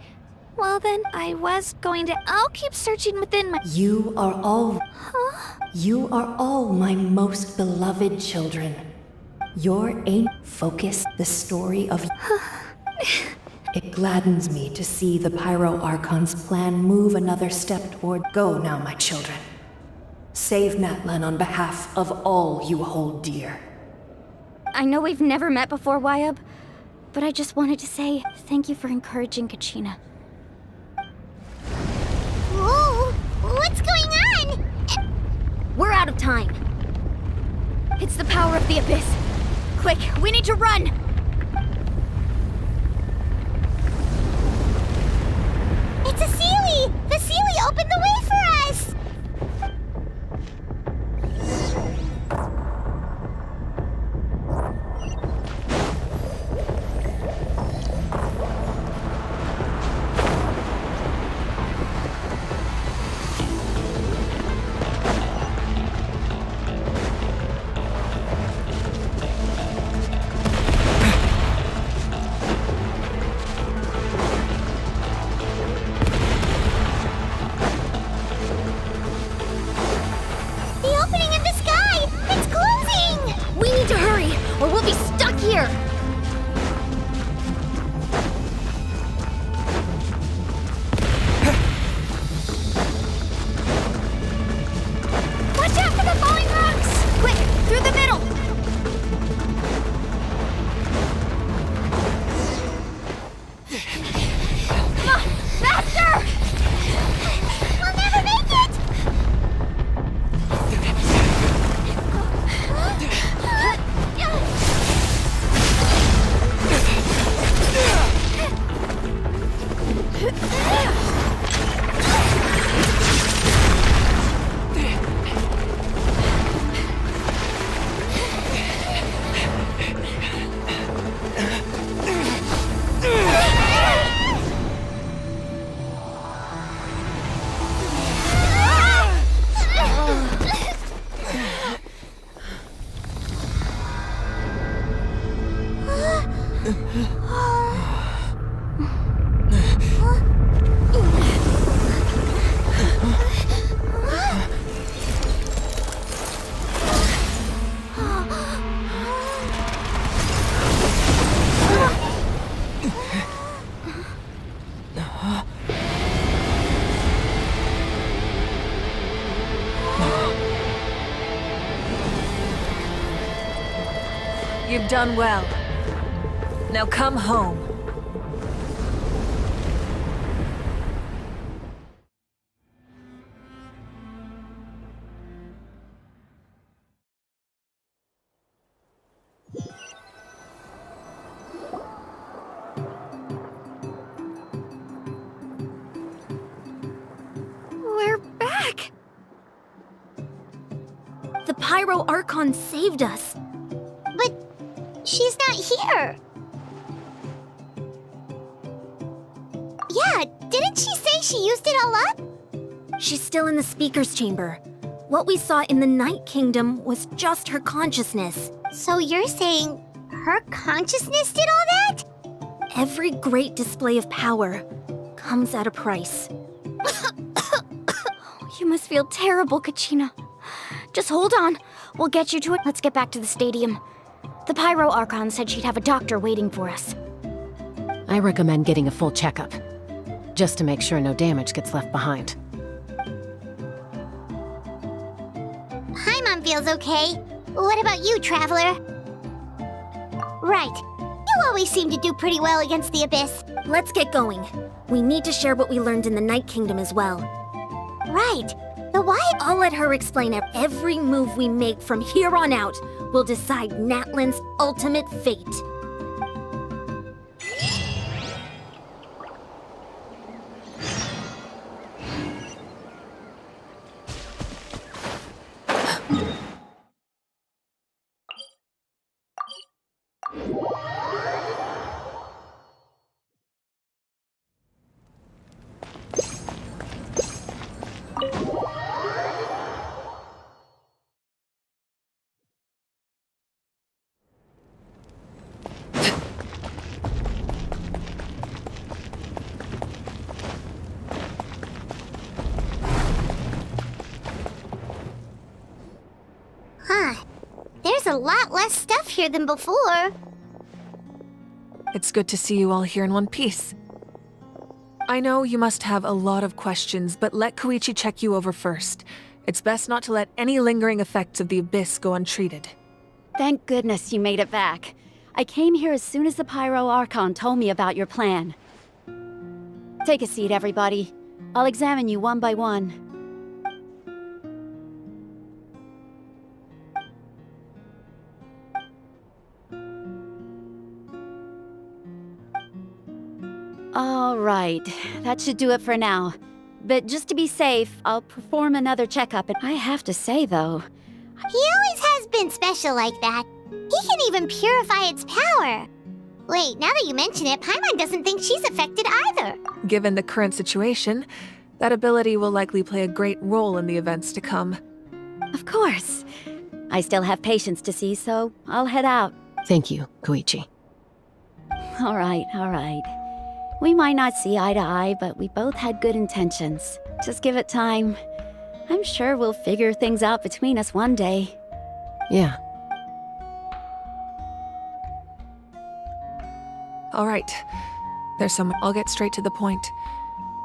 Well then, I was going to... I'll keep searching within my... You are all... Huh? You are all my most beloved children. Your aim focus the story of... It gladdens me to see the Pyro Archon's plan move another step toward... Go now, my children. Save Natlan on behalf of all you hold dear. I know we've never met before, Wyab, but I just wanted to say thank you for encouraging Kachina. Whoa! What's going on? we're out of time. It's the power of the Abyss. Quick, we need to run! It's a Seelie! The Seelie opened the way for us! You've done well. Now come home. We're back! Pyro Archon saved us. But she's not here. Yeah, didn't she say she used it all up? She's still in the speaker's chamber. What we saw in the Night Kingdom was just her consciousness. So you're saying her consciousness did all that? Every great display of power comes at a price. You must feel terrible, Kachina. Just hold on. We'll get you to it. Let's get back to the stadium. The Pyro Archon said she'd have a doctor waiting for us. I recommend getting a full checkup, just to make sure no damage gets left behind. Paimon feels okay. What about you, Traveler? Right. You always seem to do pretty well against the Abyss. Let's get going. We need to share what we learned in the Night Kingdom as well. Right. The what? I'll let her explain it. Every move we make from here on out will decide Natlan's ultimate fate. Huh. There's a lot less stuff here than before. It's good to see you all here in one piece. I know you must have a lot of questions, but let Koichi check you over first. It's best not to let any lingering effects of the Abyss go untreated. Thank goodness you made it back. I came here as soon as the Pyro Archon told me about your plan. Take a seat, everybody. I'll examine you one by one. All right, that should do it for now. But just to be safe, I'll perform another checkup. And I have to say, though... He always has been special like that. He can even purify its power. Wait, now that you mention it, Paimon doesn't think she's affected either. Given the current situation, that ability will likely play a great role in the events to come. Of course. I still have patients to see, so I'll head out. Thank you, Koichi. All right, all right. We might not see eye to eye, but we both had good intentions. Just give it time. I'm sure we'll figure things out between us one day. Yeah. All right. I'll get straight to the point.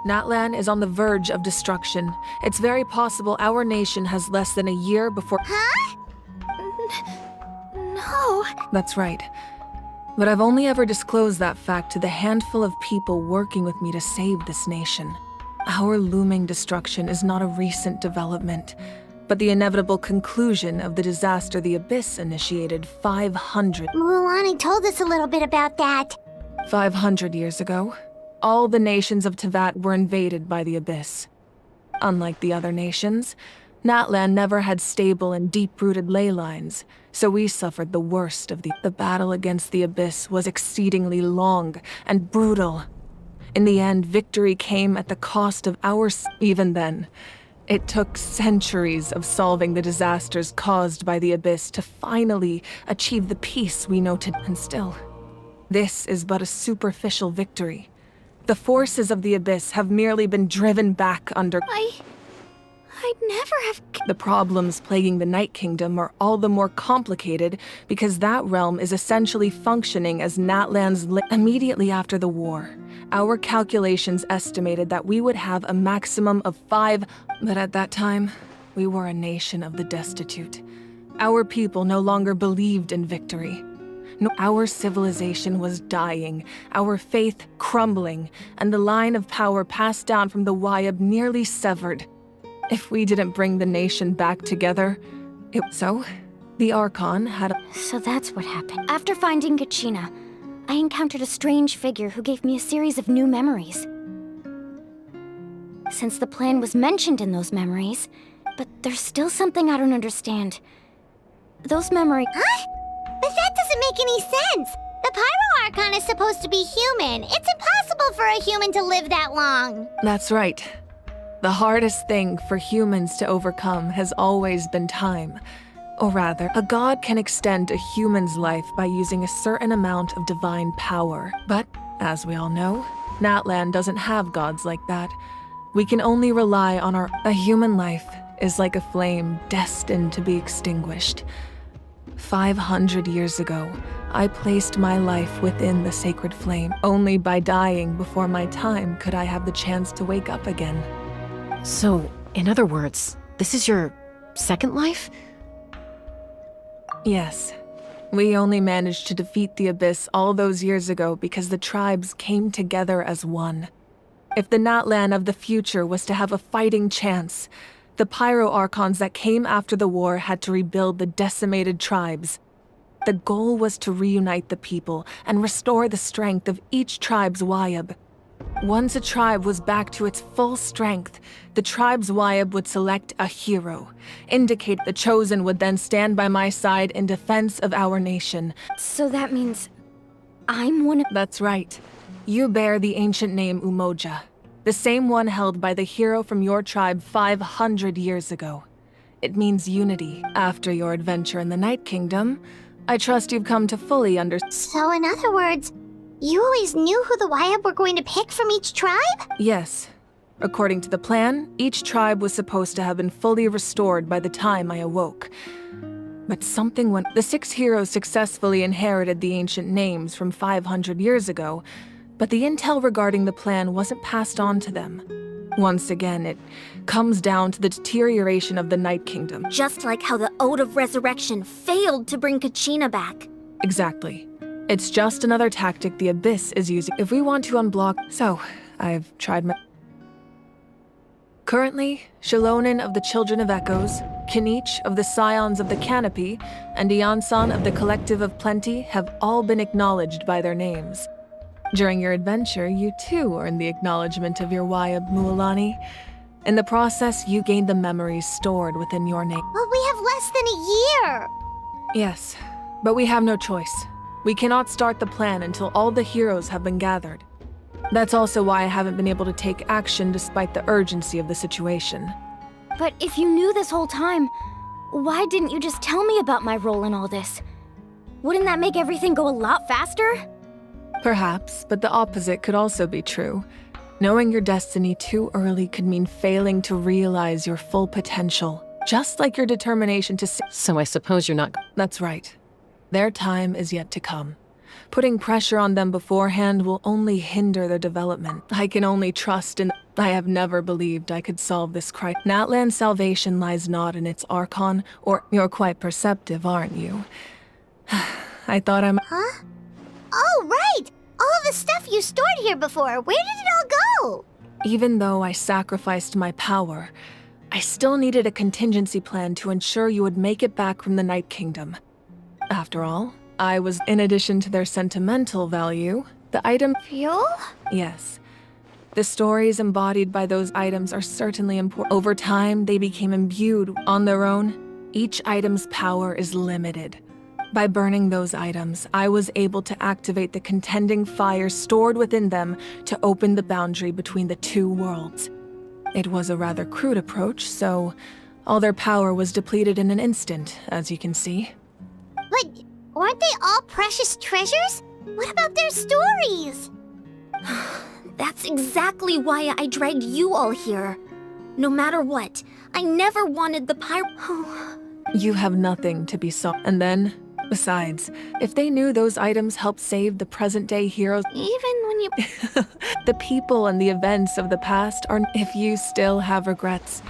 Natlan is on the verge of destruction. It's very possible our nation has less than a year before— Huh? No. That's right. But I've only ever disclosed that fact to the handful of people working with me to save this nation. Our looming destruction is not a recent development, but the inevitable conclusion of the disaster the Abyss initiated 500— Mualani told us a little bit about that. 500 years ago. All the nations of Teyvat were invaded by the Abyss. Unlike the other nations, Natlan never had stable and deep-rooted ley lines, so we suffered the worst of the battle against the Abyss was exceedingly long and brutal. In the end, victory came at the cost of even then. It took centuries of solving the disasters caused by the Abyss to finally achieve the peace we know today. And still, this is but a superficial victory. The forces of the Abyss have merely been driven back under— I'd never have— The problems plaguing the Night Kingdom are all the more complicated because that realm is essentially functioning as Natlan's immediately after the war. Our calculations estimated that we would have a maximum of 5, but at that time, we were a nation of the destitute. Our people no longer believed in victory. No, our civilization was dying, our faith crumbling, and the line of power passed down from the Wayab nearly severed. If we didn't bring the nation back together, so the Archon had a— So that's what happened. After finding Kachina, I encountered a strange figure who gave me a series of new memories. Since the plan was mentioned in those memories, but there's still something I don't understand. those memories... Huh? But that doesn't make any sense! The Pyro Archon is supposed to be human. It's impossible for a human to live that long. That's right. The hardest thing for humans to overcome has always been time. Or rather, a god can extend a human's life by using a certain amount of divine power. But, as we all know, Natlan doesn't have gods like that. We can only rely on our... A human life is like a flame destined to be extinguished. 500 years ago, I placed my life within the sacred flame. Only by dying before my time could I have the chance to wake up again. So, in other words, this is your second life? Yes. We only managed to defeat the Abyss all those years ago because the tribes came together as one. If the Natlan of the future was to have a fighting chance, the Pyro Archons that came after the war had to rebuild the decimated tribes. The goal was to reunite the people and restore the strength of each tribe's Wayab. Once a tribe was back to its full strength, the tribe's Wayab would select a hero, indicate the chosen would then stand by my side in defense of our nation. So that means I'm one of... That's right. You bear the ancient name Umoja, the same one held by the hero from your tribe 500 years ago. It means unity. After your adventure in the Night Kingdom, I trust you've come to fully understand. So in other words, you always knew who the Wayab were going to pick from each tribe? Yes. According to the plan, each tribe was supposed to have been fully restored by the time I awoke. But something went... The 6 heroes successfully inherited the ancient names from 500 years ago, but the intel regarding the plan wasn't passed on to them. Once again, it comes down to the deterioration of the Night Kingdom. Just like how the Ode of Resurrection failed to bring Kachina back. Exactly. It's just another tactic the Abyss is using if we want to unblock... So, I've tried my... Currently, Shalonin of the Children of Echoes, Kinich of the Scions of the Canopy, and Iansan of the Collective of Plenty have all been acknowledged by their names. During your adventure, you too earned the acknowledgement of your Wayab, Mualani. In the process, you gained the memories stored within your name. But we have less than a year! Yes, but we have no choice. We cannot start the plan until all the heroes have been gathered. That's also why I haven't been able to take action despite the urgency of the situation. But if you knew this whole time, why didn't you just tell me about my role in all this? Wouldn't that make everything go a lot faster? Perhaps, but the opposite could also be true. Knowing your destiny too early could mean failing to realize your full potential, just like your determination to So I suppose you're not... That's right. Their time is yet to come. Putting pressure on them beforehand will only hinder their development. I can only trust in... I have never believed I could solve this crisis. Natlan's salvation lies not in its Archon, or... You're quite perceptive, aren't you? I thought I'm... Huh? Oh, right! All of the stuff you stored here before, where did it all go? Even though I sacrificed my power, I still needed a contingency plan to ensure you would make it back from the Night Kingdom. After all, I was, in addition to their sentimental value, the item... Fuel? Yes. The stories embodied by those items are certainly important. Over time, they became imbued on their own. Each item's power is limited. By burning those items, I was able to activate the contending fire stored within them to open the boundary between the two worlds. It was a rather crude approach, so all their power was depleted in an instant, as you can see. But weren't they all precious treasures? What about their stories? That's exactly why I dragged you all here. No matter what, I never wanted the You have nothing to be sorry. And then, besides, if they knew those items helped save the present-day heroes... Even when you... The people and the events of the past are... If you still have regrets,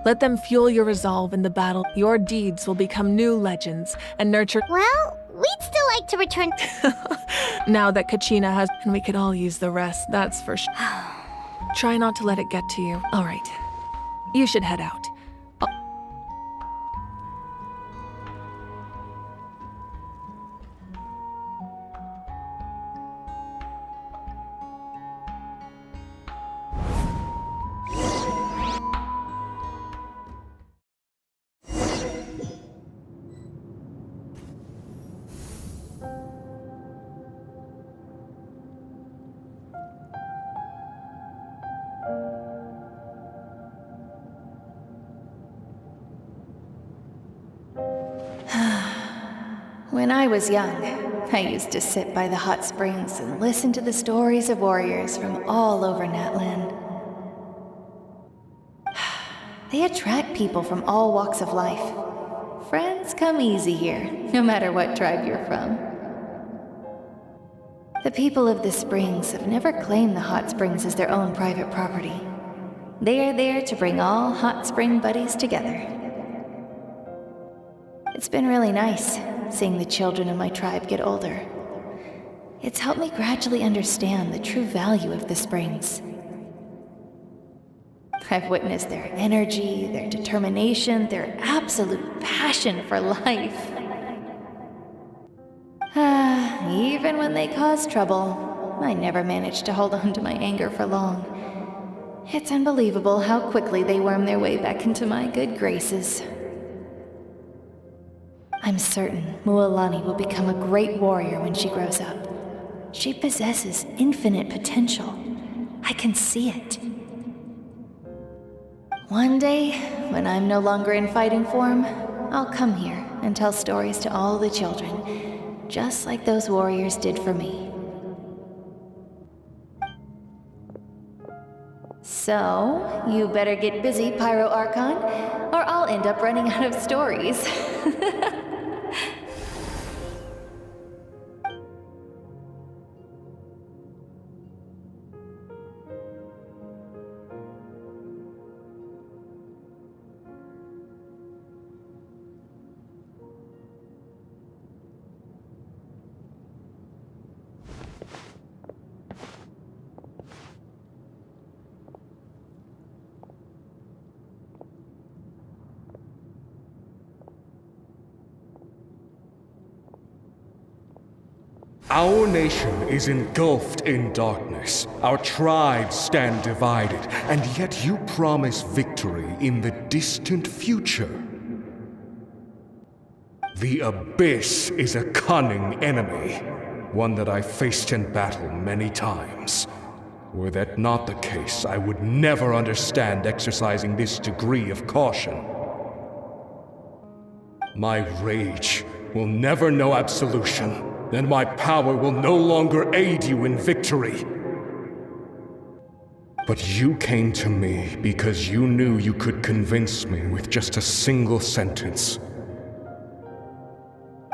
let them fuel your resolve in the battle. Your deeds will become new legends and nurture... Well, we'd still like to return... Now that Kachina has... And we could all use the rest, that's for sure. Try not to let it get to you. All right. You should head out. When I was young, I used to sit by the hot springs and listen to the stories of warriors from all over Natlan. They attract people from all walks of life. Friends come easy here, no matter what tribe you're from. The people of the springs have never claimed the hot springs as their own private property. They are there to bring all hot spring buddies together. It's been really nice, seeing the children of my tribe get older. It's helped me gradually understand the true value of the springs. I've witnessed their energy, their determination, their absolute passion for life. Even when they cause trouble, I never managed to hold on to my anger for long. It's unbelievable how quickly they worm their way back into my good graces. I'm certain Mualani will become a great warrior when she grows up. She possesses infinite potential. I can see it. One day, when I'm no longer in fighting form, I'll come here and tell stories to all the children, just like those warriors did for me. So, you better get busy, Pyro Archon, or I'll end up running out of stories. Our nation is engulfed in darkness. Our tribes stand divided, and yet you promise victory in the distant future. The Abyss is a cunning enemy, one that I faced in battle many times. Were that not the case, I would never understand exercising this degree of caution. My rage will never know absolution, and my power will no longer aid you in victory. But you came to me because you knew you could convince me with just a single sentence.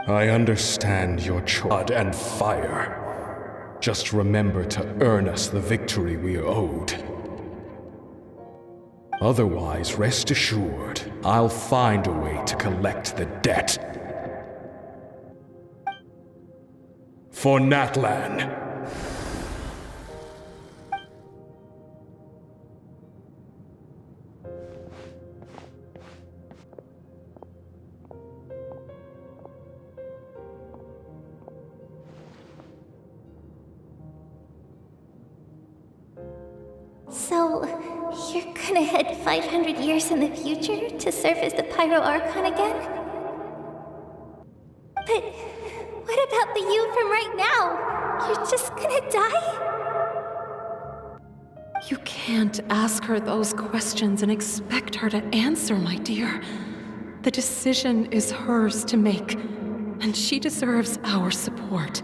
I understand your blood and fire. Just remember to earn us the victory we are owed. Otherwise, rest assured, I'll find a way to collect the debt. For Natlan. So, you're gonna head 500 years in the future to serve as the Pyro Archon again? But what about the you from right now? You're just gonna die? You can't ask her those questions and expect her to answer, my dear. The decision is hers to make, and she deserves our support.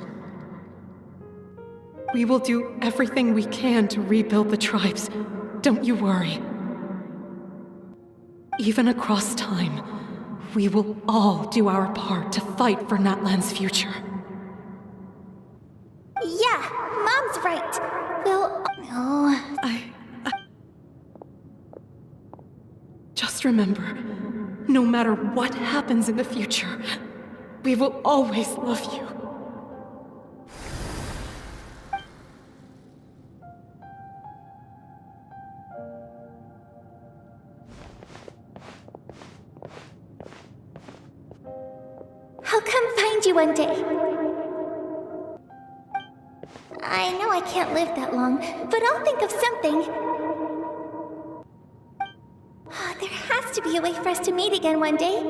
We will do everything we can to rebuild the tribes. Don't you worry. Even across time, we will all do our part to fight for Natlan's future. Yeah, Mom's right. We'll... No... Just remember, no matter what happens in the future, we will always love you. I'll come find you one day. I know I can't live that long, but I'll think of something. There has to be a way for us to meet again one day.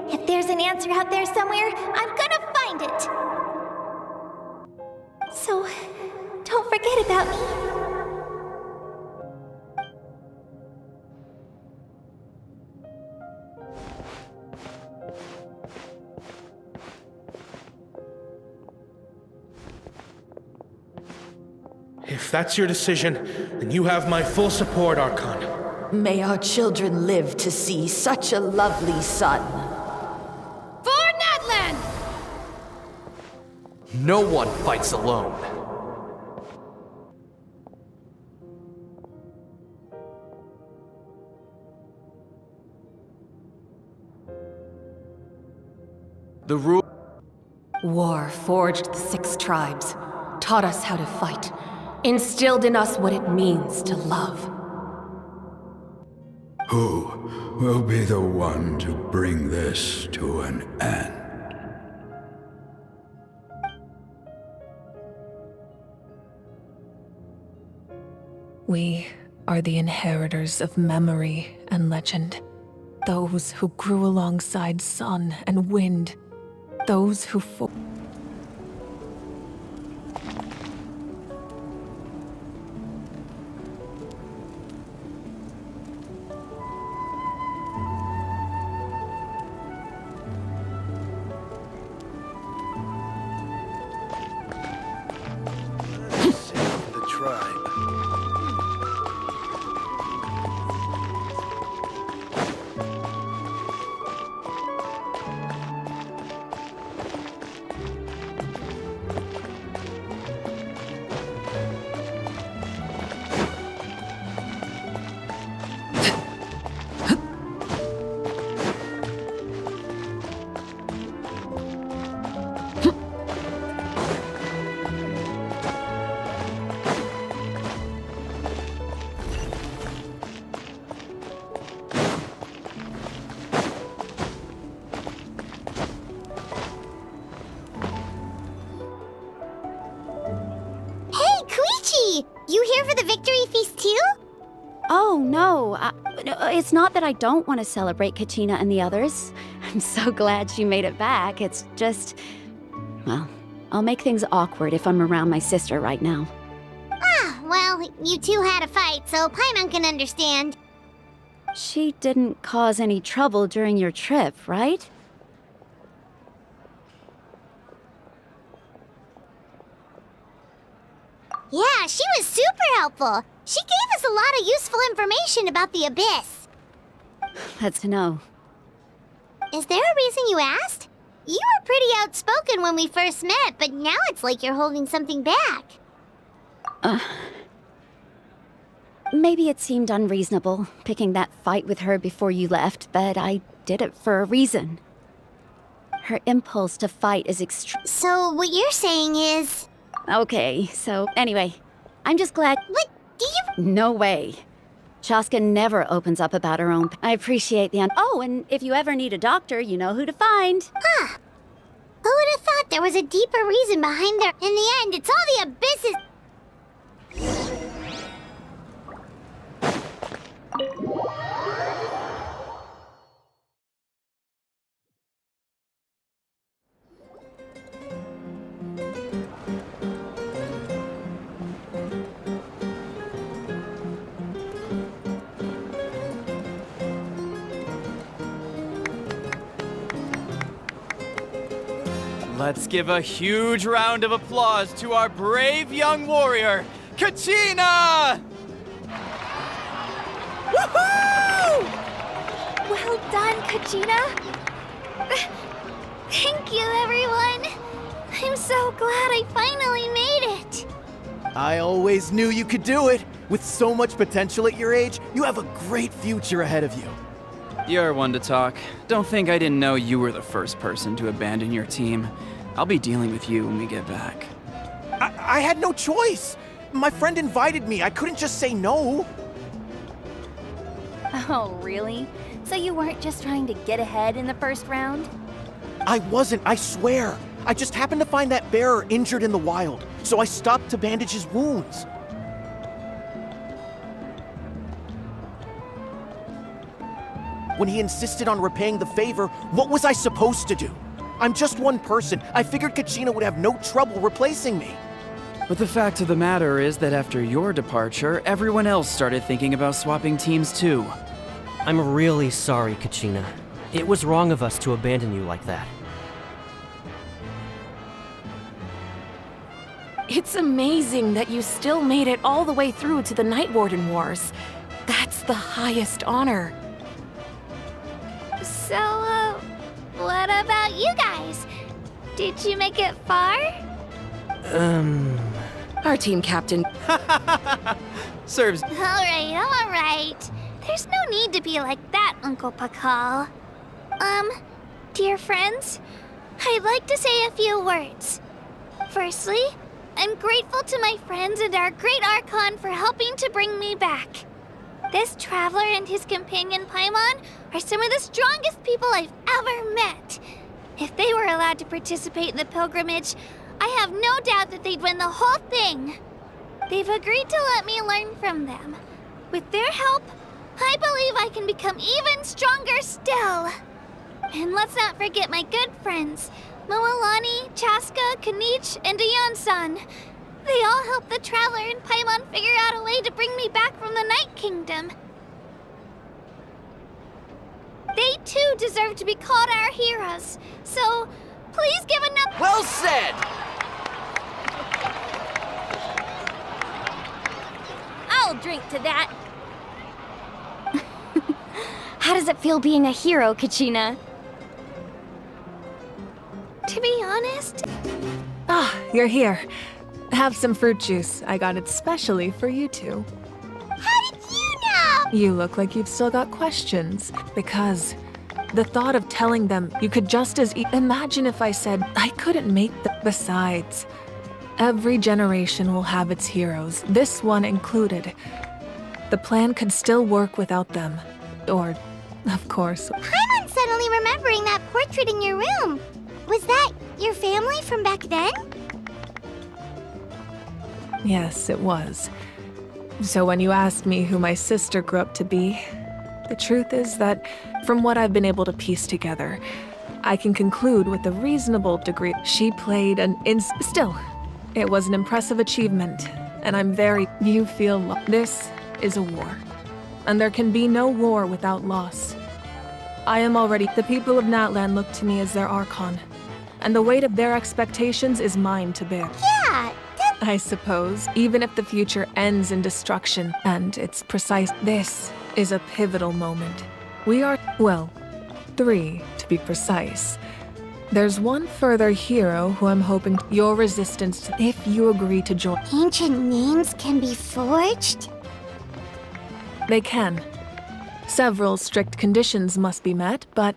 If there's an answer out there somewhere, I'm gonna find it. So, don't forget about me. If that's your decision, then you have my full support, Archon. May our children live to see such a lovely son. For Natlan! No one fights alone. The rule. War forged the 6 tribes, taught us how to fight, instilled in us what it means to love. Who will be the one to bring this to an end? We are the inheritors of memory and legend. Those who grew alongside sun and wind. Those who The tribe. You here for the victory feast too? Oh, no. It's not that I don't want to celebrate Kachina and the others. I'm so glad she made it back. It's just... Well, I'll make things awkward if I'm around my sister right now. Ah, well, you two had a fight, so Paimon can understand. She didn't cause any trouble during your trip, right? Yeah, she was super helpful. She gave us a lot of useful information about the Abyss. That's to know. Is there a reason you asked? You were pretty outspoken when we first met, but now it's like you're holding something back. Maybe it seemed unreasonable, picking that fight with her before you left, but I did it for a reason. Her impulse to fight is extreme. So what you're saying is... Okay, so anyway, I'm just glad... What? Do you... No way. Chaska never opens up about her own... I appreciate the... Oh, and if you ever need a doctor, you know who to find. Huh. Who would have thought there was a deeper reason behind their... In the end, it's all the Abyss's... Let's give a huge round of applause to our brave young warrior, Kachina! Woohoo! Well done, Kachina. Thank you, everyone. I'm so glad I finally made it. I always knew you could do it. With so much potential at your age, you have a great future ahead of you. You're one to talk. Don't think I didn't know you were the first person to abandon your team. I'll be dealing with you when we get back. I had no choice. My friend invited me. I couldn't just say no. Oh, really? So you weren't just trying to get ahead in the first round? I wasn't, I swear. I just happened to find that bearer injured in the wild, so I stopped to bandage his wounds. When he insisted on repaying the favor, what was I supposed to do? I'm just one person. I figured Kachina would have no trouble replacing me. But the fact of the matter is that after your departure, everyone else started thinking about swapping teams too. I'm really sorry, Kachina. It was wrong of us to abandon you like that. It's amazing that you still made it all the way through to the Night Warden Wars. That's the highest honor. So, what about you guys? Did you make it far? Our team captain. Serves. Alright. There's no need to be like that, Uncle Pakal. Dear friends, I'd like to say a few words. Firstly, I'm grateful to my friends and our great Archon for helping to bring me back. This traveler and his companion Paimon are some of the strongest people I've ever met. If they were allowed to participate in the pilgrimage, I have no doubt that they'd win the whole thing. They've agreed to let me learn from them. With their help, I believe I can become even stronger still. And let's not forget my good friends, Moalani, Chaska, Kanich, and Aeon-san. They all helped the Traveler and Paimon figure out a way to bring me back from the Night Kingdom. They too deserve to be called our heroes, so please give enough— Well said! I'll drink to that. How does it feel being a hero, Kachina? To be honest, Ah, you're here. Have some fruit juice. I got it specially for you two. How did you know? You look like you've still got questions. Because the thought of telling them you could just as imagine if I said I couldn't make the— Besides, every generation will have its heroes, this one included. The plan could still work without them. Or, of course. Paimon's suddenly remembering that portrait in your room. Was that your family from back then? Yes, it was. So when you asked me who my sister grew up to be, the truth is that, from what I've been able to piece together, I can conclude with a reasonable degree she played still, it was an impressive achievement, and I'm very— You feel this is a war, and there can be no war without loss. I am already— The people of Natlan look to me as their Archon, and the weight of their expectations is mine to bear. Yeah, I suppose, even if the future ends in destruction, and it's precise— This is a pivotal moment. We are— well, 3 to be precise. There's one further hero who I'm hoping your resistance to— if you agree to join. Ancient names can be forged? They can. Several strict conditions must be met, but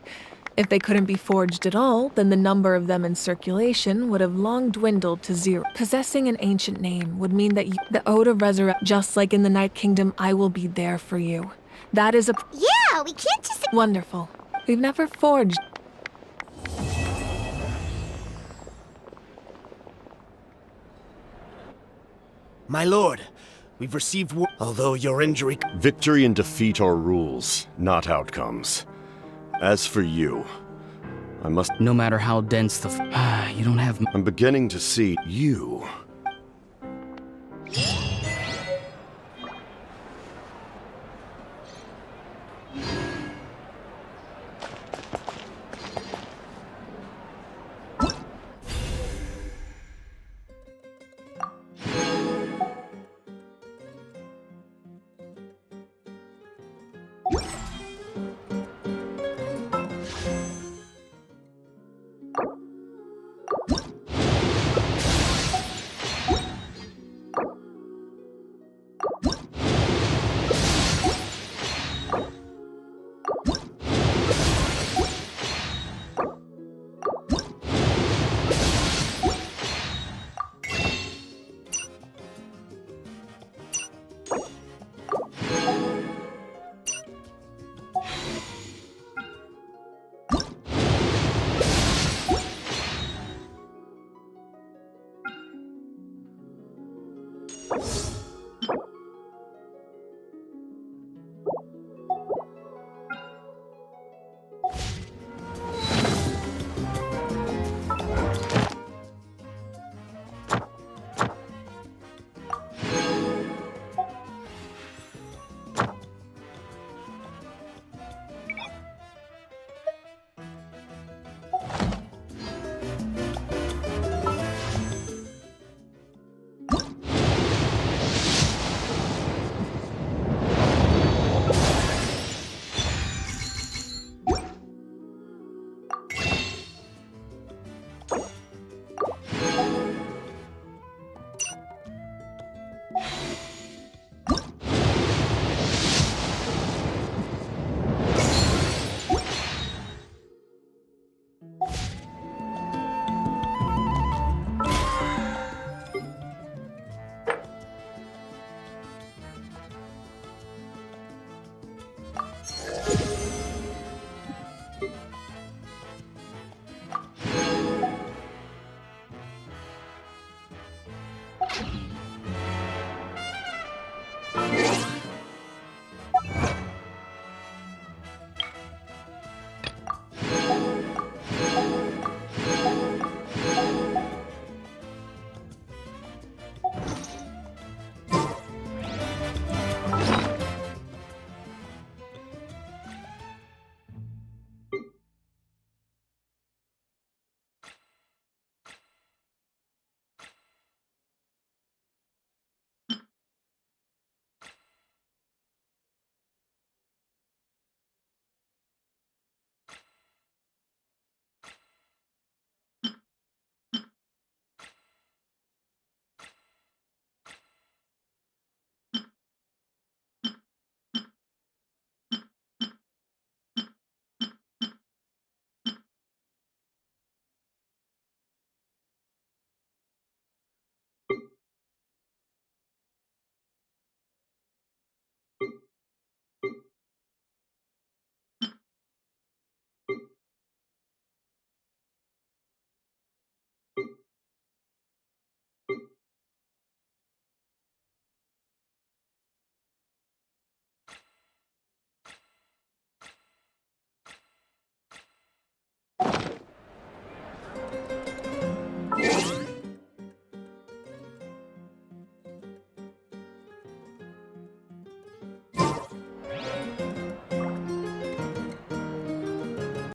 if they couldn't be forged at all, then the number of them in circulation would have long dwindled to 0. Possessing an ancient name would mean that the Ode of Resurrection— just like in the Night Kingdom, I will be there for you. That is a— Yeah, we can't just— Wonderful. We've never forged— My lord, we've received although your injury— Victory and defeat are rules, not outcomes. As for you, I must— No matter how dense the you don't have— I'm beginning to see you.